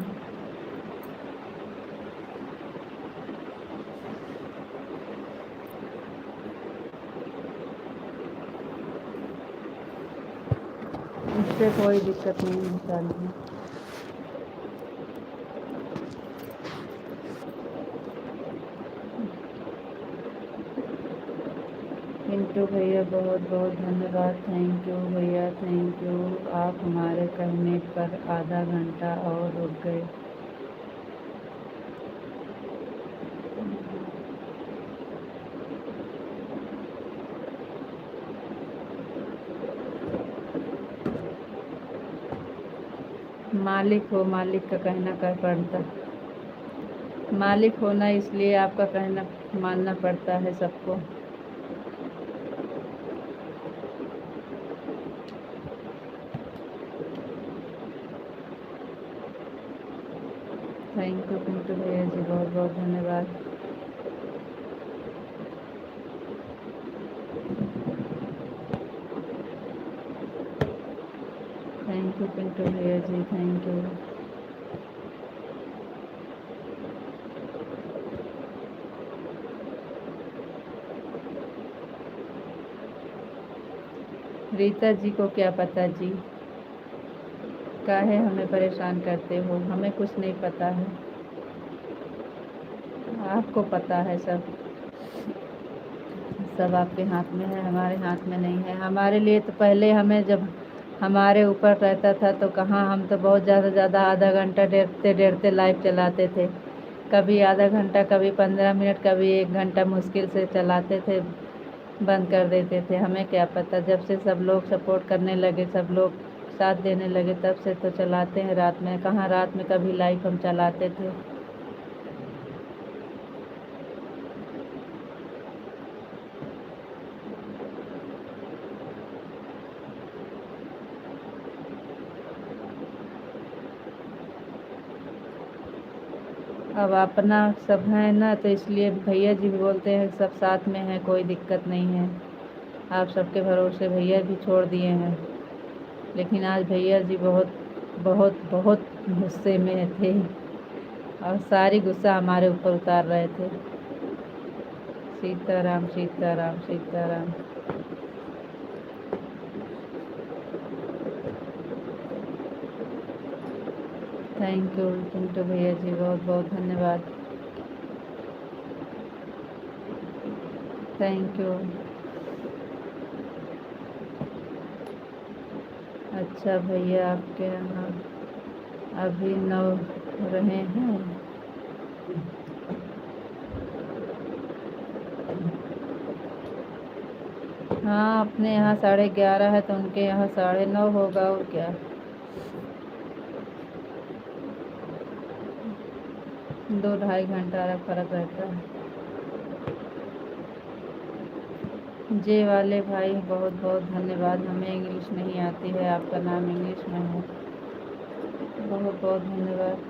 उससे कोई दिक्कत नहीं निकालनी। पिंटू भैया बहुत बहुत धन्यवाद। थैंक यू भैया, थैंक यू। आप हमारे कहने पर आधा घंटा और रुक गए। मालिक हो, मालिक का कहना कर पड़ता, मालिक होना इसलिए आपका कहना मानना पड़ता है सबको। थैंक यू पिंटू भैया जी, बहुत बहुत धन्यवाद। थैंक यू पिंटू भैया जी, थैंक यू। रीता जी को क्या पता जी, काहे हमें परेशान करते हो, हमें कुछ नहीं पता है, आपको पता है सब, सब आपके हाथ में है, हमारे हाथ में नहीं है। हमारे लिए तो पहले हमें जब हमारे ऊपर रहता था तो कहाँ, हम तो बहुत ज़्यादा आधा घंटा डेढ़ते लाइव चलाते थे, कभी आधा घंटा, कभी 15 मिनट, कभी 1 घंटा मुश्किल से चलाते थे, बंद कर देते थे। हमें क्या पता, जब से सब लोग सपोर्ट करने लगे, सब लोग साथ देने लगे, तब से तो चलाते हैं रात में। कहाँ रात में कभी लाइव हम चलाते थे। अब अपना सब है ना, तो इसलिए भैया जी भी बोलते हैं सब साथ में है, कोई दिक्कत नहीं है। आप सबके भरोसे भैया भी छोड़ दिए हैं, लेकिन आज भैया जी बहुत बहुत बहुत गुस्से में थे और सारी गुस्सा हमारे ऊपर उतार रहे थे। सीताराम सीताराम सीताराम। थैंक यू पिंटू भैया जी, बहुत बहुत धन्यवाद। Thank you. अच्छा भैया, आपके यहाँ अभी 9 रहे हैं? हाँ, अपने यहाँ 11:30 है तो उनके यहाँ 9:30 होगा, और क्या। दो ढाई घंटा का फर्क रहता है। जे वाले भाई बहुत बहुत धन्यवाद। हमें इंग्लिश नहीं आती है, आपका नाम इंग्लिश में है, बहुत बहुत धन्यवाद।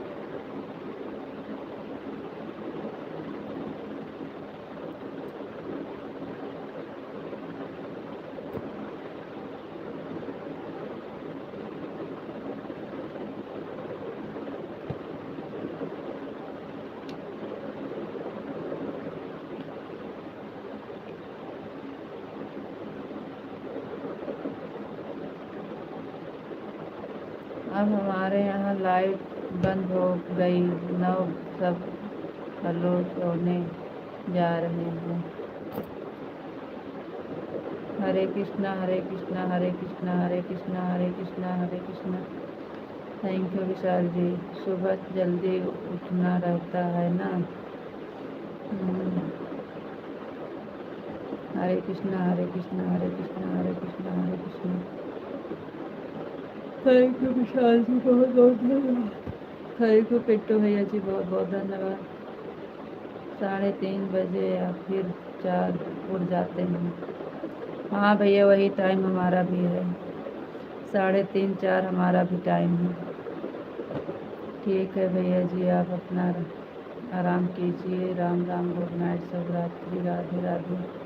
अब हमारे यहाँ लाइट बंद हो गई, 9 सब हेलो सोने जा रहे हैं। हरे कृष्णा हरे कृष्णा हरे कृष्णा हरे कृष्णा हरे कृष्णा हरे कृष्णा। थैंक यू विशाल जी। सुबह जल्दी उठना रहता है ना। हरे कृष्णा हरे कृष्णा हरे कृष्णा हरे कृष्णा हरे कृष्णा। थैंक यू विशाल जी, बहुत बहुत धन्यवाद। थैंक यू पिट्टू भैया जी, बहुत बहुत धन्यवाद। 3:30 बजे या फिर 4 उठ जाते हैं। हाँ भैया, वही टाइम हमारा भी है, 3:30 4 हमारा भी टाइम है। ठीक है भैया जी, आप अपना आराम कीजिए। राम राम, गुड नाइट, शुभ रात्रि, राधे राधे।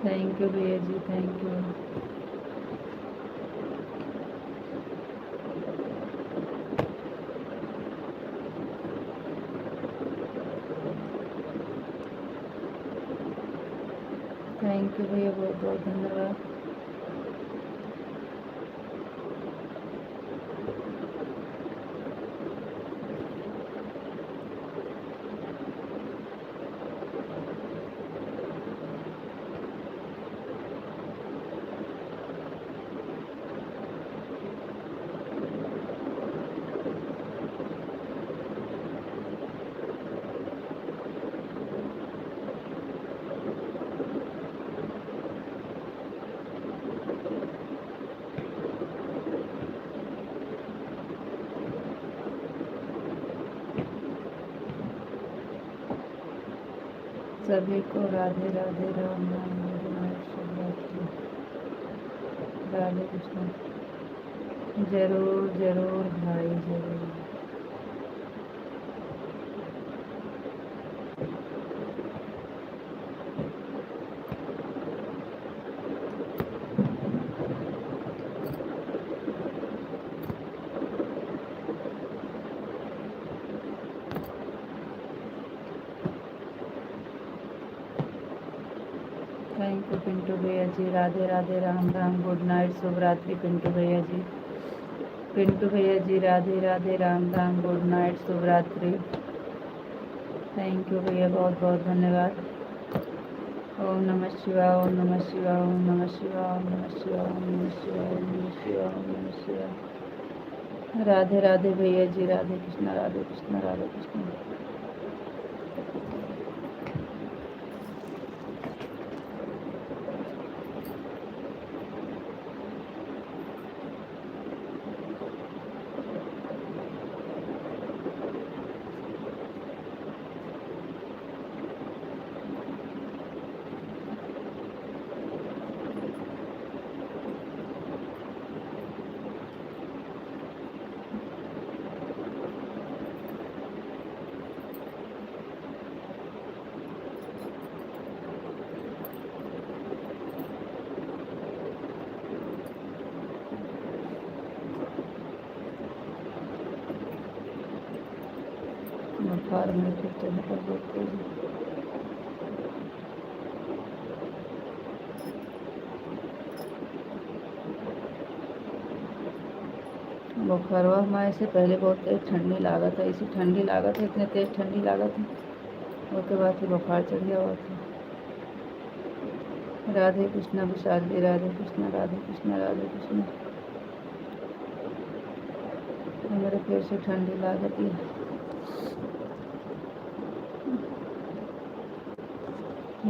थैंक यू भैया जी, थैंक यू। थैंक यू भैया, बहुत बहुत धन्यवाद। सभी को राधे राधे, राम राम, गुड नाइट, शुभ रात्रि, राधे कृष्ण। जरूर जरूर भाई, जरूर। थैंक यू पिंटू भैया जी, राधे राधे, राम राम, गुड नाइट, शुभ रात्रि पिंटू भैया जी। पिंटू भैया जी, राधे राधे, राम राम, गुड नाइट, शुभ रात्रि। थैंक यू भैया, बहुत बहुत धन्यवाद। ओम नमः शिवाय, ओम नमः शिवाय, ओम नमः शिवाय, ओम नमः शिवाय, ओम नमः शिवाय, ओम नमः शिवाय, ओम नमः शिवाय। राधे राधे भैया जी, राधे कृष्ण, राधे कृष्ण, राधे कृष्ण। बुखार में फिर तो निकल देते हैं। बुखारवा हमारे से पहले बहुत तेज ठंडी लागत है, इसी ठंडी लागत है, इतने तेज ठंडी लागत है, उसके बाद फिर बुखार चढ़ गया हुआ था। राधे कृष्णा विशाल जी, राधे कृष्णा, राधे कृष्णा, राधे कृष्णा। हमारे फिर से ठंडी लागत है।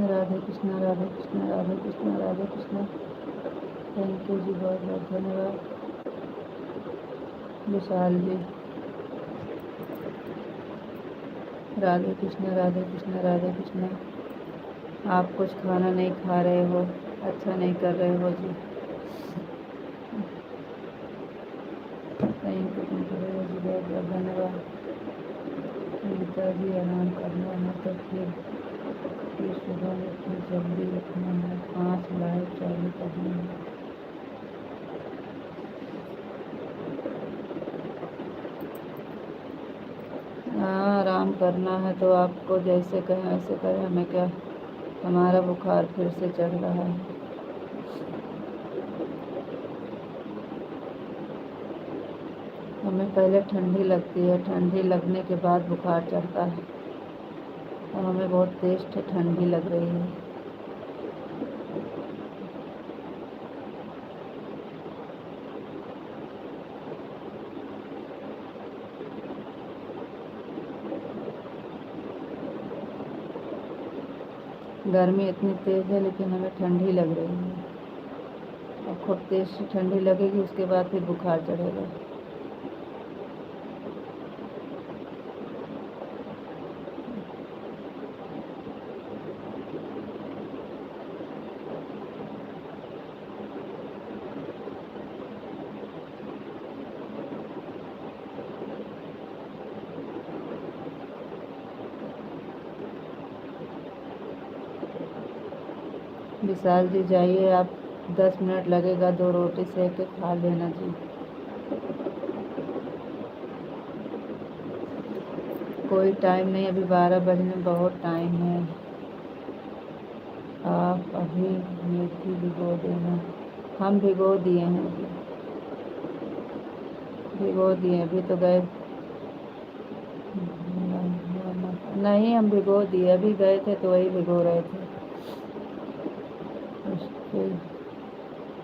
राधे कृष्णा, राधे कृष्णा, राधे कृष्णा, राधे कृष्णा। थैंक यू जी, बहुत बहुत धन्यवाद विशाल जी। राधे कृष्णा, राधे कृष्णा, राधे कृष्णा। आप कुछ खाना नहीं खा रहे हो, अच्छा नहीं कर रहे हो जी। थैंक यू भैया जी, बहुत बहुत धन्यवाद। गीता जी, आराम करना है तो फिर सुबह में फिर जल्दी उठना है, 5 लाइव चालू करना है। हाँ, आराम करना है तो आपको जैसे कहें वैसे करें, हमें क्या, हमारा बुखार फिर से चढ़ रहा है। हमें पहले ठंडी लगती है, ठंडी लगने के बाद बुखार चढ़ता है, और हमें बहुत तेज ठंडी लग रही है। गर्मी इतनी तेज़ है लेकिन हमें ठंडी लग रही है। अब खूब तेज़ से ठंडी लगेगी, उसके बाद फिर बुखार चढ़ेगा। विशाल जी जाइए, आप 10 मिनट लगेगा, 2 रोटी सेक के खा लेना जी। कोई टाइम नहीं, अभी 12 बजने में बहुत टाइम है। आप अभी मेथी भिगो देना। हम भिगो दिए हैं जी, भिगो दिए, अभी तो गए नहीं, हम भिगो दिए, अभी गए थे तो वही भिगो रहे थे। उसके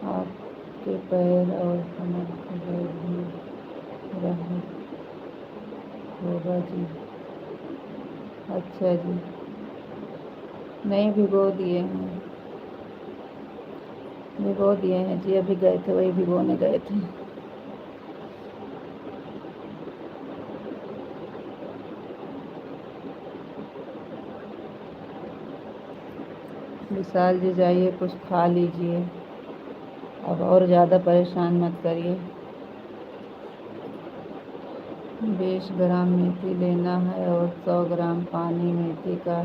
आपके पैर और कमर का दर्द भी राहत होगा जी। अच्छा जी, नहीं भिगो दिए हैं, भिगो दिए हैं जी, अभी गए थे वही भिगोने गए थे। विशाल जी जाइए, कुछ खा लीजिए, अब और ज़्यादा परेशान मत करिए। 20 ग्राम मेथी लेना है और 100 ग्राम पानी मेथी का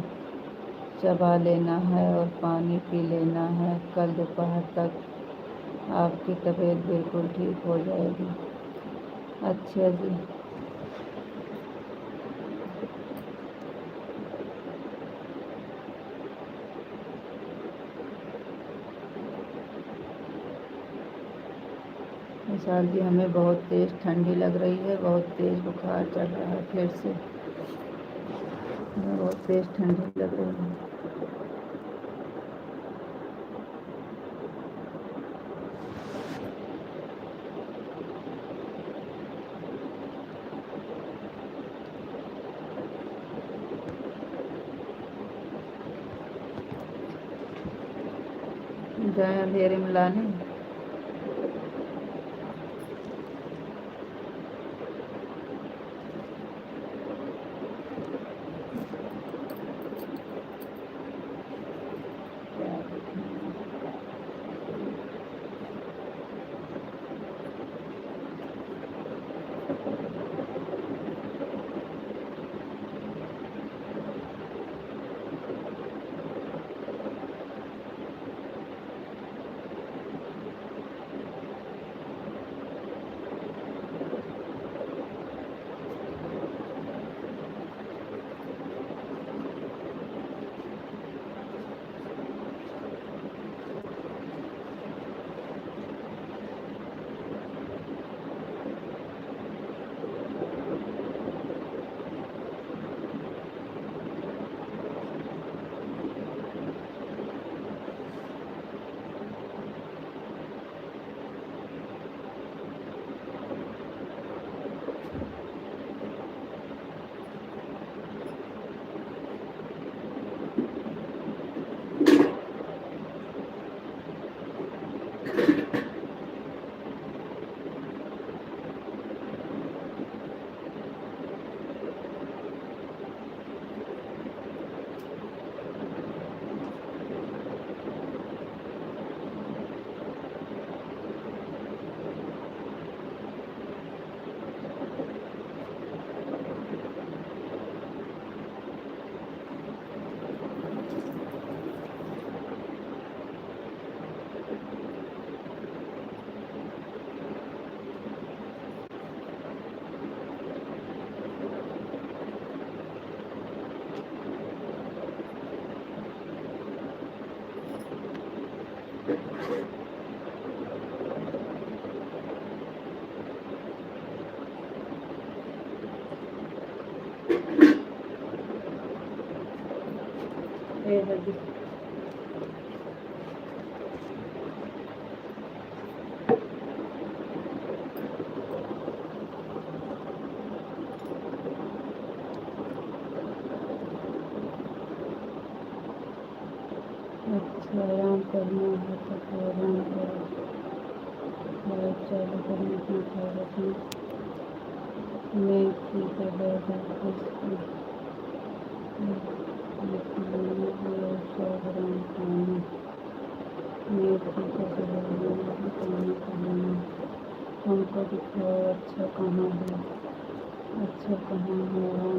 चबा लेना है और पानी पी लेना है। कल दोपहर तक आपकी तबीयत बिल्कुल ठीक हो जाएगी। अच्छा जी, विशाल जी हमें बहुत तेज़ ठंडी लग रही है, बहुत तेज़ बुखार चढ़ रहा है फिर से, हमें बहुत तेज़ ठंडी लग रही है। जाए अंधेरे में लाने। जल्दी आराम करना है तो फिर आराम करो। लाइट चालू करना, अपना ख्याल रखना। मेथी का बैगन 100 ग्राम पानी। मेथी का बैगन पानी का लेना। हमको दिखाओ अच्छा कहाँ है, अच्छा कहाँ है। आराम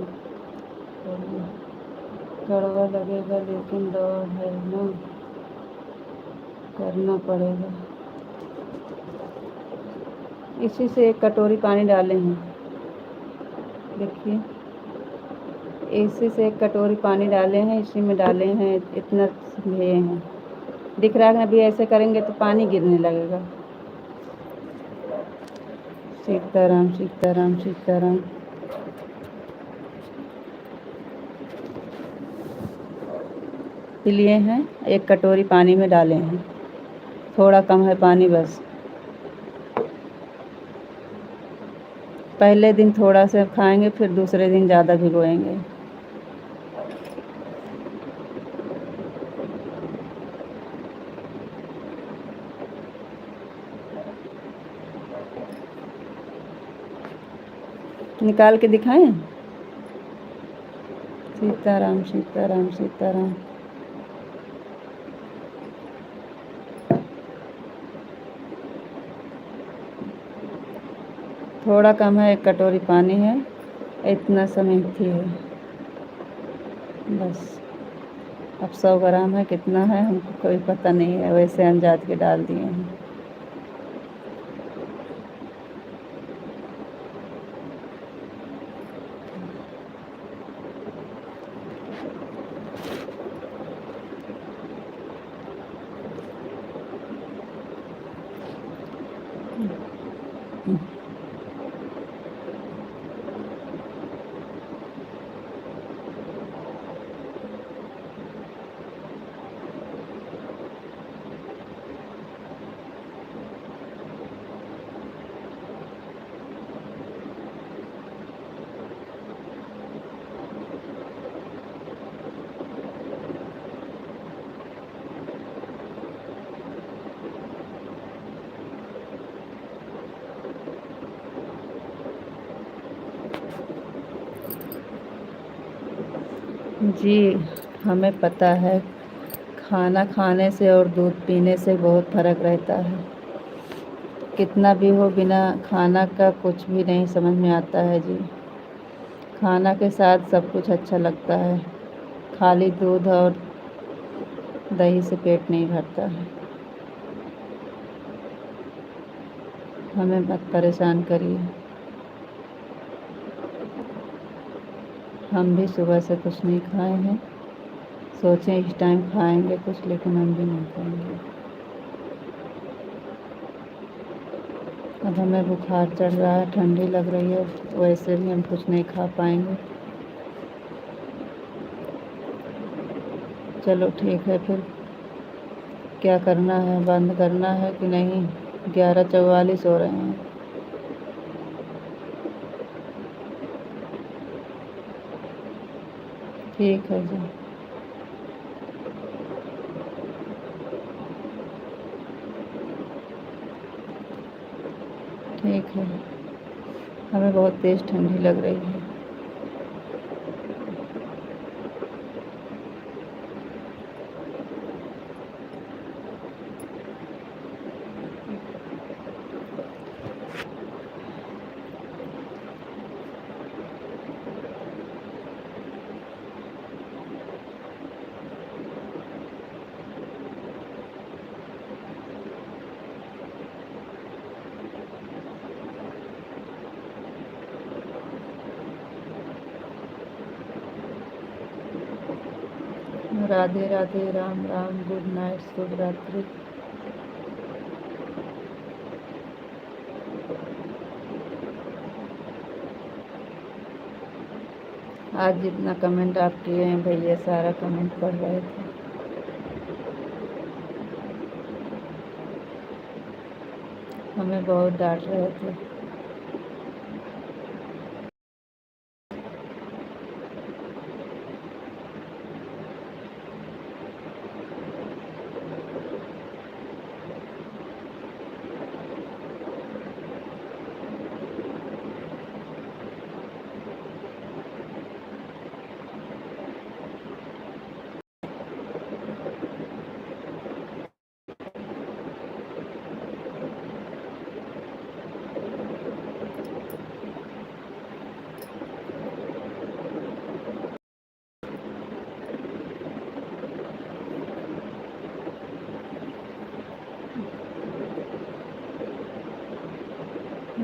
करिए। कड़वा लगेगा लेकिन दवा है ना, करना पड़ेगा। इसी से 1 कटोरी पानी डाले हैं, देखिए इसी से 1 कटोरी पानी डाले हैं, इसी में डाले हैं इतना ये हैं। दिख रहा है अभी ऐसे करेंगे तो पानी गिरने लगेगा। सीताराम सीताराम सीताराम। लिए हैं 1 कटोरी पानी में डाले हैं, थोड़ा कम है पानी बस। पहले दिन थोड़ा सा खाएंगे, फिर दूसरे दिन ज़्यादा भिगोएंगे। निकाल के दिखाएं। सीताराम सीताराम सीताराम। थोड़ा कम है, 1 कटोरी पानी है, इतना सा मेथी है बस। अब 100 ग्राम है, कितना है हमको कोई पता नहीं है, वैसे अंदाज के डाल दिए हैं। जी हमें पता है, खाना खाने से और दूध पीने से बहुत फ़र्क रहता है। कितना भी हो, बिना खाना का कुछ भी नहीं समझ में आता है जी। खाना के साथ सब कुछ अच्छा लगता है, खाली दूध और दही से पेट नहीं भरता है। हमें मत परेशान करिए। हम भी सुबह से कुछ नहीं खाए हैं, सोचें इस टाइम खाएंगे कुछ, लेकिन हम भी नहीं खाएंगे। अब हमें बुखार चढ़ रहा है, ठंडी लग रही है, वैसे भी हम कुछ नहीं खा पाएंगे। चलो ठीक है, फिर क्या करना है, बंद करना है कि नहीं? 11:44 हो रहे हैं। ठीक है जी। ठीक है, हमें बहुत तेज़ ठंडी लग रही है। राधे राधे, राम राम, गुड नाइट, शुभ रात्रि। आज जितना कमेंट आप किए हैं भैया, सारा कमेंट पढ़ रहे थे। हमें बहुत डांट रहे थे।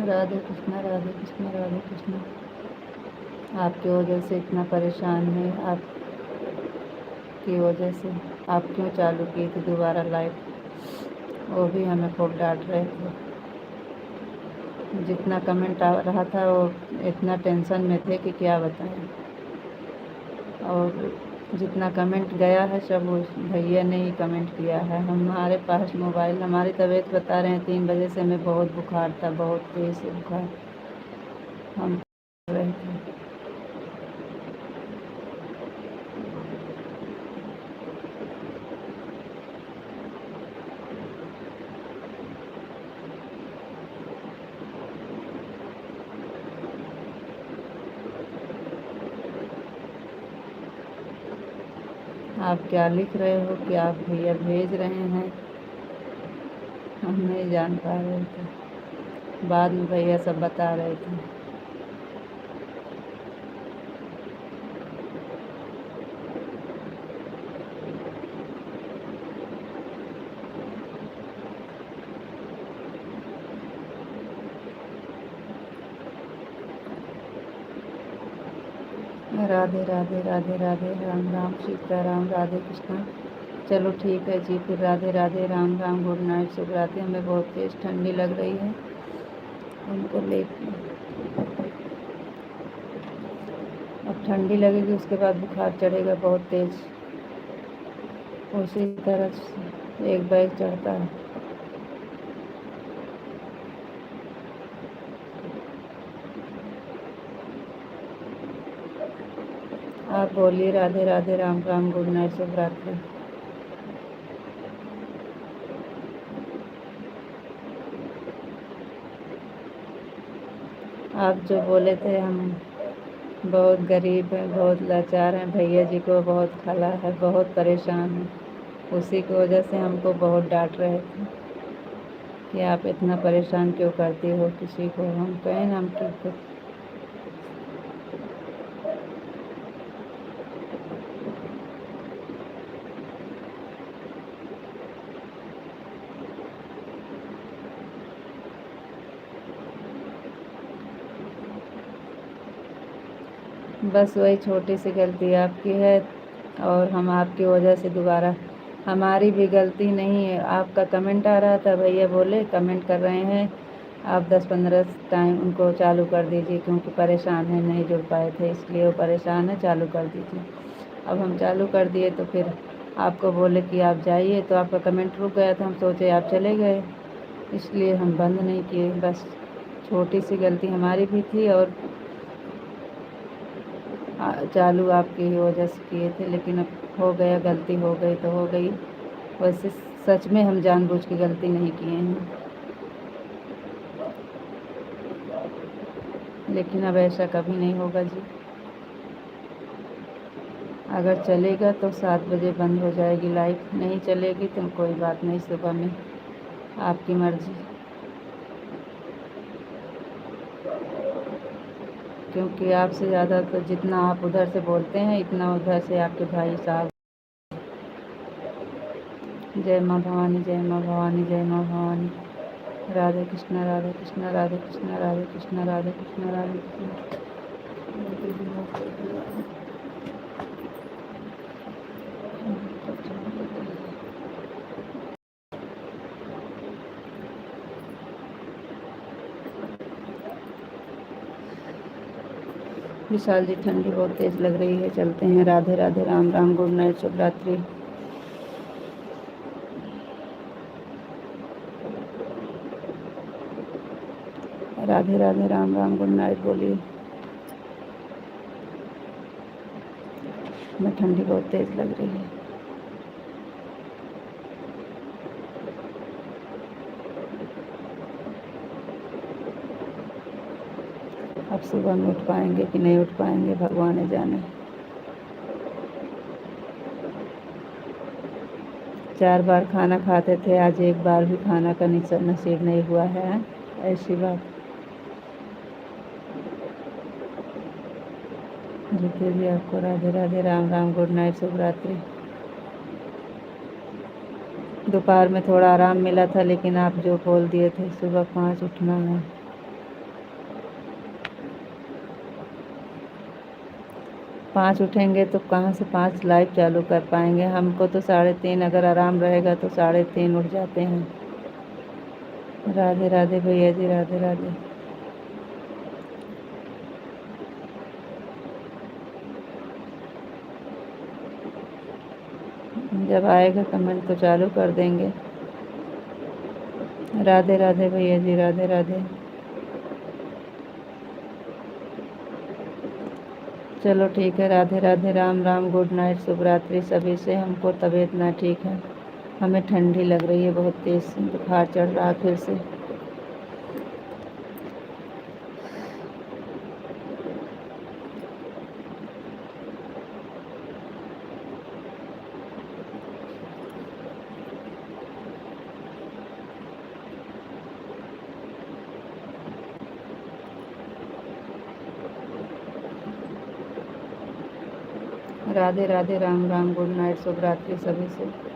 राधे कृष्णा, राधे कृष्णा, राधे कृष्णा। आपकी वजह से इतना परेशान है, आपकी वजह से। आप क्यों चालू की थी दोबारा लाइव? वो भी हमें खूब डांट रहे थे। जितना कमेंट आ रहा था वो इतना टेंशन में थे कि क्या बताएं। और जितना कमेंट गया है सब उस भैया ने ही कमेंट किया है। हमारे पास मोबाइल, हमारी तबीयत बता रहे हैं 3 बजे से हमें बहुत बुखार था, बहुत तेज़ से बुखार हम रहे थे। आप क्या लिख रहे हो, क्या आप भैया भेज रहे हैं, हम नहीं जान पा रहे थे। बाद में भैया सब बता रहे थे। राधे राधे, राधे राधे, राम राम, सीता राम, राधे कृष्णा। चलो ठीक है जी, फिर राधे राधे, राम राम, गुड नाइट, शुभ रात्रि। हमें बहुत तेज़ ठंडी लग रही है, उनको ले। अब ठंडी लगेगी, उसके बाद बुखार चढ़ेगा बहुत तेज़, उसी तरह से एक बैग चढ़ता है। आप बोलिए राधे राधे, राम राम, गुड नाइट, शुभ रात्रि। आप जो बोले थे हम बहुत गरीब हैं, बहुत लाचार हैं, भैया जी को बहुत खला है, बहुत परेशान हैं, उसी की वजह से हमको बहुत डांट रहे थे कि आप इतना परेशान क्यों करती हो किसी को। हम कहें ना, हम क्यों। बस वही छोटी सी गलती आपकी है, और हम आपकी वजह से दोबारा, हमारी भी गलती नहीं है। आपका कमेंट आ रहा था, भैया बोले कमेंट कर रहे हैं, आप 10-15 टाइम उनको चालू कर दीजिए, क्योंकि परेशान है, नहीं जुड़ पाए थे इसलिए वो परेशान है, चालू कर दीजिए। अब हम चालू कर दिए तो फिर आपको बोले कि आप जाइए, तो आपका कमेंट रुक गया था, हम सोचे आप चले गए, इसलिए हम बंद नहीं किए। बस छोटी सी गलती हमारी भी थी, और चालू आपकी ही वजह से किए थे, लेकिन अब हो गया, गलती हो गई तो हो गई। वैसे सच में हम जानबूझ के गलती नहीं किए हैं, लेकिन अब ऐसा कभी नहीं होगा जी। अगर चलेगा तो 7 बजे बंद हो जाएगी लाइव, नहीं चलेगी तो कोई बात नहीं, सुबह में आपकी मर्ज़ी। क्योंकि आपसे ज़्यादा तो जितना आप उधर से बोलते हैं, इतना उधर से आपके भाई साहब। जय माँ भवानी, जय माँ भवानी, जय माँ भवानी। राधे कृष्णा, राधे कृष्णा, राधे कृष्णा, राधे कृष्णा, राधे कृष्णा, राधे कृष्णा। विशाल जी, ठंडी बहुत तेज़ लग रही है, चलते हैं। राधे राधे, राम राम, गुड नाइट, शुभ रात्रि। राधे राधे, राम राम, गुड नाइट बोलिए। हमें ठंडी बहुत तेज़ लग रही है। अब सुबह में उठ पाएंगे कि नहीं उठ पाएंगे, भगवान जाने। 4 बार खाना खाते थे, आज एक बार भी खाना का नसीब नहीं हुआ है, ऐसी बात। रुकिए भी आपको राधे राधे, राम राम, गुड नाइट, शुभ रात्रि। दोपहर में थोड़ा आराम मिला था, लेकिन आप जो बोल दिए थे सुबह 5 उठना है, 5 उठेंगे तो कहाँ से 5 लाइव चालू कर पाएंगे। हमको तो 3:30 अगर आराम रहेगा तो 3:30 उठ जाते हैं। राधे राधे भैया जी, राधे राधे। जब आएगा कमेंट तो चालू कर देंगे। राधे राधे भैया जी, राधे राधे। चलो ठीक है, राधे राधे, राम राम, गुड नाइट, शुभ रात्रि सभी से। हमको तबीयत ना ठीक है, हमें ठंडी लग रही है, बहुत तेज़ बुखार चढ़ रहा है फिर से। राधे राधे, राम राम, गुड नाइट, शुभ रात्रि सभी से।